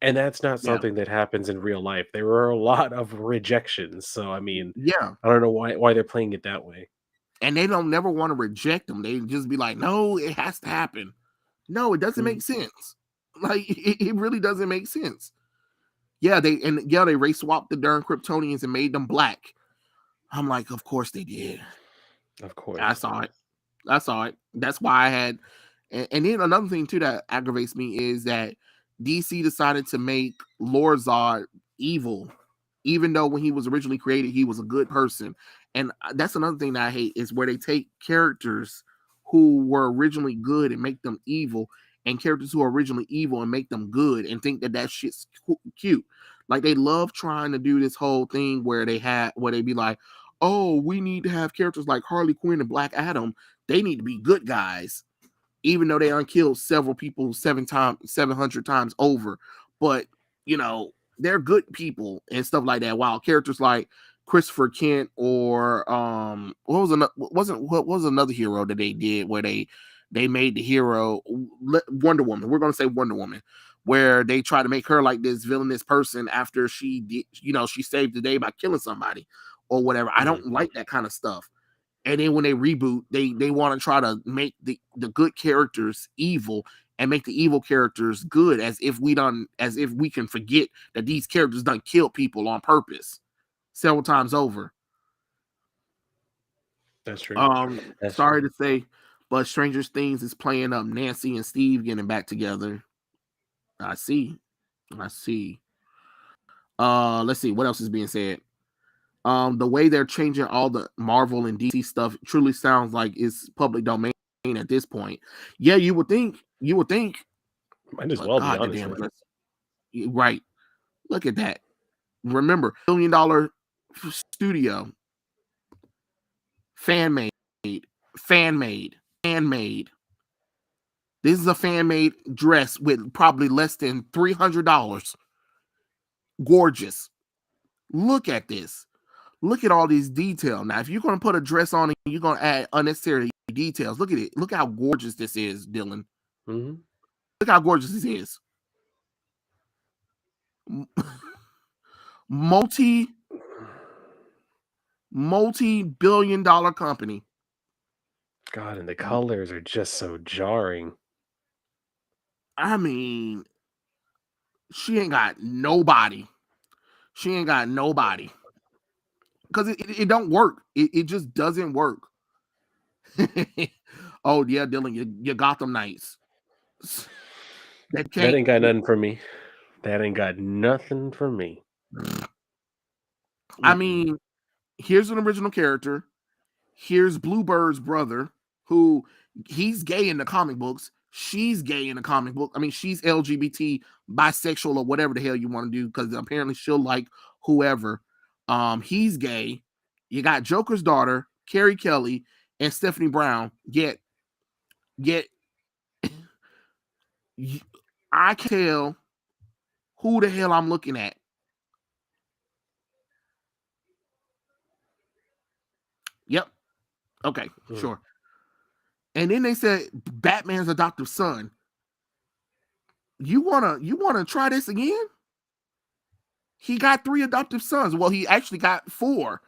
And that's not Yeah. something that happens in real life. There are a lot of rejections. So I mean, Yeah. I don't know why they're playing it that way. And they don't never want to reject them. They just be like, no, it has to happen. No, it doesn't Mhm. make sense. Like it really doesn't make sense. Yeah, they race swapped the darn Kryptonians and made them black. I'm like, of course they did. Of I course. saw it. I saw it. That's why I had, and then another thing too that aggravates me is that DC decided to make Lord Zod evil, even though when he was originally created, he was a good person. And that's another thing that I hate is where they take characters who were originally good and make them evil, and characters who are originally evil and make them good, and think that that shit's cute. Like they love trying to do this whole thing where they be like, oh, we need to have characters like Harley Quinn and Black Adam. They need to be good guys, even though they unkilled several people 700 times over. But they're good people and stuff like that. While characters like Christopher Kent or what was another hero that they did where they made the hero Wonder Woman. We're gonna say Wonder Woman, where they try to make her like this villainous person after she did, she saved the day by killing somebody or whatever. I Mhm. don't like that kind of stuff. And then when they reboot, they want to try to make the good characters evil and make the evil characters good, as if we can forget that these characters done kill people on purpose several times over. That's true. That's Sorry true. to say, but Stranger Things is playing up Nancy and Steve getting back together. I see. I see. Let's see what else is being said. The way they're changing all the Marvel and DC stuff truly sounds like it's public domain at this point. Yeah, you would think, Might as but well be, God, the damn honestly. it. Right. Look at that. Remember, $1 billion studio, fan made, fan made, fan made. This is a fan made dress with probably less than $300. Gorgeous. Look at this. Look at all these details. Now, if you're going to put a dress on and you're going to add unnecessary details, look at it. Look how gorgeous this is, Dylan. Mhm. Look how gorgeous this is. multi multi-billion-dollar company. God, and the colors are just so jarring. I mean, she ain't got nobody. She ain't got nobody because it don't work. It just doesn't work. Oh yeah, Dylan, you Gotham Knights. That That can't. ain't got nothing for me. That ain't got nothing for me. I Mm-mm. mean, here's an original character. Here's Bluebird's brother, who he's gay in the comic books. She's gay in the comic book. I mean, she's LGBT, bisexual, or whatever the hell you want to do, because apparently she'll like whoever. He's gay. You got Joker's daughter, Carrie Kelly, and Stephanie Brown. Yet, I can tell who the hell I'm looking at. Yep. Okay. Mm. Sure. And then they said Batman's adoptive son. You wanna try this again? He got 3 adoptive sons. Well, he actually got 4.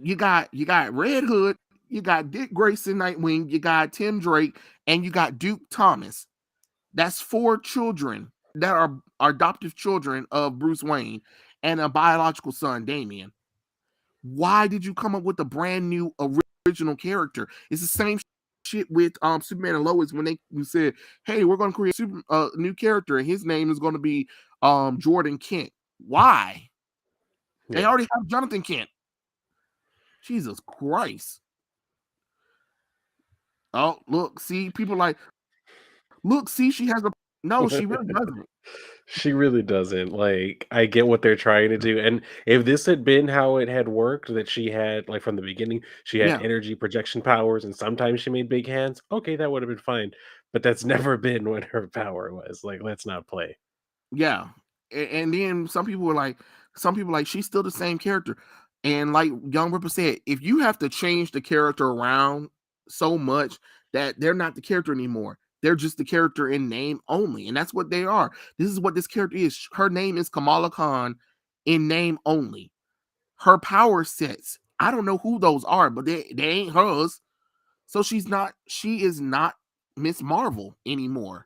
You got Red Hood, you got Dick Grayson Nightwing, you got Tim Drake, and you got Duke Thomas. That's 4 children that are adoptive children of Bruce Wayne and a biological son, Damian. Why did you come up with a brand new original character? It's the same shit with Superman and Lois when they said, "Hey, we're going to create a new character, and his name is going to be Jordan Kent." Why? They Yeah. already have Jonathan Kent. Jesus Christ! Oh, look, see, people like, look, see, she has a no, she really doesn't. She really doesn't. Like, I get what they're trying to do, and if this had been how it had worked, that she had like from the beginning, she had Yeah, energy projection powers, and sometimes she made big hands. Okay, that would have been fine. But that's never been what her power was. Like, let's not play. yeah. And then some people like she's still the same character. And like Young Ripper said, if you have to change the character around so much that they're not the character anymore, they're just the character in name only, and that's what they are. This is what this character is. Her name is Kamala Khan in name only. Her power sets, I don't know who those are, but they ain't hers. So she is not Miss Marvel anymore.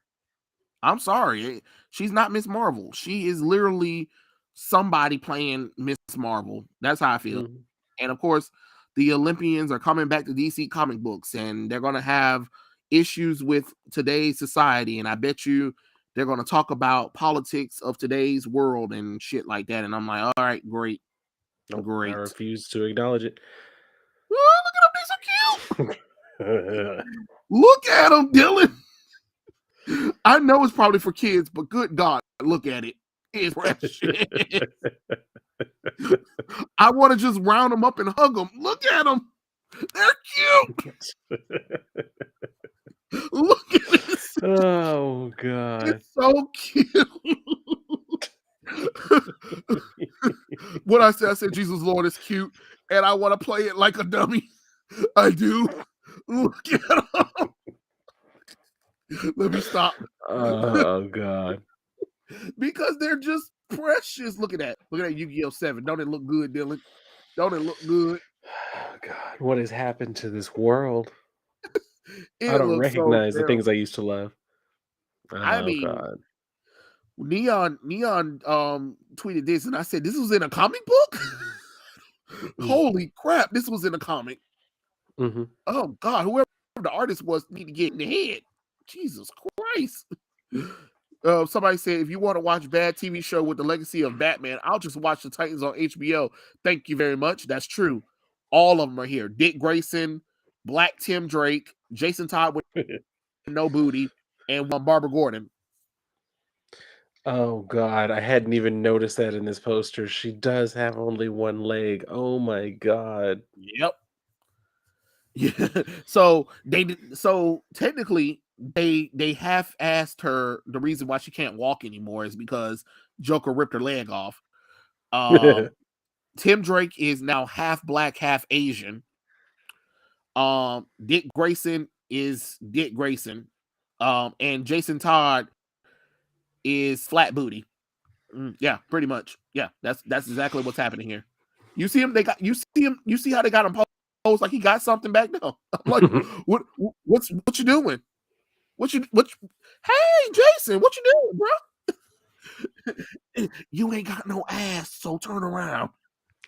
I'm sorry. She's not Miss Marvel. She is literally somebody playing Miss Marvel. That's how I feel. Mhm. And of course, the Olympians are coming back to DC comic books and they're going to have issues with today's society. And I bet you they're going to talk about politics of today's world and shit like that. And I'm like, all right, great, Nope, I great. refuse to acknowledge it. Oh, look at them. They're so cute. Look at them, Dylan. I know it's probably for kids, but good God, look at it. It's precious. I want to just round them up and hug them. Look at them. They're cute. Look at this. Oh god. It's so cute. What I said, Jesus Lord is cute, and I want to play it like a dummy. I do. Look at them. Let me stop. Oh god. Because they're just precious. Look at that. Look at that Yu-Gi-Oh! 7. Don't it look good, Dylan? Don't it look good? Oh god. What has happened to this world? I It don't looks so recognize the things terrible. I used to love. I Oh mean, god. Neon tweeted this, and I said, "This was in a comic book." Mm. Holy crap! This was in a comic. Mhm. Oh God! Whoever the artist was need to get in the head. Jesus Christ! Somebody said, if you want to watch bad TV show with the legacy of Batman, I'll just watch the Titans on HBO. Thank you very much. That's true. All of them are here. Dick Grayson, Black Tim Drake, Jason Todd with no booty, and Barbara Gordon. Oh god, I hadn't even noticed that in this poster. She does have only one leg. Oh my god. Yep. Yeah. So technically they half asked her the reason why she can't walk anymore is because Joker ripped her leg off. Um Tim Drake is now half black, half Asian. Dick Grayson is Dick Grayson. And Jason Todd is flat booty. Yeah, pretty much. Yeah, that's exactly what's happening here. You see him, you see how they got him posed like he got something back now. I'm like, what you doing? Hey Jason, what you doing, bro? You ain't got no ass, so turn around.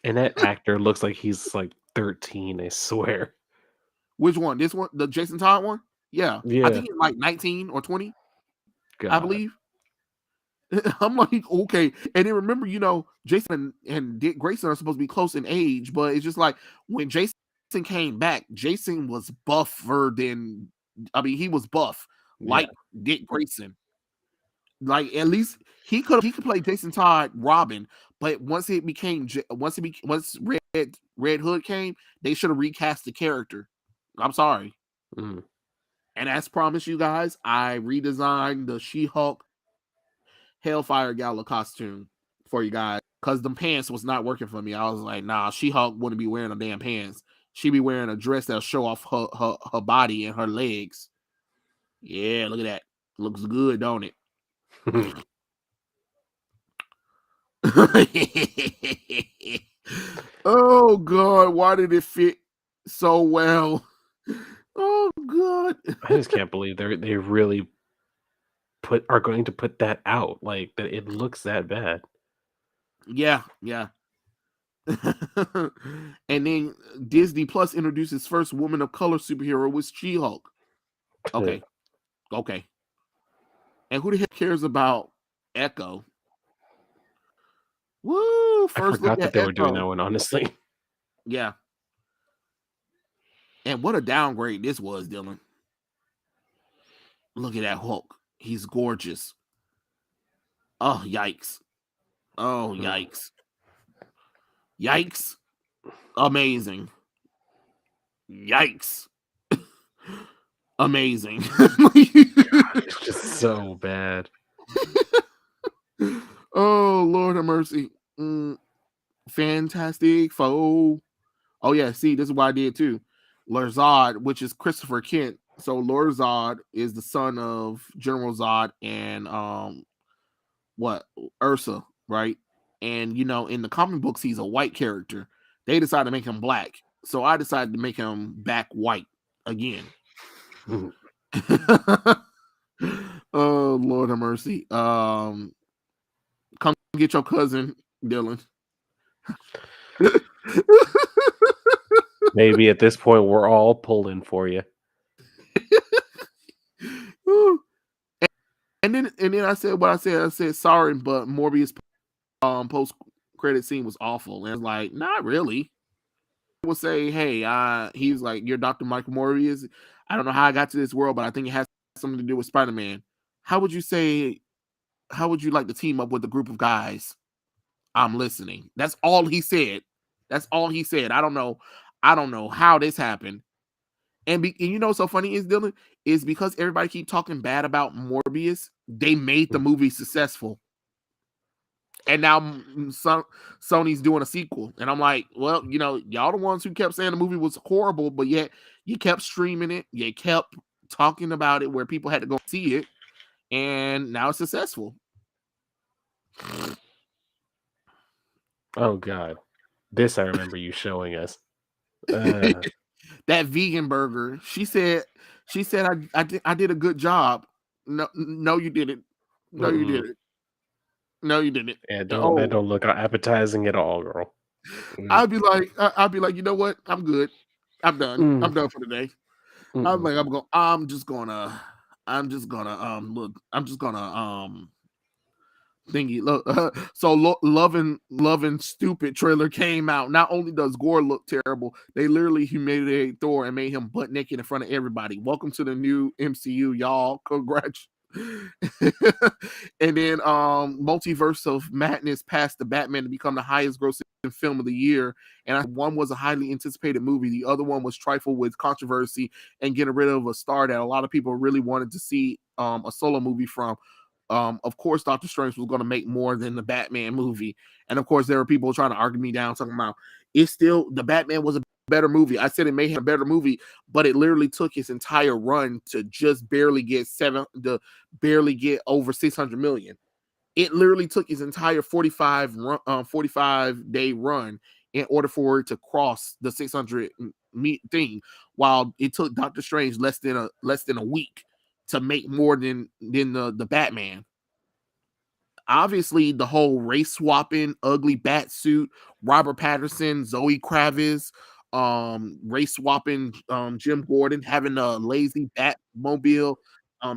And that actor looks like he's like 13, I swear. Which one? This one, the Jason Todd one? Yeah. I Yeah. think he's like 19 or 20, I God. believe. I'm like, okay. And then remember, Jason and Dick Grayson are supposed to be close in age, but it's just like when Jason came back, Jason was buffer than, I mean, he was buff Yeah. like Dick Grayson. Like at least he could play Jason Todd Robin, but once Red Hood came, they should have recast the character. I'm sorry. Mm. And as promised, you guys, I redesigned the She-Hulk Hellfire Gala costume for you guys because the pants was not working for me. I was like, nah, She-Hulk wouldn't be wearing a damn pants. She'd be wearing a dress that'll show off her body and her legs. Yeah, look at that. Looks good, don't it? Oh God, why did it fit so well? Oh God. I just can't believe they really are going to put that out, like, that it looks that bad. Yeah, yeah. And then Disney Plus introduces first woman of color superhero with She-Hulk. Okay, okay. And who the heck cares about Echo? Woo! I First look forgot that at they were doing Echo. that one, honestly. Yeah. And what a downgrade this was, Dylan. Look at that Hulk. He's gorgeous. Oh, yikes. Oh, Mm. yikes. Yikes. Amazing. Yikes. Amazing. It's just so bad. Oh, Lord have mercy. Fantastic Foe. Oh, yeah. See, this is what I did too. Lord, which is Christopher Kent. So Lord Zod is the son of General Zod and what Ursa, right? And in the comic books, he's a white character. They decided to make him black, so I decided to make him back white again. Oh Lord have mercy. Come get your cousin Dylan. Maybe at this point we're all pulling for you. And then I said what I said. I said sorry, but Morbius post credit scene was awful. And I was like, not really. Will say, hey, he's like, you're Dr. Michael Morbius. I don't know how I got to this world, but I think it has something to do with Spider-Man. How would you like to team up with a group of guys? I'm listening. That's all he said. That's all he said. I don't know how this happened. And what's so funny is, Dylan, is because everybody keep talking bad about Morbius, they made the movie successful. And now Sony's doing a sequel. And I'm like, well, y'all the ones who kept saying the movie was horrible, but yet you kept streaming it. You kept talking about it where people had to go see it. And now it's successful. Oh god. This I remember you showing us. That vegan burger. She said I did a good job. No, you didn't. No, you Mm-mm. didn't. No, you didn't. Yeah, that Oh, don't look appetizing at all, girl. Mm. I'd be like, you know what? I'm good. I'm done. Mm. I'm done for the day. I'm Mm-mm. like, I'm just gonna look, I'm just gonna thingy look. So loving stupid trailer came out. Not only does Gore look terrible, they literally humiliated Thor and made him butt naked in front of everybody. Welcome to the new MCU, y'all. Congrats. And then Multiverse of Madness passed the Batman to become the highest grossing film of the year. And one was a highly anticipated movie. The other one was trifle with controversy and getting rid of a star that a lot of people really wanted to see a solo movie from. Of course, Doctor Strange was going to make more than the Batman movie. And of course, there were people trying to argue me down, talking about it's still the Batman was a better movie. I said it made him a better movie, but it literally took his entire run to just barely get over 600 million. It literally took his entire 45 day run in order for it to cross the 600 thing, while it took Doctor Strange less than a week to make more than the Batman. Obviously, the whole race swapping, ugly bat suit, Robert Patterson, Zoe Kravitz, race swapping, Jim Gordon, having a lazy Batmobile,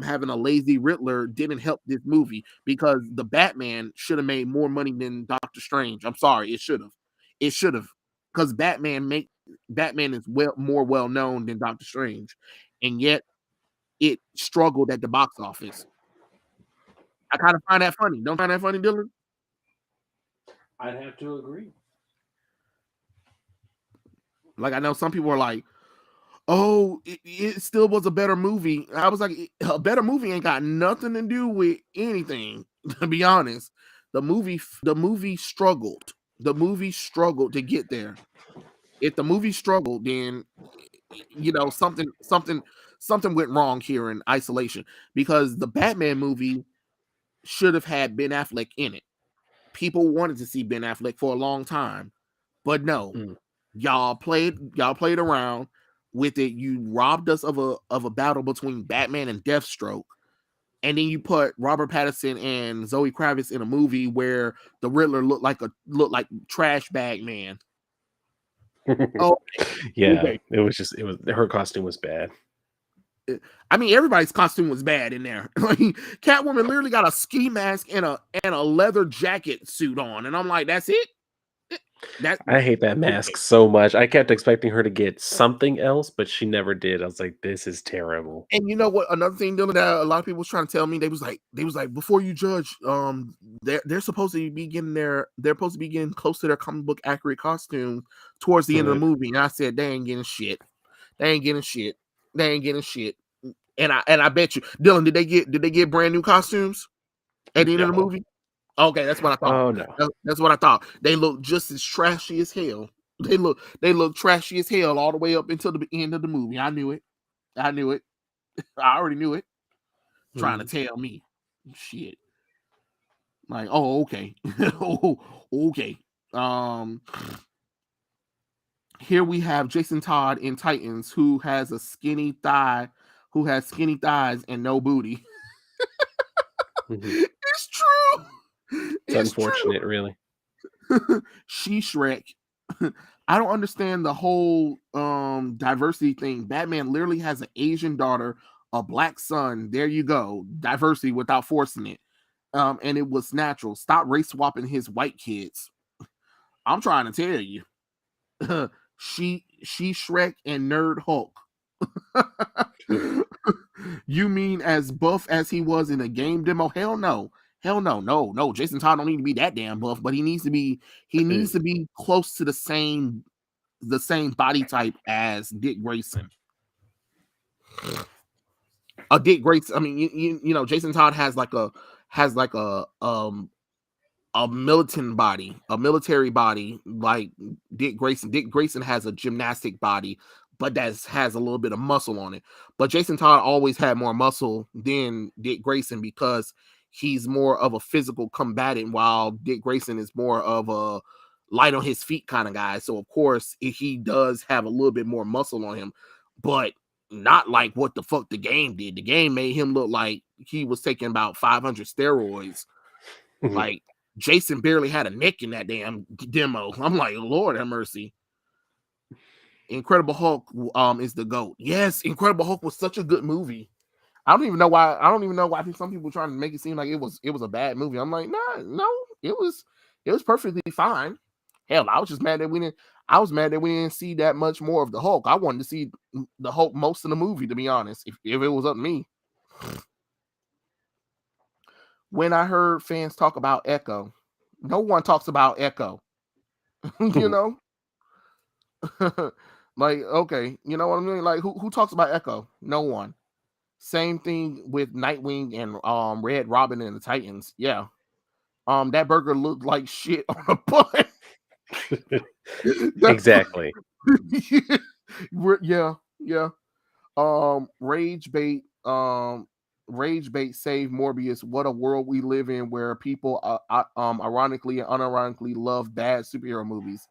having a lazy Riddler didn't help this movie, because the Batman should have made more money than Doctor Strange. I'm sorry, it should have. It should have, because Batman is more well known than Doctor Strange, and yet it struggled at the box office. I kind of find that funny. Don't find that funny, Dylan? I'd have to agree. Like, I know some people are like, "Oh, it still was a better movie." I was like, "A better movie ain't got nothing to do with anything." To be honest, the movie struggled. The movie struggled to get there. If the movie struggled, then something went wrong here in isolation, because the Batman movie should have had Ben Affleck in it. People wanted to see Ben Affleck for a long time, but no, Mm. y'all played around with it. You robbed us of a battle between Batman and Deathstroke, and then you put Robert Pattinson and Zoe Kravitz in a movie where the Riddler looked like trash bag man. Oh, Yeah, okay. it was her costume was bad. I mean, everybody's costume was bad in there. Like Catwoman literally got a ski mask and a leather jacket suit on, and I'm like, that's it. That I hate that okay. mask so much. I kept expecting her to get something else, but she never did. I was like, "This is terrible." And you know what? Another thing, Dylan, that a lot of people was trying to tell me, they was like, before you judge, they're supposed to be getting they're supposed to be getting close to their comic book accurate costume towards the end of the Right. movie. And I said, they ain't getting shit. They ain't getting shit. They ain't getting shit. And I bet you, Dylan, did they get brand new costumes at the end of the No. movie? Okay, that's what I thought. Oh, no. That's what I thought. They look just as trashy as hell. They look trashy as hell all the way up until the end of the movie. I knew it. I knew it. I already knew it. Trying to Mhm. tell me shit. Like, oh, okay. Oh, okay. Um Here we have Jason Todd in Titans who has skinny thighs and no booty. Mhm. It's true. It's It's unfortunate, true. really. She Shrek. I don't understand the whole diversity thing. Batman literally has an Asian daughter, a black son. There you go. Diversity without forcing it. And it was natural. Stop race swapping his white kids. I'm trying to tell you. She Shrek and Nerd Hulk. You mean as buff as he was in a game demo? Hell no. Hell no. No. Jason Todd don't need to be that damn buff, but he needs to be close to the same body type as Dick Grayson. Dick Grayson, I mean, you know, Jason Todd has like a militant body, a military body like Dick Grayson. Dick Grayson has a gymnastic body, but that has a little bit of muscle on it. But Jason Todd always had more muscle than Dick Grayson because he's more of a physical combatant, while Dick Grayson is more of a light on his feet kind of guy. So of course he does have a little bit more muscle on him, but not like what the fuck the game did. The game made him look like he was taking about 500 steroids. Mhm. Like Jason barely had a neck in that damn demo. I'm like, Lord have mercy. Incredible Hulk is the GOAT. Yes, Incredible Hulk was such a good movie. I don't even know why. I don't even know why I think some people trying to make it seem like it was a bad movie. I'm like, nah, no, it was perfectly fine. Hell, I was just mad that we didn't. I was mad that we didn't see that much more of the Hulk. I wanted to see the Hulk most of the movie, to be honest. If it was up to me, when I heard fans talk about Echo, no one talks about Echo. You Mhm. know, like okay, you know what I mean? Like who talks about Echo? No one. Same thing with Nightwing and Red Robin and the Titans. Yeah. That burger looked like shit on a bun. That's Exactly. yeah, yeah. Rage bait, rage bait save Morbius. What a world we live in where people ironically and unironically love bad superhero movies.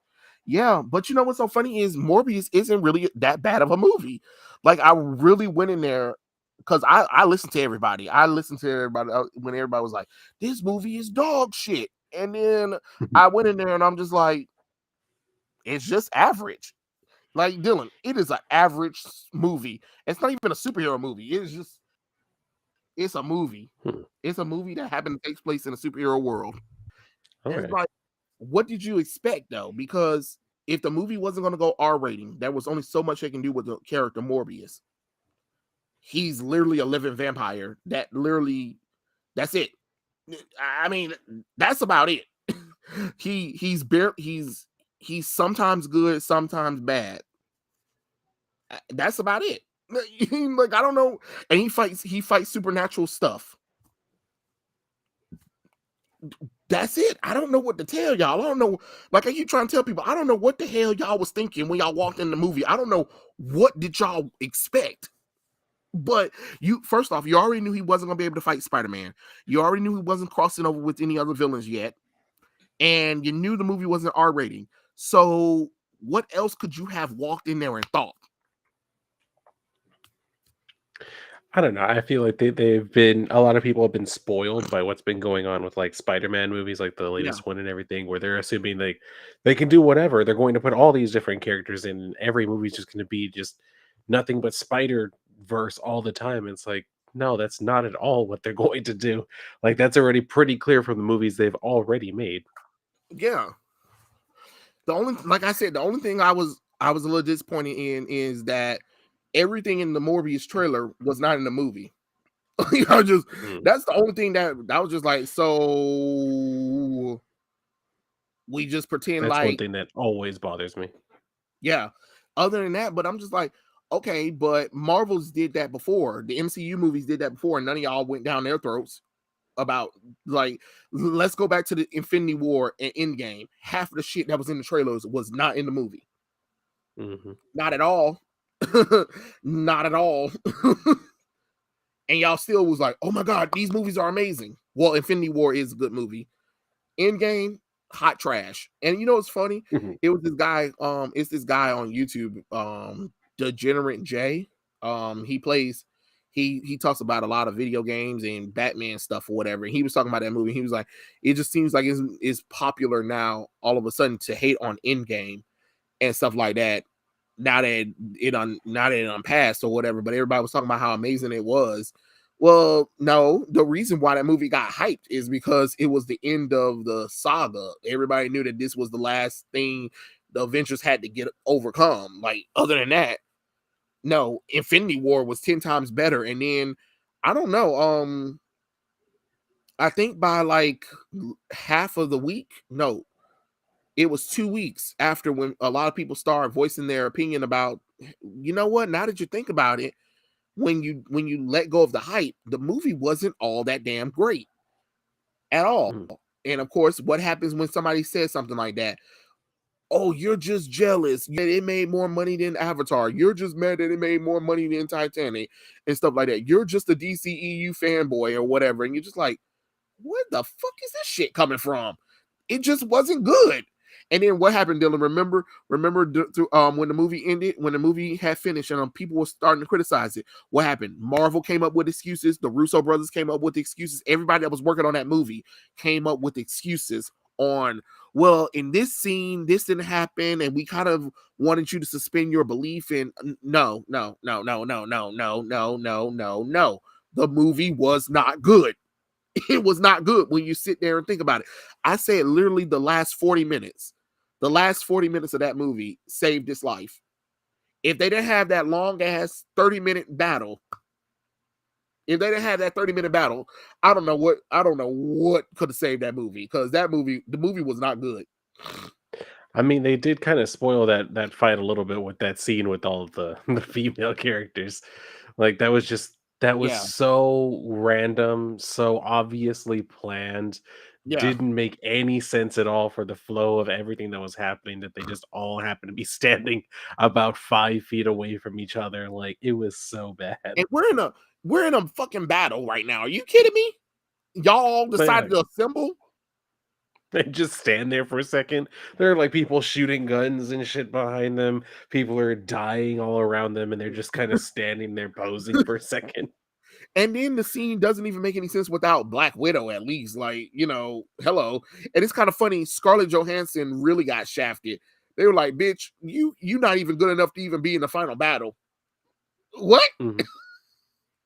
Yeah, but you know what's so funny is Morbius isn't really that bad of a movie. Like I really went in there because I listened to everybody. I listened to everybody when everybody was like, "This movie is dog shit," and then I went in there and I'm just like, "It's just average." Like Dylan, it is an average movie. It's not even a superhero movie. It's a movie. Hmm. It's a movie that happened to take place in a superhero world. And it's Okay. like, what did you expect though? Because if the movie wasn't going to go R rating, there was only so much they can do with the character Morbius. He's literally a living vampire. That's it. I mean, that's about it. He's sometimes good, sometimes bad. That's about it. Like I don't know, and he fights supernatural stuff. That's it. I don't know what to tell y'all. I don't know. Like I keep trying to tell people, I don't know what the hell y'all was thinking when y'all walked in the movie. I don't know what did y'all expect. But you first off, you already knew he wasn't gonna be able to fight Spider-Man. You already knew he wasn't crossing over with any other villains yet. and you knew the movie wasn't R rating. So what else could you have walked in there and thought? I don't know. I feel like they've been a lot of people have been spoiled by what's been going on with like Spider-Man movies, like the Yeah, latest one and everything, where they're assuming they can do whatever. They're going to put all these different characters in. And every movie's just going to be just nothing but Spider Verse all the time. It's like, no, that's not at all what they're going to do. Like that's already pretty clear from the movies they've already made. yeah. The only, like I said, the only thing I was a little disappointed in is that everything in the Morbius trailer was not in the movie. Just Mm. that's the only thing that was just like, so we just pretend That's one like, thing that always bothers me. yeah. Other than that, but I'm just like, okay, but Marvel's did that before. The MCU movies did that before, and none of y'all went down their throats about, like, let's go back to the Infinity War and Endgame. Half of the shit that was in the trailers was not in the movie. Hmm. Not at all. Not at all. And y'all still was like, oh my god, these movies are amazing. Well, Infinity War is a good movie. Endgame, hot trash. And you know what's funny? Hmm. It was this guy, it's this guy on YouTube, Degenerate J. He plays, he talks about a lot of video games and Batman stuff or whatever. And he was talking about that movie. He was like, it just seems like it's popular now all of a sudden to hate on Endgame and stuff like that. Now that it unpassed or whatever, but everybody was talking about how amazing it was. Well, no, the reason why that movie got hyped is because it was the end of the saga. Everybody knew that this was the last thing the Avengers had to get overcome. Like, other than that, no, Infinity War was 10 times better. And then I don't know, I think by like half of the week, no, it was 2 weeks after, when a lot of people started voicing their opinion about, you know what, now that you think about it, when you let go of the hype, the movie wasn't all that damn great at all. Hmm. And of course, what happens when somebody says something like that? Oh, you're just jealous. Yeah, it made more money than Avatar. You're just mad that it made more money than Titanic and stuff like that. You're just a DCEU fanboy or whatever. And you're just like, where the fuck is this shit coming from? It just wasn't good. And then what happened, Dylan? Remember, when the movie ended, when the movie had finished, and people were starting to criticize it. What happened? Marvel came up with excuses. The Russo brothers came up with excuses. Everybody that was working on that movie came up with excuses on, well, in this scene, this didn't happen, and we kind of wanted you to suspend your belief in. No, no, no, no, no, no, no, no, no, no, no. The movie was not good. It was not good when you sit there and think about it. I said literally the last 40 minutes. The last 40 minutes of that movie saved his life. If they didn't have that long ass 30-minute battle, if they didn't have that 30-minute battle, I don't know what could have saved that movie, because the movie was not good. I mean, they did kind of spoil that fight a little bit with that scene with all of the the female characters. Like that was Yeah, so random, so obviously planned, yeah. didn't make any sense at all for the flow of everything that was happening, that they just all happened to be standing about 5 feet away from each other. Like it was so bad. And we're in a fucking battle right now. Are you kidding me? Y'all all But yeah, decided to assemble? they just stand there for a second. There are like people shooting guns and shit behind them. People are dying all around them, and they're just kind of standing there posing for a second. And then the scene doesn't even make any sense without Black Widow, at least. Like, hello. And it's kind of funny. Scarlett Johansson really got shafted. They were like, bitch, you not even good enough to even be in the final battle. What? Hmm.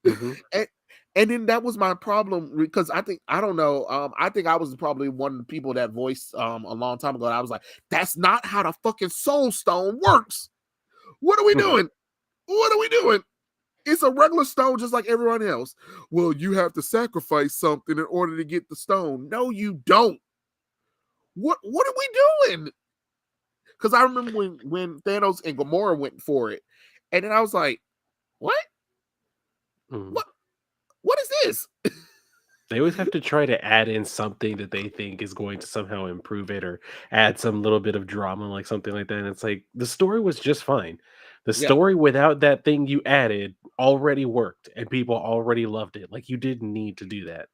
Hmm. And, and then that was my problem, because I don't know. I think I was probably one of the people that voiced a long time ago. I was like, that's not how the fucking soul stone works. What are we Hmm. doing? What are we doing? It's a regular stone just like everyone else. Well, you have to sacrifice something in order to get the stone. No, you don't. What are we doing? Because I remember when Thanos and Gamora went for it, and then I was like, what? Hmm. What? What is this? They always have to try to add in something that they think is going to somehow improve it or add some little bit of drama, like something like that. And it's like the story was just fine. The Yeah, story without that thing you added already worked and people already loved it. Like you didn't need to do that.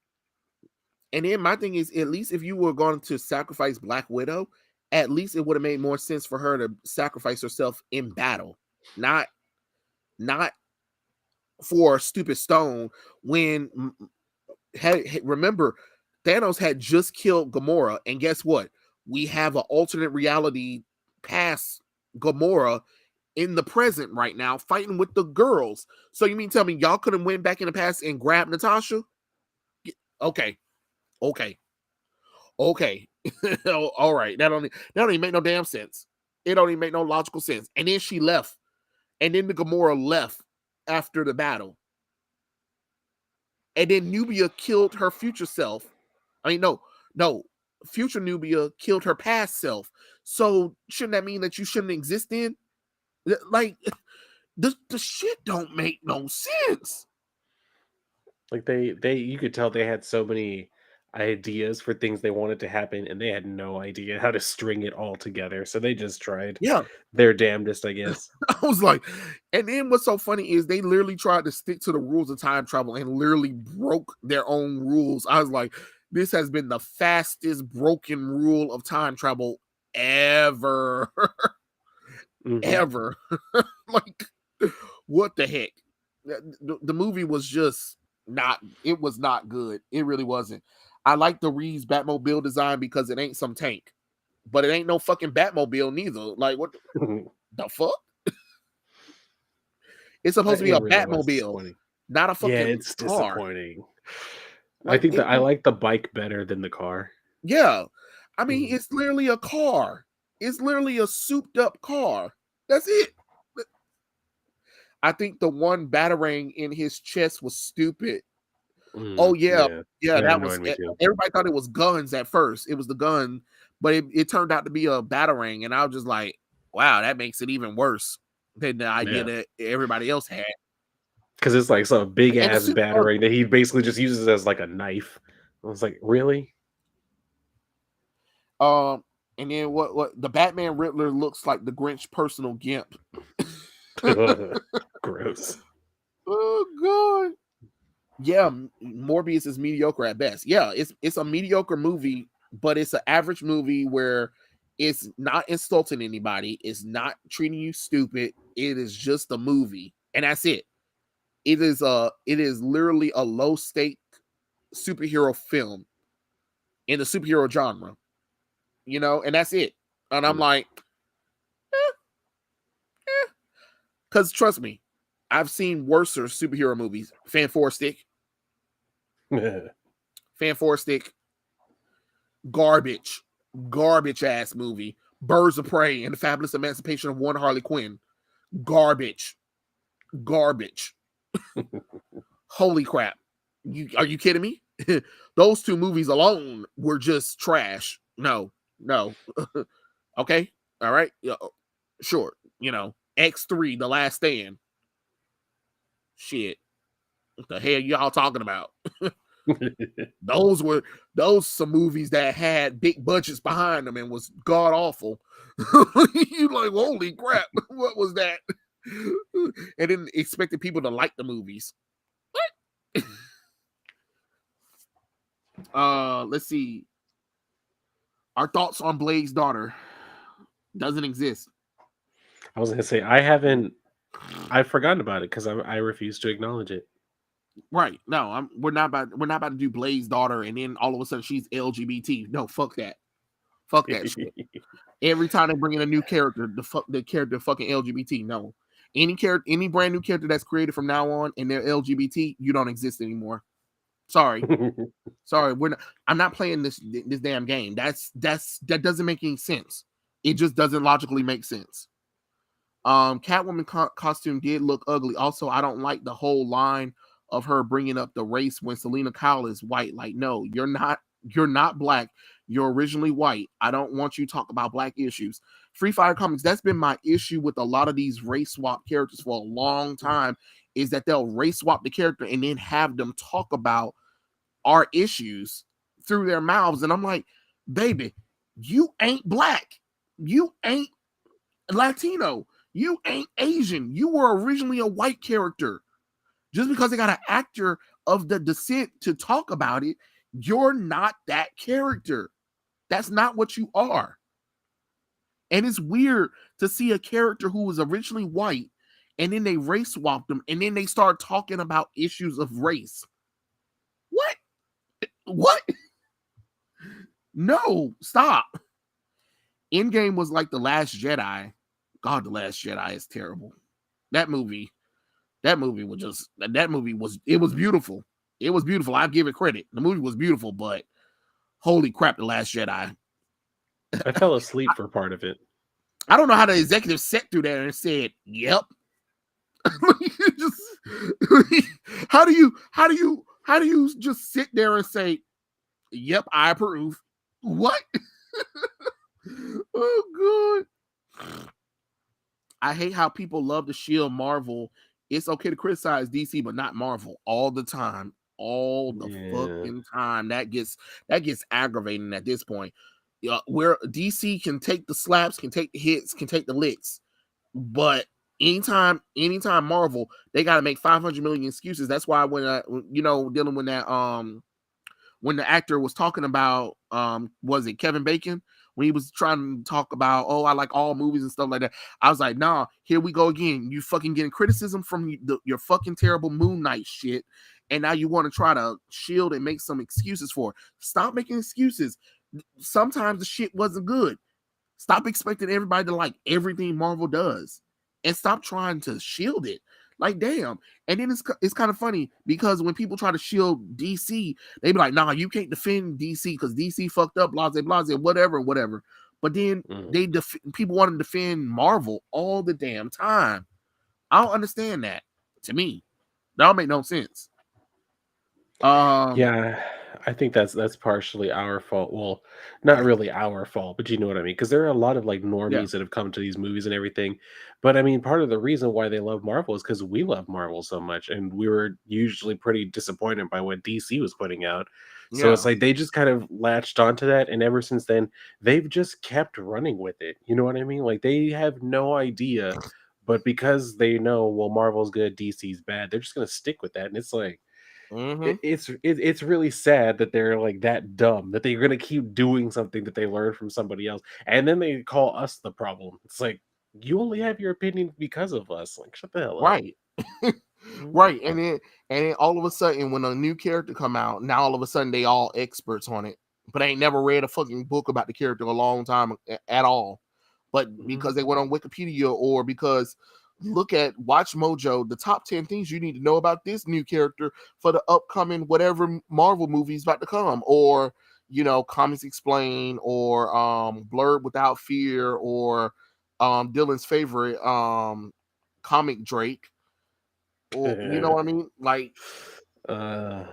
And then my thing is, at least if you were going to sacrifice Black Widow, at least it would have made more sense for her to sacrifice herself in battle, not not for a stupid stone. When remember, Thanos had just killed Gamora, and guess what? We have an alternate reality past Gamora in the present right now, fighting with the girls. So you mean tell me y'all couldn't went back in the past and grab Natasha? Okay, okay, okay. All right. That don't even make no damn sense. It don't even make no logical sense. And then she left, and then the Gamora left after the battle, and then Nubia killed her future self. I mean, no, future Nubia killed her past self. So shouldn't that mean that you shouldn't exist then? Like the shit don't make no sense. Like they you could tell they had so many ideas for things they wanted to happen, and they had no idea how to string it all together. So they just tried Yeah, their damnedest, I guess. I was like, and then what's so funny is they literally tried to stick to the rules of time travel and literally broke their own rules. I was like, this has been the fastest broken rule of time travel ever. Hmm. Ever. Like, what the heck? The movie was just not, it was not good. It really wasn't. I like the Reeves Batmobile design because it ain't some tank, but it ain't no fucking Batmobile neither. Like, what the fuck? It's supposed to be It a really was Batmobile, disappointing. not a Yeah, fucking it's car. disappointing. I Like, think that I like the bike better than the car. yeah. I mean, Mhm. it's literally a car. It's literally a souped up car. That's it. I think the one batarang in his chest was stupid. Oh yeah, Yeah, yeah, that that was annoyed me too. everybody thought it was guns at first. It was the gun, but it turned out to be a batarang, and I was just like, wow, that makes it even worse than the idea Yeah, that everybody else had. because it's like some big And the ass suit's battering ugly. that he basically just uses as like a knife. I was like, really? Um, and then what the Batman Riddler looks like the Grinch personal gimp. Gross. Oh god. Yeah, Morbius is mediocre at best. Yeah, it's a mediocre movie, but it's an average movie where it's not insulting anybody, it's not treating you stupid. It is just a movie, and that's it. It is literally a low stake superhero film in the superhero genre, and that's it. And I'm like, because trust me, I've seen worse superhero movies. Fan Four Stick, garbage, garbage ass movie. Birds of Prey and the Fabulous Emancipation of One Harley Quinn, garbage, garbage. Holy crap! Are you kidding me? Those two movies alone were just trash. No, no. Okay, all right, yeah, sure. X3, The Last Stand. Shit, what the hell y'all talking about? Those some movies that had big budgets behind them and was god awful. You like, holy crap, what was that? And then expected people to like the movies. What? Let's see. Our thoughts on Blade's daughter doesn't exist. I was gonna say I've forgotten about it because I refuse to acknowledge it. Right. No, we're not about to do Blade's daughter and then all of a sudden she's LGBT. No, fuck that. Fuck that shit. Every time they bring in a new character, the character fucking LGBT. No, any brand new character that's created from now on and they're LGBT, you don't exist anymore. Sorry, sorry. We're not. I'm not playing this damn game. That doesn't make any sense. It just doesn't logically make sense. Catwoman costume did look ugly. Also, I don't like the whole line of her bringing up the race when Selena Kyle is white. Like, no, you're not. You're not black. You're originally white. I don't want you to talk about black issues. Free Fire Comics. That's been my issue with a lot of these race swap characters for a long time. Is that they'll race swap the character and then have them talk about our issues through their mouths, and I'm like, baby, you ain't black. You ain't Latino. You ain't Asian. You were originally a white character. Just because they got an actor of the descent to talk about it, You're not that character. That's not what you are. And it's weird to see a character who was originally white and then they race swapped them and then they start talking about issues of race. What? What? No, stop. Endgame was like The Last Jedi. God, The Last Jedi is terrible. That movie was beautiful. It was beautiful. I give it credit. The movie was beautiful, but holy crap, The Last Jedi. I fell asleep for part of it. I don't know how the executive sat through there and said, "Yep." Just, how do you just sit there and say, "Yep, I approve"? What? Oh god. I hate how people love to shield Marvel. It's okay to criticize DC, but not Marvel all the time. All the Yeah. fucking time. That gets aggravating at this point. Where DC can take the slaps, can take the hits, can take the licks, but anytime Marvel, they got to make 500 million excuses. That's why when dealing with that when the actor was talking about was it Kevin Bacon, when he was trying to talk about, oh, I like all movies and stuff like that, I was like, nah, here we go again. You fucking getting criticism from your fucking terrible Moon Knight shit, and now you want to try to shield and make some excuses for it. Stop making excuses. Sometimes the shit wasn't good. Stop expecting everybody to like everything Marvel does, and stop trying to shield it. Like, damn. And then it's kind of funny because when people try to shield DC, they be like, nah, you can't defend DC because DC fucked up, blase, blase, whatever. But then people want to defend Marvel all the damn time. I don't understand that. To me, that don't make no sense. Yeah, I think that's partially our fault. Well, not really our fault, but you know what I mean. Because there are a lot of like Yeah, normies that have come to these movies and everything. But I mean, part of the reason why they love Marvel is because we love Marvel so much, and we were usually pretty disappointed by what DC was putting out. So it's yeah. like they just kind of latched onto that, and ever since then, they've just kept running with it. You know what I mean? Like they have no idea, but because they know, well, Marvel's good, DC's bad, they're just gonna stick with that, and it's like Mm-hmm. it's really sad that they're, like, that dumb, that they're gonna keep doing something that they learned from somebody else, and then they call us the problem. It's like, "You only have your opinion because of us." Like, shut the hell up. Right. Mhm. Right. And then all of a sudden when a new character come out, now all of a sudden they all experts on it. But I ain't never read a fucking book about the character a long time at all. But Mhm. because they went on Wikipedia or because watch Mojo, the top 10 things you need to know about this new character for the upcoming whatever Marvel movies about to come, or Comics Explain, or Blurb Without Fear, or Dylan's favorite comic Drake, or you know what I mean, like, Uh,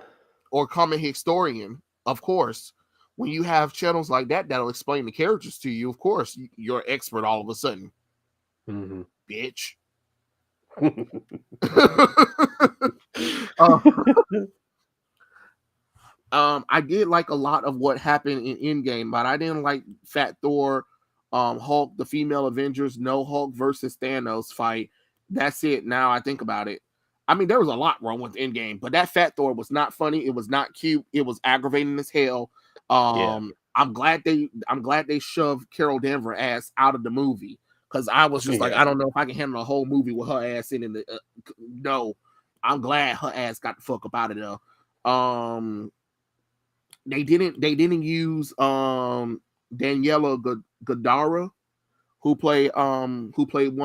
or comic historian. Of course, when you have channels like that that'll explain the characters to you, of course you're an expert all of a sudden, mhm. bitch. uh, I did like a lot of what happened in Endgame, but I didn't like Fat Thor, Hulk, the female Avengers, no Hulk versus Thanos fight. That's it. Now I think about it. I mean, there was a lot wrong with Endgame, but that Fat Thor was not funny. It was not cute. It was aggravating as hell. Yeah. I'm glad they shoved Carol Danvers ass out of the movie because I was just like, Yeah. I don't know if I can handle a whole movie with her ass in the. No, I'm glad her ass got the fuck up out of there. They didn't use Daniela Gadara, who played one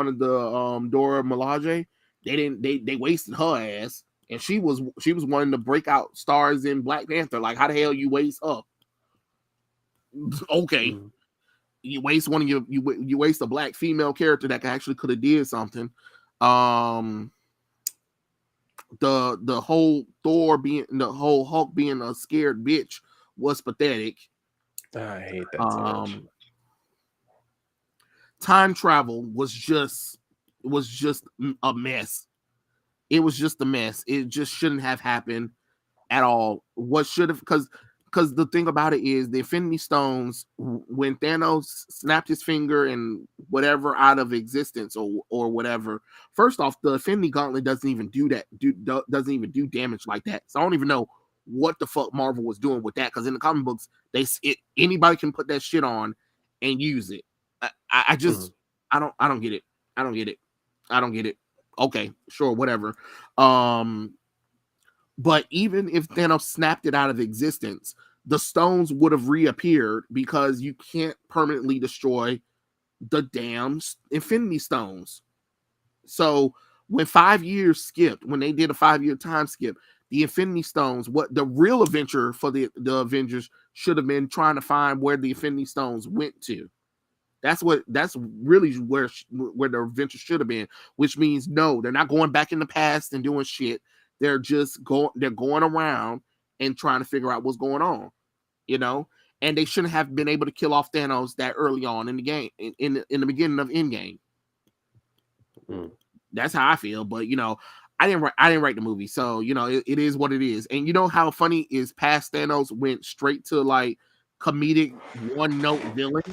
of the Dora Milaje. They wasted her ass, and she was one of the breakout stars in Black Panther. Like, how the hell you waste her? Okay, Mhm. you waste one of you waste a black female character that actually could have did something. Um, the whole the whole Hulk being a scared bitch was pathetic. I hate that so much. Um, time travel was just a mess. It was just a mess. It just shouldn't have happened at all. What should have, because the thing about it is the Infinity Stones, when Thanos snapped his finger and whatever out of existence, or whatever. First off, the Infinity Gauntlet doesn't even do that. Doesn't even do damage like that. So I don't even know what the fuck Marvel was doing with that, because in the comic books, anybody can put that shit on and use it. I just Mhm. I don't get it. I don't get it. I don't get it. Okay, sure, whatever. Um, but even if Thanos snapped it out of existence, the stones would have reappeared because you can't permanently destroy the damn Infinity Stones. So when 5 years skipped, when they did a 5 year time skip, the Infinity Stones, what the real adventure for the Avengers should have been trying to find where the Infinity Stones went to. That's really where the adventure should have been, which means no, they're not going back in the past and doing shit. They're going around and trying to figure out what's going on, you know? And they shouldn't have been able to kill off Thanos that early on in the game, in the beginning of Endgame. Mm. That's how I feel. But I didn't write the movie, so it is what it is. And you know how funny is past Thanos went straight to like comedic one note villain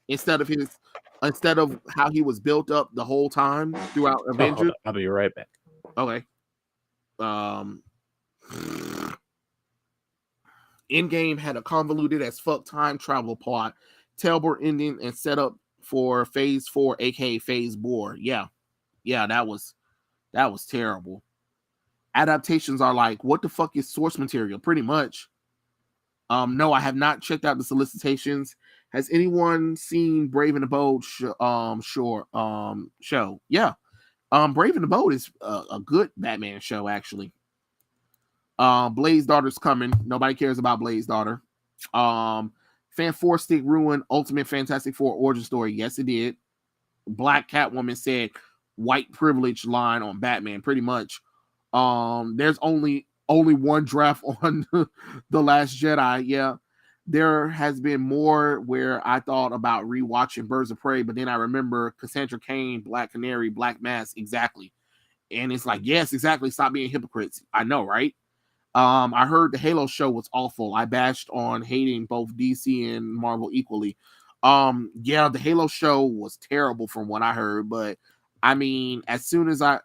instead of his instead of how he was built up the whole time throughout Oh, hold Avengers. up. I'll be right back. Okay. Um Endgame had a convoluted as fuck time travel plot, terrible ending, and set up for phase 4, aka phase war. Yeah. Yeah, that was terrible. Adaptations are like, what the fuck is source material? Pretty much. No, I have not checked out the solicitations. Has anyone seen Brave and the Bold show? Yeah. Brave and the Bold is a good Batman show, actually. Blaze Daughter's coming. Nobody cares about Blaze Daughter. Fan Four Stick ruined Ultimate Fantastic Four origin story. Yes, it did. Black Catwoman said white privilege line on Batman, pretty much. There's only one draft on The Last Jedi. Yeah. There has been more where I thought about rewatching Birds of Prey, but then I remember Cassandra Cain, Black Canary, Black Mass, exactly. And it's like, yes, exactly. Stop being hypocrites. I know, right? I heard the Halo show was awful. I bashed on hating both DC and Marvel equally. Yeah, the Halo show was terrible from what I heard, but I mean, as soon as I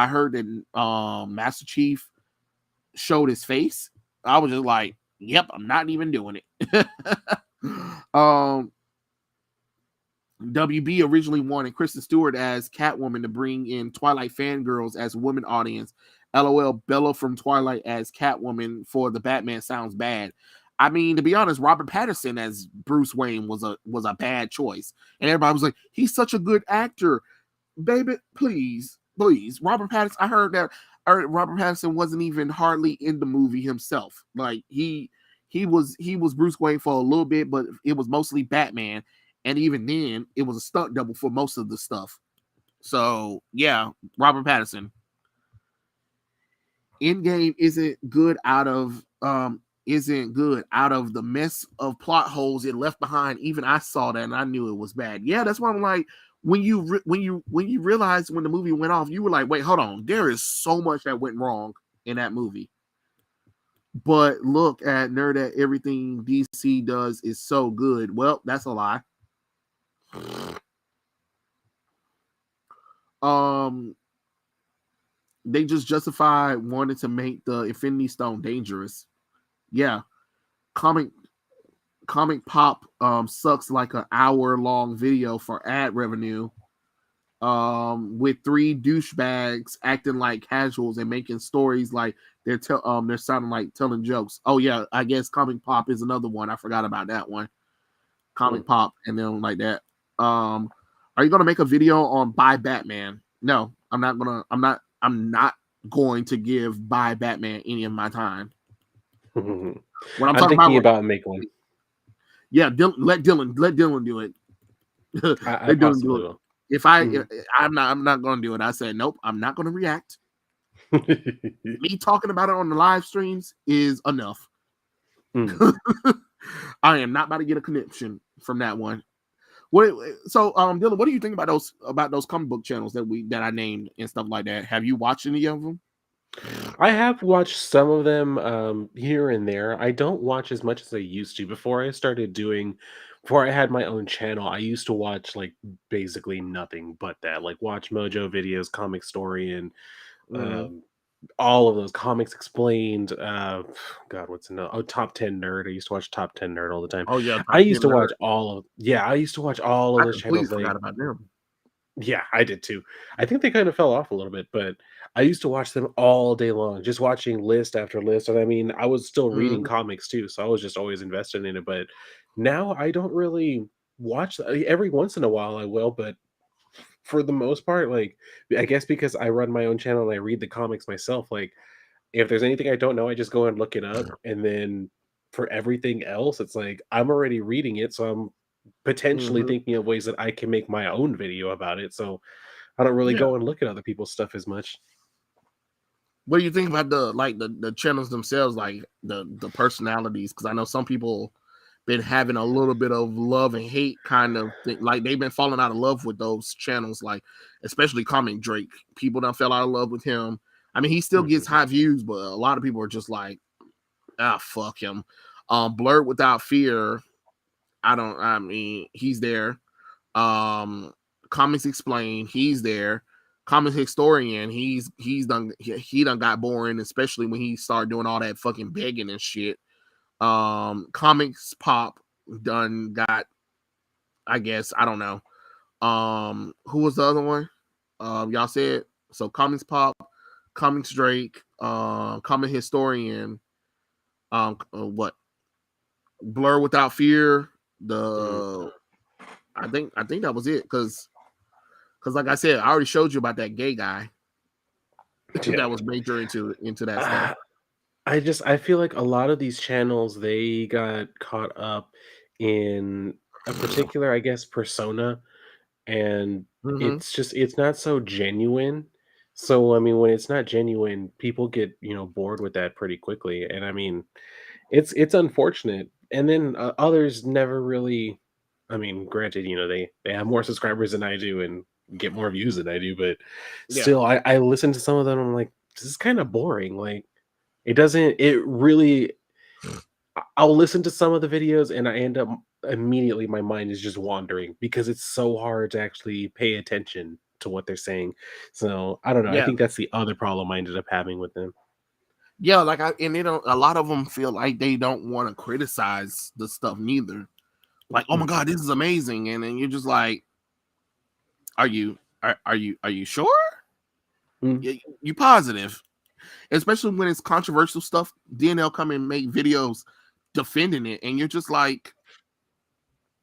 heard that Master Chief showed his face, I was just like, "Yep, I'm not even doing it." um, WB originally wanted Kristen Stewart as Catwoman to bring in Twilight fangirls as women audience. LOL, Bella from Twilight as Catwoman for the Batman sounds bad. I mean, to be honest, Robert Pattinson as Bruce Wayne was a bad choice, and everybody was like, "He's such a good actor, baby. Please, please." Robert Pattinson. I heard Robert Pattinson wasn't even hardly in the movie himself. Like he was Bruce Wayne for a little bit, but it was mostly Batman, and even then, it was a stunt double for most of the stuff. So yeah, Robert Pattinson. Endgame isn't good out of the mess of plot holes it left behind. Even I saw that and I knew it was bad. Yeah, that's why I'm like, when you realize when the movie went off, you were like, wait, hold on, there is so much that went wrong in that movie. But look at Nerd at everything DC does is so good. Well, that's a lie. Um, they just justified wanting to make the Infinity Stone dangerous. Yeah, comic comic pop sucks like an hour long video for ad revenue. With three douchebags acting like casuals and making stories like they're sounding like telling jokes. Oh yeah, I guess comic pop is another one. I forgot about that one. Mm. Comic pop and then like that. Are you gonna make a video on Buy Batman? No, I'm not gonna. I'm not going to give Buy Batman any of my time. What I'm I'm talking about, thinking about making one. yeah, let Dylan do it. I Let Dylan do possibly it. will. If I'm not gonna do it. I said nope. I'm not gonna react. Me talking about it on the live streams is enough. Mm. I am not about to get a connection from that one. Dylan, what do you think about those comic book channels that I named and stuff like that? Have you watched any of them? I have watched some of them here and there. I don't watch as much as I used to. Before I had my own channel, I used to watch like basically nothing but that, like Watch Mojo videos, Comic Story, and Mm-hmm. all of those Comics Explained. God, what's another? Oh, Top 10 Nerd. I used to watch Top 10 Nerd all the time. Oh yeah, I top used 10 to watch nerd. all of yeah, I used to watch all of I those completely channels. forgot Like about them. yeah, I did too. I think they kind of fell off a little bit, but I used to watch them all day long, just watching list after list. And I mean, I was still reading Mhm. comics too, so I was just always invested in it. But now I don't really watch every once in a while I will, but for the most part, like I guess because I run my own channel and I read the comics myself, like if there's anything I don't know, I just go and look it up. And then for everything else, it's like I'm already reading it, so I'm potentially Mhm. thinking of ways that I can make my own video about it. So I don't really Yeah. go and look at other people's stuff as much. What do you think about the channels themselves, like the personalities? Because I know some people been having a little bit of love and hate kind of thing. Like they've been falling out of love with those channels, like especially Comic Drake. People done fell out of love with him. I mean, he still gets Mhm. high views, but a lot of people are just like, ah, fuck him. Blurred Without Fear. I mean, he's there. Um, Comics Explained, he's there. Comics Historian, he done got boring, especially when he started doing all that fucking begging and shit. Comics Pop done got, I guess, I don't know. Who was the other one? Y'all said so. Comics Pop, Comics Drake, Comic Historian. What? Blur Without Fear. Mhm. The I think that was it because like I said, I already showed you about that gay guy Yeah. that was major into that stuff. Uh, I feel like a lot of these channels they got caught up in a particular, I guess, persona, and Hmm. it's not so genuine. So I mean, when it's not genuine, people get bored with that pretty quickly, and I mean, it's unfortunate. And then others never really. I mean, granted, they have more subscribers than I do and get more views than I do, but Yeah, still, I listen to some of them. I'm like, this is kind of boring. Like, it doesn't. It really. I'll listen to some of the videos and I end up immediately my mind is just wandering because it's so hard to actually pay attention to what they're saying. So I don't know. I yeah, think that's the other problem I ended up having with them. yeah. Like and they don't. A lot of them feel like they don't want to criticize the stuff neither. Like, oh my god, Mhm. this is amazing, and then you're just like, are you sure? Mm. You positive? Especially when it's controversial stuff. Then they'll come and make videos defending it, and you're just like,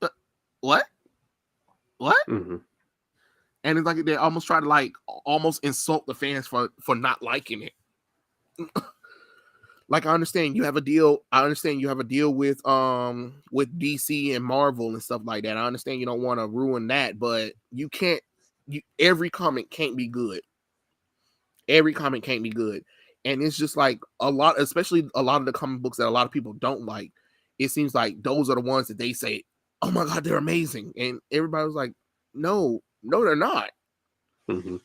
"Uh, what? What? Mhm. And it's like they almost try to like almost insult the fans for not liking it. Like I understand you have a deal. I understand you have a deal with DC and Marvel and stuff like that. I understand you don't want to ruin that, but you can't. Every comic can't be good. Every comic can't be good, and it's just like a lot, especially a lot of the comic books that a lot of people don't like. It seems like those are the ones that they say, "Oh my god, they're amazing," and everybody was like, "No, no, they're not." Mhm.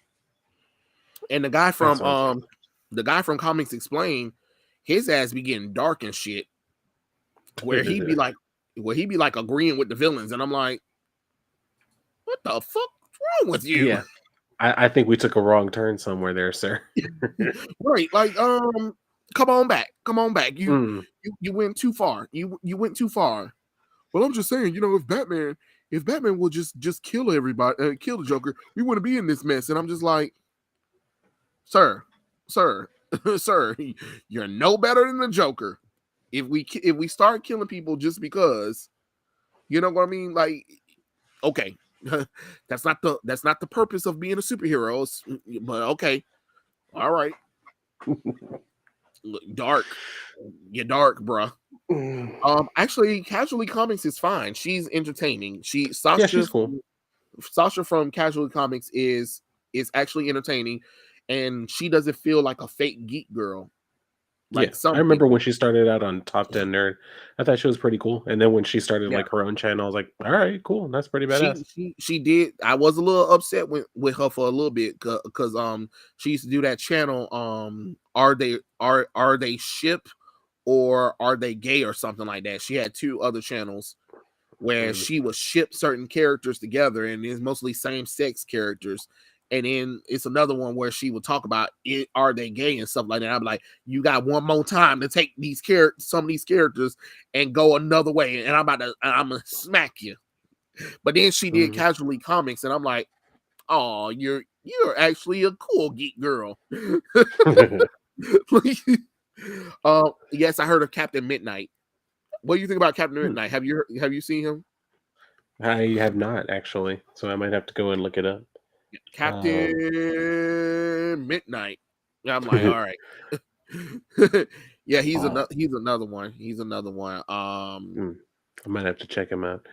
And That's what I'm saying. the guy from Comics Explained, his ass be getting dark and shit, where he'd be like, agreeing with the villains, and I'm like, what the fuck is wrong with you? Yeah. I think we took a wrong turn somewhere there, sir. Right, like, come on back, come on back. You Mm. you went too far. You went too far. Well, I'm just saying, if Batman will just kill everybody, kill the Joker, we wouldn't be in this mess. And I'm just like, sir, sir, sir, you're no better than the Joker. If we start killing people just because, you know what I mean? Like, okay, that's not the purpose of being a superhero. But okay, all right, look, dark, you're dark, bruh. Mm. Actually, Casually Comics is fine. She's entertaining. Yeah, she's cool. Sasha from Casually Comics is actually entertaining, and she doesn't feel like a fake geek girl Yeah, like I some remember people. when she started out on Top 10 Nerd. I thought she was pretty cool, and then when she started, Yeah, like, her own channel, I was like, "Alright, cool, that's pretty badass." she did. I was a little upset with her for a little bit because she used to do that channel. Are they ship or are they gay or something like that? She had two other channels where Mm. she would ship certain characters together, and it's mostly same sex characters. And then it's another one where she would talk about it, are they gay and stuff like that. I'm like, you got one more time to take some of these characters and go another way, and I'm gonna smack you. But then she did casually comics, and I'm like, oh, you're actually a cool geek girl. Yes, I heard of Captain Midnight. What do you think about Captain Midnight? Have you seen him? I have not actually, so I might have to go and look it up. Captain Midnight. I'm like, all right. Yeah, he's another one. He's another one. I might have to check him out.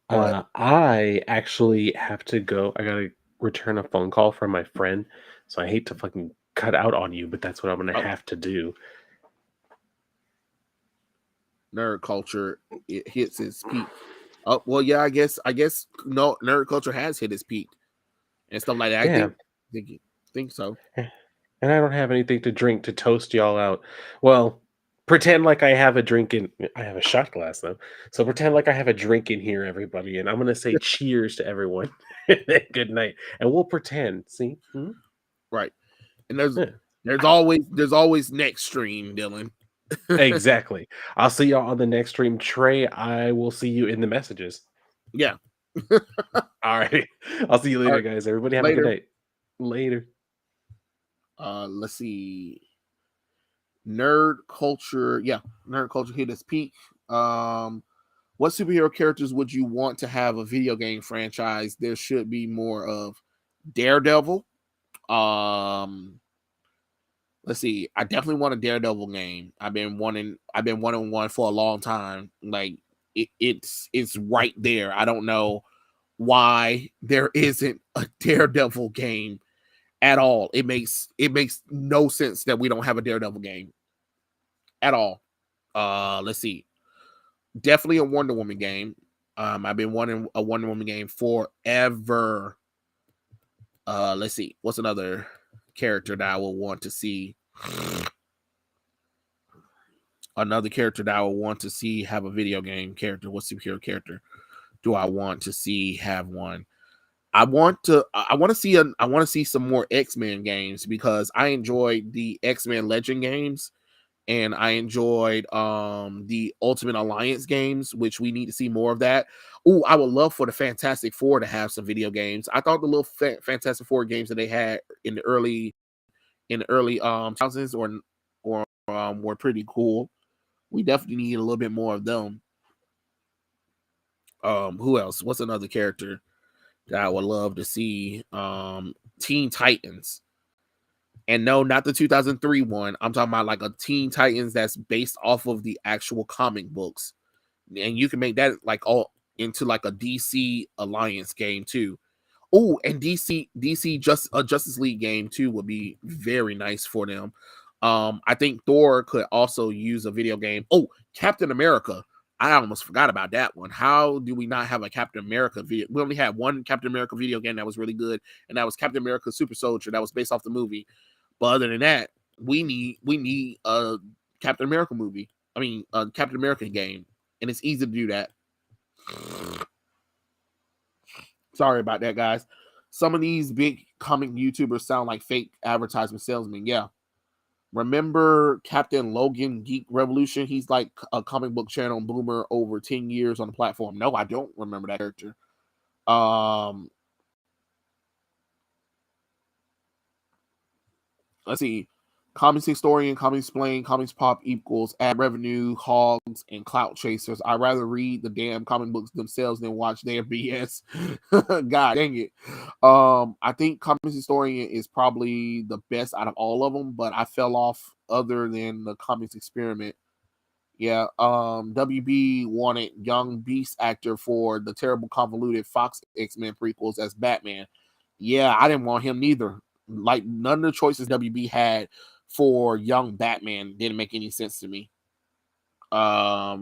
But I actually have to go. I gotta return a phone call from my friend, so I hate to fucking cut out on you, but that's what I'm gonna have to do. Nerd culture, it hits its peak. Oh well, yeah, I guess no, nerd culture has hit its peak and stuff like that. Yeah. I think so. And I don't have anything to drink to toast y'all out. Well, pretend like I have a drink in. I have a shot glass though, so pretend like I have a drink in here, everybody, and I'm gonna say cheers to everyone. Good night, and we'll pretend. See, Right, and there's always next stream, Dylan. Exactly. I'll see y'all on the next stream. Trey, I will see you in the messages. Yeah. All right. I'll see you later, guys. Everybody have a good night. Later. Let's see. Nerd culture. Yeah, nerd culture hit its peak. What superhero characters would you want to have a video game franchise? There should be more of Daredevil. Let's see. I definitely want a Daredevil game. I've been wanting one for a long time. Like it's right there. I don't know why there isn't a Daredevil game at all. It makes no sense that we don't have a Daredevil game at all. Let's see. Definitely a Wonder Woman game. I've been wanting a Wonder Woman game forever. Let's see. What's another character that I will want to see? Another character that I will want to see have a video game character. What superhero character do I want to see have one? I want to see some more X-Men games because I enjoyed the X-Men Legend games and I enjoyed the Ultimate Alliance games, which we need to see more of that. Oh, I would love for the Fantastic Four to have some video games. I thought the little Fantastic Four games that they had in the early 2000s or were pretty cool. We definitely need a little bit more of them. Who else? What's another character that I would love to see? Teen Titans. And no, not the 2003 one. I'm talking about like a Teen Titans that's based off of the actual comic books. And you can make that like all into like a DC Alliance game too. Oh, and DC Justice League game too would be very nice for them. I think Thor could also use a video game. Oh, Captain America. I almost forgot about that one. How do we not have a Captain America video? We only had one Captain America video game that was really good, and that was Captain America Super Soldier. That was based off the movie. But other than that, we need a Captain America movie. I mean, a Captain America game, and it's easy to do that. Sorry about that, guys. Some of these big comic YouTubers sound like fake advertisement salesmen. Yeah. Remember Captain Logan Geek Revolution? He's like a comic book channel boomer over 10 years on the platform. No, I don't remember that character. Let's see. Comics historian, comics explain, comics pop equals ad revenue, hogs, and clout chasers. I'd rather read the damn comic books themselves than watch their BS. God dang it. I think comics historian is probably the best out of all of them, but I fell off other than the comics experiment. Yeah, WB wanted young Beast actor for the terrible convoluted Fox X-Men prequels as Batman. Yeah, I didn't want him neither. Like none of the choices WB had for young Batman didn't make any sense to me. A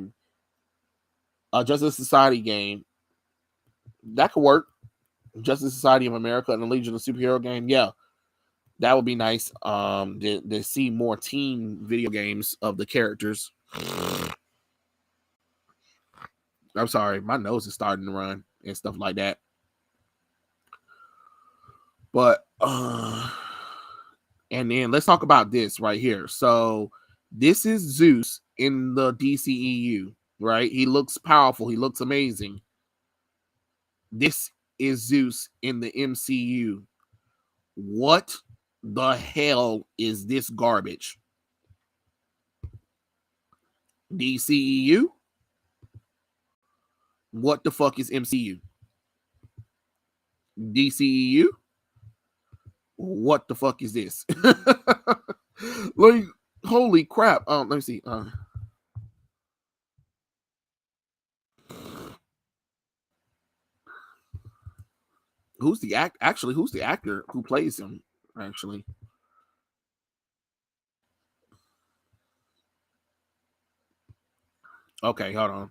Justice Society game that could work. Justice Society of America and the Legion of Superhero game, yeah, that would be nice. To see more team video games of the characters. I'm sorry, my nose is starting to run and stuff like that. But And then let's talk about this right here. So this is Zeus in the DCEU, right? He looks powerful. He looks amazing. This is Zeus in the MCU. What the hell is this garbage? DCEU? What the fuck is MCU? DCEU? What the fuck is this? Like, holy crap. Let me see. Who's the who's the actor who plays him? Actually. Okay, hold on.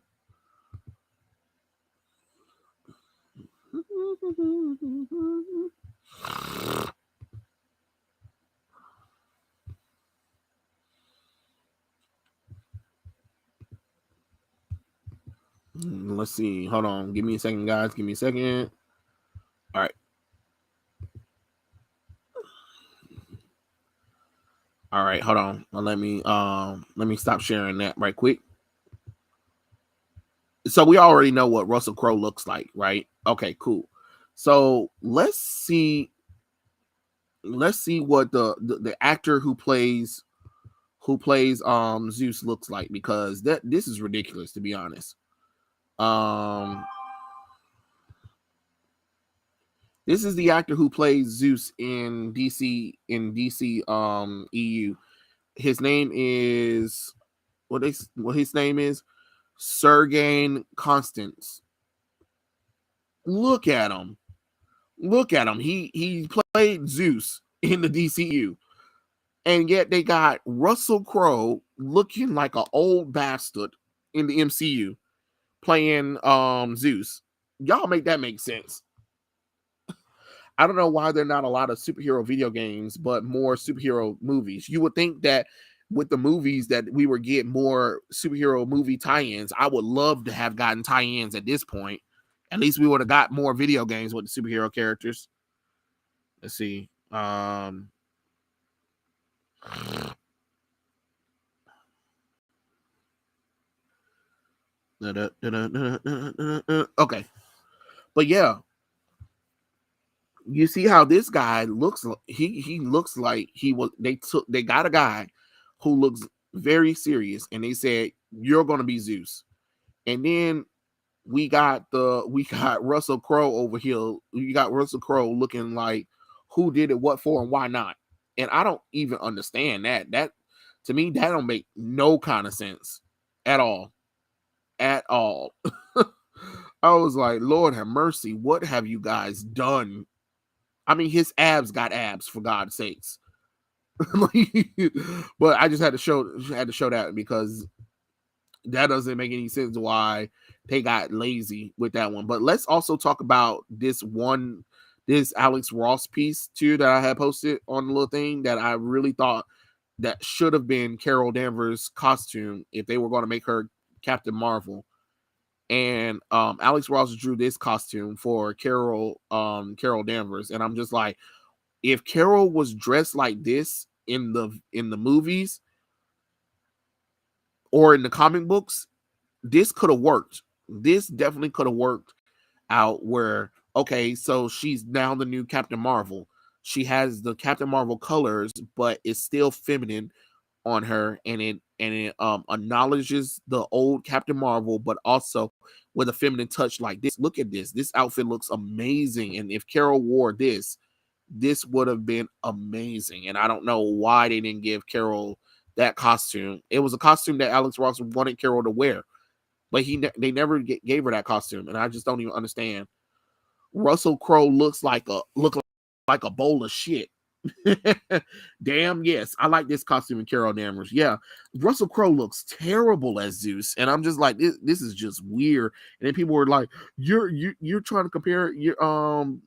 Let's see. Hold on. Give me a second, guys. Give me a second. All right. All right, hold on. Let me stop sharing that right quick. So we already know what Russell Crowe looks like, right? Okay, cool. So let's see what the actor who plays Zeus looks like, because this is ridiculous, to be honest. This is the actor who plays Zeus in DC EU. His name is what his name is Sergei Constance. Look at him. Look at him. He played Zeus in the DCU. And yet they got Russell Crowe looking like an old bastard in the MCU playing Zeus. Y'all make that make sense. I don't know why there are not a lot of superhero video games, but more superhero movies. You would think that with the movies that we would get more superhero movie tie-ins. I would love to have gotten tie-ins at this point. At least we would have got more video games with the superhero characters. Let's see. Okay. But yeah, you see how this guy looks. He looks like they got a guy who looks very serious, and they said, you're gonna be Zeus. And then we got Russell Crowe over here. We got Russell Crowe looking like who did it, what for, and why not. And I don't even understand that. That, to me, that don't make no kind of sense at all. At all. I was like, Lord have mercy, what have you guys done? I mean, his abs got abs, for God's sakes. But I just had to show that, because that doesn't make any sense why they got lazy with that one. But let's also talk about this Alex Ross piece too that I had posted on the little thing that I really thought that should have been Carol Danvers' costume if they were going to make her Captain Marvel. And Alex Ross drew this costume for Carol Danvers, and I'm just like, if Carol was dressed like this in the movies or in the comic books, this could have worked. This definitely could have worked out, where, okay, so she's now the new Captain Marvel. She has the Captain Marvel colors, but it's still feminine on her, and it acknowledges the old Captain Marvel, but also with a feminine touch like this. Look at this. This outfit looks amazing. And if Carol wore this would have been amazing. And I don't know why they didn't give Carol that costume. It was a costume that Alex Ross wanted Carol to wear, but they never gave her that costume, and I just don't even understand. Russell Crowe looks like a bowl of shit. Damn, yes, I like this costume in Carol Danvers. Yeah, Russell Crowe looks terrible as Zeus, and I'm just like, this is just weird. And then people were like, you're trying to compare your and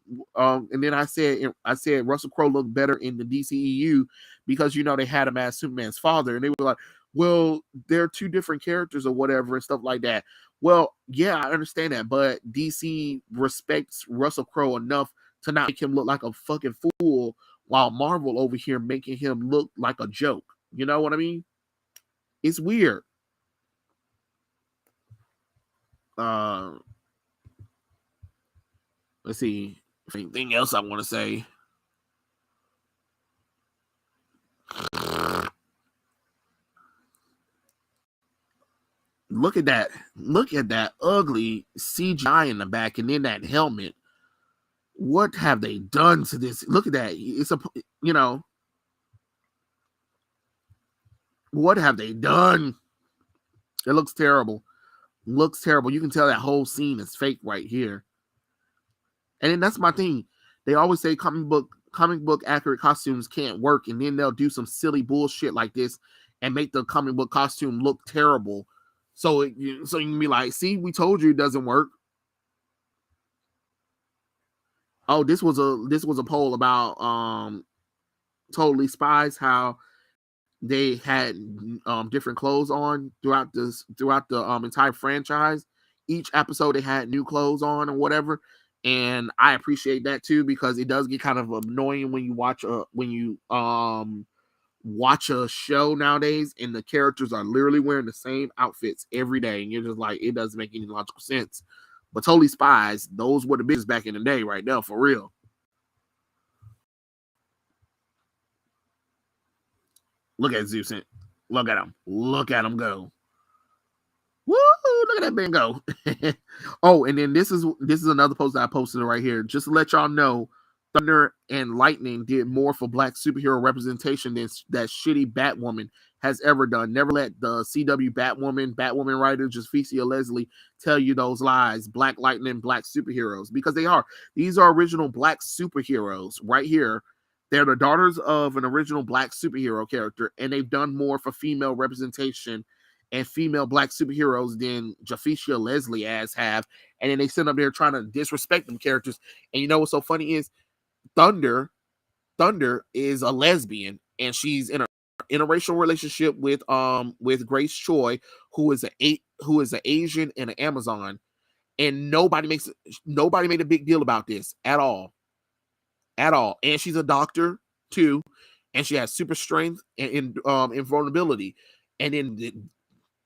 then I said Russell Crowe looked better in the DCEU because they had him as Superman's father, and they were like, well, they're two different characters or whatever and stuff like that. Well, yeah, I understand that, but DC respects Russell Crowe enough to not make him look like a fucking fool, while Marvel over here making him look like a joke. You know what I mean? It's weird. Uh, let's see. If anything else I want to say. Look at that. Look at that ugly CGI in the back, and then that helmet. What have they done to this? Look at that. It's a, you know, what have they done? It looks terrible. Looks terrible. You can tell that whole scene is fake right here. And then that's my thing. They always say comic book accurate costumes can't work, and then they'll do some silly bullshit like this and make the comic book costume look terrible. So you can be like, see, we told you it doesn't work. Oh, this was a poll about Totally Spies, how they had different clothes on throughout the entire franchise. Each episode they had new clothes on or whatever, and I appreciate that too, because it does get kind of annoying when you watch a show nowadays and the characters are literally wearing the same outfits every day, and you're just like, it doesn't make any logical sense. But Totally Spies, those were the business back in the day, right now, for real. Look at Zeus. Look at him. Look at him go. Woo! Look at that man go. Oh, and then this is another post that I posted right here. Just to let y'all know, Thunder and Lightning did more for Black superhero representation than that shitty Batwoman has ever done. Never let the CW Batwoman writer Javicia Leslie tell you those lies. Black Lightning, Black superheroes, because they are. These are original Black superheroes right here. They're the daughters of an original Black superhero character, and they've done more for female representation and female Black superheroes than Javicia Leslie as have. And then they sit up there trying to disrespect them characters. And you know what's so funny is Thunder is a lesbian, and she's in a interracial relationship with Grace Choi, who is an Asian and an Amazon. And nobody made a big deal about this at all. At all. And she's a doctor too, and she has super strength and invulnerability. And then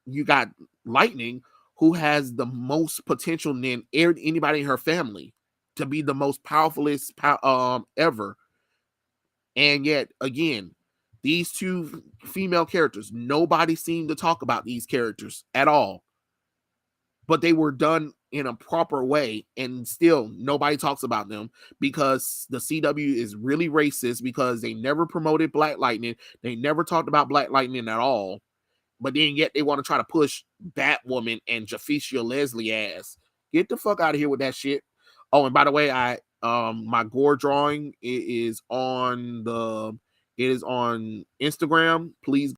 you got Lightning, who has the most potential than anybody in her family to be the most powerfulest ever. And yet again, these two female characters, nobody seemed to talk about these characters at all, but they were done in a proper way, and still nobody talks about them, because the CW is really racist, because they never promoted Black Lightning. They never talked about Black Lightning at all. But then yet they want to try to push Batwoman and Javicia Leslie ass. Get the fuck out of here with that shit. Oh, and by the way, my gore drawing is on Instagram. Please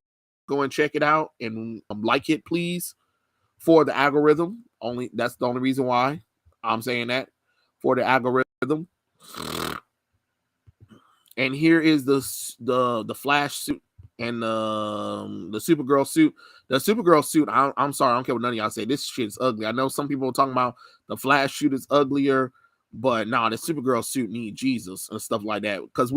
go and check it out and like it, please, for the algorithm. That's the only reason why I'm saying that, for the algorithm. And here is the Flash suit and the Supergirl suit. The Supergirl suit, I'm sorry, I don't care what none of y'all say. This shit is ugly. I know some people are talking about the Flash suit is uglier, but nah, the Supergirl suit need Jesus and stuff like that. Because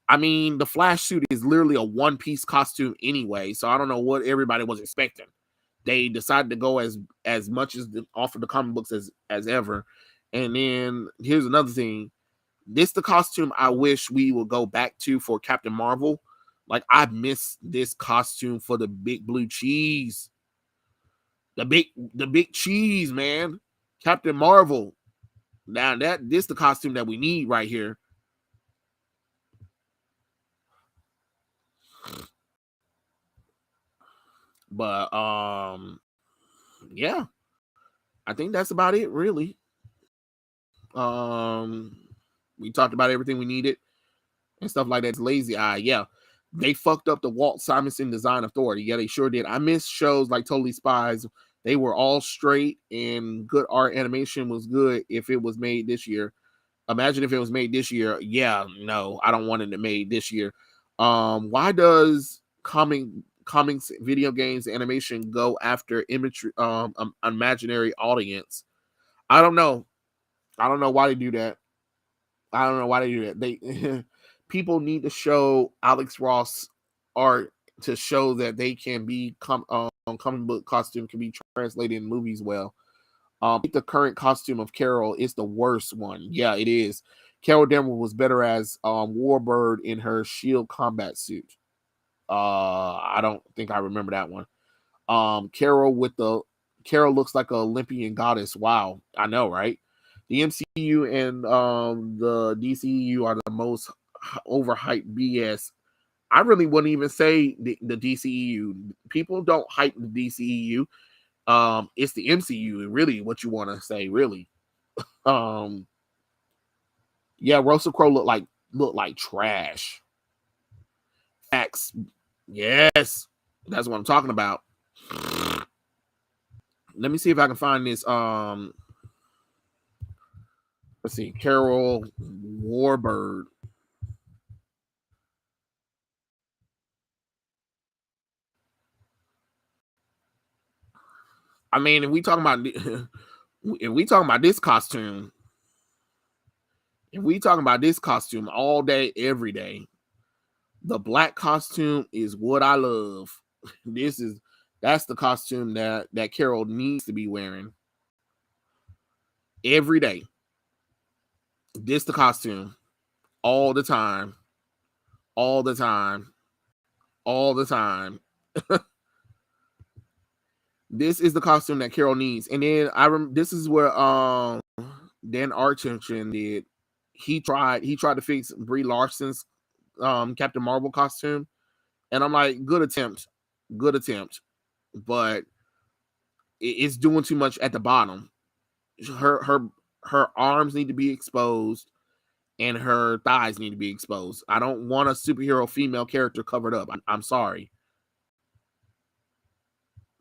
I mean, the Flash suit is literally a one-piece costume anyway, so I don't know what everybody was expecting. They decided to go as much as off of the comic books as ever. And then here's another thing. This the costume I wish we would go back to for Captain Marvel. Like, I miss this costume for the big blue cheese. The big cheese, man. Captain Marvel. Now this the costume that we need right here. But yeah. I think that's about it, really. We talked about everything we needed and stuff like that. It's Lazy Eye. Yeah. They fucked up the Walt Simonson Design Authority. Yeah, they sure did. I miss shows like Totally Spies. They were all straight, and good art animation was good if it was made this year. Imagine if it was made this year. Yeah, no, I don't want it made this year. Why does comics, video games, animation go after imaginary audience? I don't know. I don't know why they do that. I don't know why they do that. They people need to show Alex Ross art to show that they can be comic book costume can be translated in movies well. The current costume of Carol is the worst one. Yeah, it is. Carol Danvers was better as Warbird in her Shield combat suit. I don't think I remember that one. Carol looks like an Olympian goddess. Wow, I know, right? The MCU and the DCU are the most overhyped BS. I really wouldn't even say the DCEU. People don't hype the DCEU. It's the MCU, really, what you want to say, really. Um, yeah, Russell Crowe looked like trash. Facts. Yes, that's what I'm talking about. Let me see if I can find this. Let's see, Carol Warbird. I mean, if we talking about this costume, all day, every day, the black costume is what I love. That's the costume that Carol needs to be wearing every day. This the costume all the time, all the time, all the time. This is the costume that Carol needs. And then this is where Dan Archinson did. He tried to fix Brie Larson's Captain Marvel costume, and I'm like, good attempt, but it's doing too much at the bottom. Her arms need to be exposed, and her thighs need to be exposed. I don't want a superhero female character covered up. I'm sorry.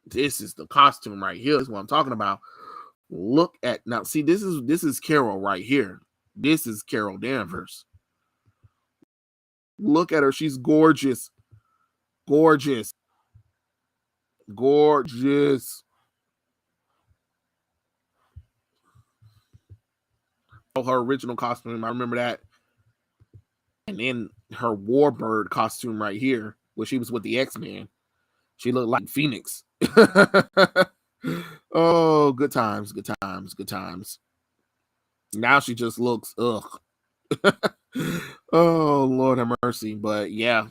This is the costume right here. This is what I'm talking about. Look at now. See, this is Carol right here. This is Carol Danvers. Look at her. She's gorgeous. Gorgeous. Gorgeous. Oh, her original costume. I remember that. And then her Warbird costume right here, where she was with the X-Men. She looked like Phoenix. Oh, good times, good times, good times. Now she just looks ugh. Oh, Lord have mercy. But yeah.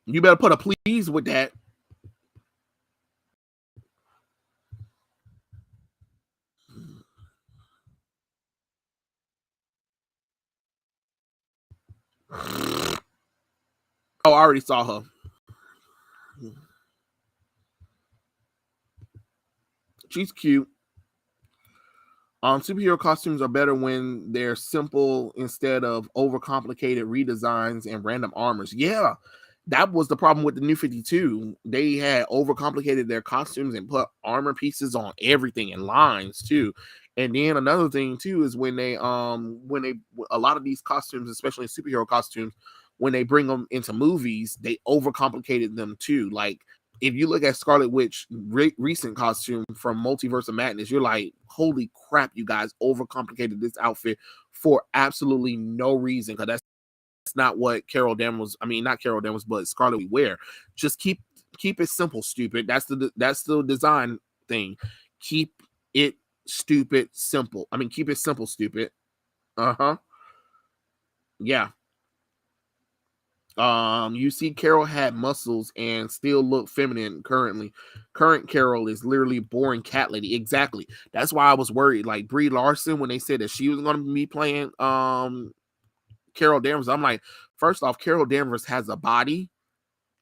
You better put a please with that. Oh, I already saw her. She's cute. Superhero costumes are better when they're simple instead of overcomplicated redesigns and random armors. Yeah, that was the problem with the New 52. They had overcomplicated their costumes and put armor pieces on everything and lines too. And then another thing too is when they a lot of these costumes, especially superhero costumes, when they bring them into movies, they overcomplicated them too. Like if you look at Scarlet Witch recent costume from Multiverse of Madness, you're like, holy crap, you guys overcomplicated this outfit for absolutely no reason. Because that's not what Carol Danvers, I mean, not Carol Danvers, but Scarlet we wear. Just keep it simple, stupid. That's the design thing. Keep it stupid, simple. I mean, keep it simple, stupid. Uh-huh. Yeah. You see, Carol had muscles and still look feminine currently. Current Carol is literally boring cat lady. Exactly. That's why I was worried. Like Brie Larson, when they said that she was gonna be playing Carol Danvers, I'm like, first off, Carol Danvers has a body.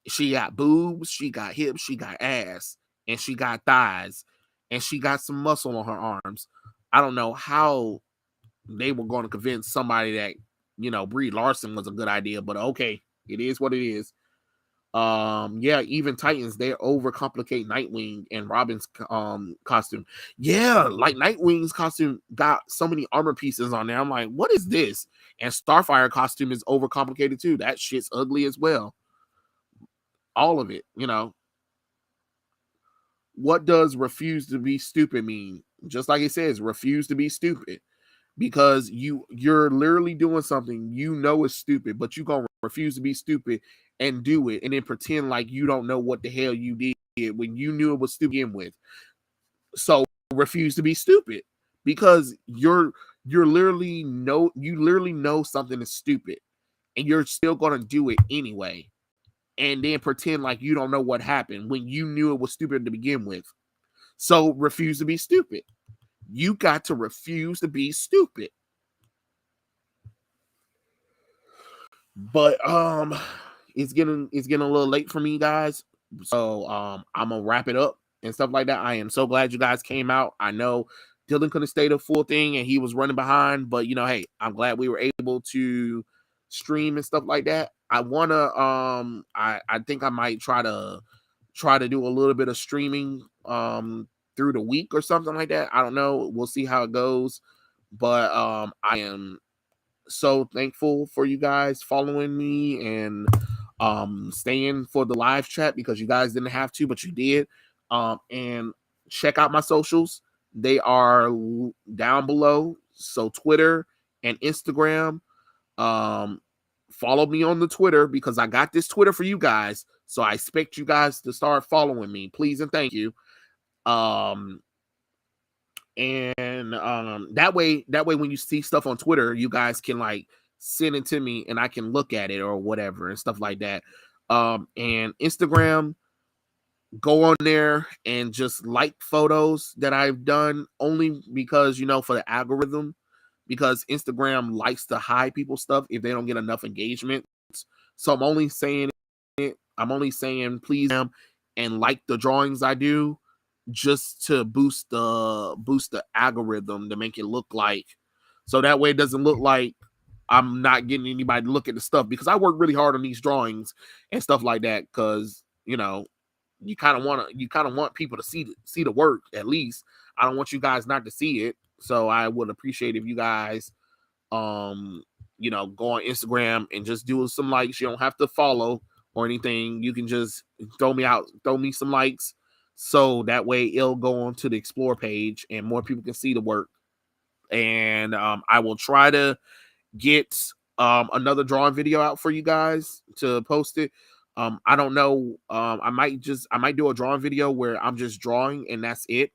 She got boobs, she got hips, she got ass, and she got thighs, and she got some muscle on her arms. I don't know how they were going to convince somebody that, Brie Larson was a good idea, but okay, it is what it is. Yeah, even Titans, they overcomplicate Nightwing and Robin's costume. Yeah, like Nightwing's costume got so many armor pieces on there. I'm like, what is this? And Starfire costume is overcomplicated too. That shit's ugly as well. all of it. You know, what does refuse to be stupid mean? Just like it says, refuse to be stupid, because you're literally doing something you know is stupid, but you gonna refuse to be stupid and do it, and then pretend like you don't know what the hell you did when you knew it was stupid to begin with. So refuse to be stupid, because you literally know something is stupid, and you're still gonna do it anyway, and then pretend like you don't know what happened when you knew it was stupid to begin with. So refuse to be stupid. You got to refuse to be stupid. But it's getting a little late for me, guys. So I'm gonna wrap it up and stuff like that. I am so glad you guys came out. I know Dylan couldn't stay the full thing and he was running behind, but hey, I'm glad we were able to stream and stuff like that. I think I might try to do a little bit of streaming through the week or something like that. I don't know. We'll see how it goes. But I am so thankful for you guys following me and staying for the live chat, because you guys didn't have to, but you did. And check out my socials. They are down below. So Twitter and Instagram. Um, Follow me on the Twitter, because I got this Twitter for you guys. So I expect you guys to start following me. Please and thank you. Um, and that way when you see stuff on Twitter, you guys can like send it to me and I can look at it or whatever and stuff like that. And Instagram, go on there and just like photos that I've done, only because for the algorithm, because Instagram likes to hide people's stuff if they don't get enough engagement. So I'm only saying please and like the drawings I do, just to boost the algorithm, to make it look like, so that way it doesn't look like I'm not getting anybody to look at the stuff, because I work really hard on these drawings and stuff like that, because you kind of want people to see the work at least. I don't want you guys not to see it. So I would appreciate if you guys go on Instagram and just do some likes. You don't have to follow or anything. You can just throw me some likes, so that way it'll go on to the explore page and more people can see the work. And I will try to get another drawing video out for you guys to post it. I don't know. I might do a drawing video where I'm just drawing and that's it.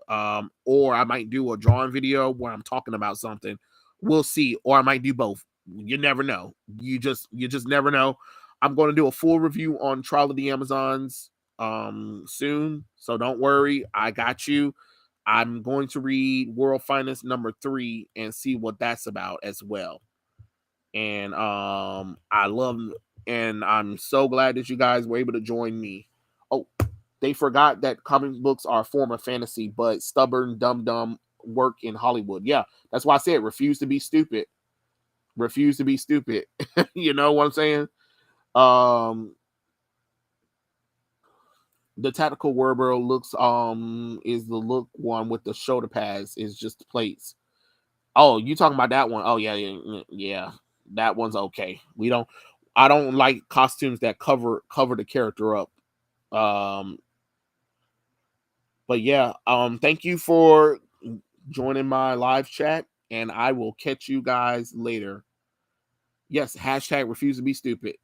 Or I might do a drawing video where I'm talking about something. We'll see. Or I might do both. You never know. You just never know. I'm going to do a full review on Trial of the Amazons soon. So don't worry. I got you. I'm going to read World Finest #3 and see what that's about as well. And I'm so glad that you guys were able to join me. Oh, they forgot that comic books are a form of fantasy, but stubborn, dumb work in Hollywood. Yeah, that's why I said refuse to be stupid. Refuse to be stupid. You know what I'm saying? Um, the tactical Werber looks is the look one with the shoulder pads, is just the plates. Oh, you talking about that one? Oh yeah. That one's okay. I don't like costumes that cover the character up. Um, but yeah, thank you for joining my live chat, and I will catch you guys later. Yes, hashtag refuse to be stupid.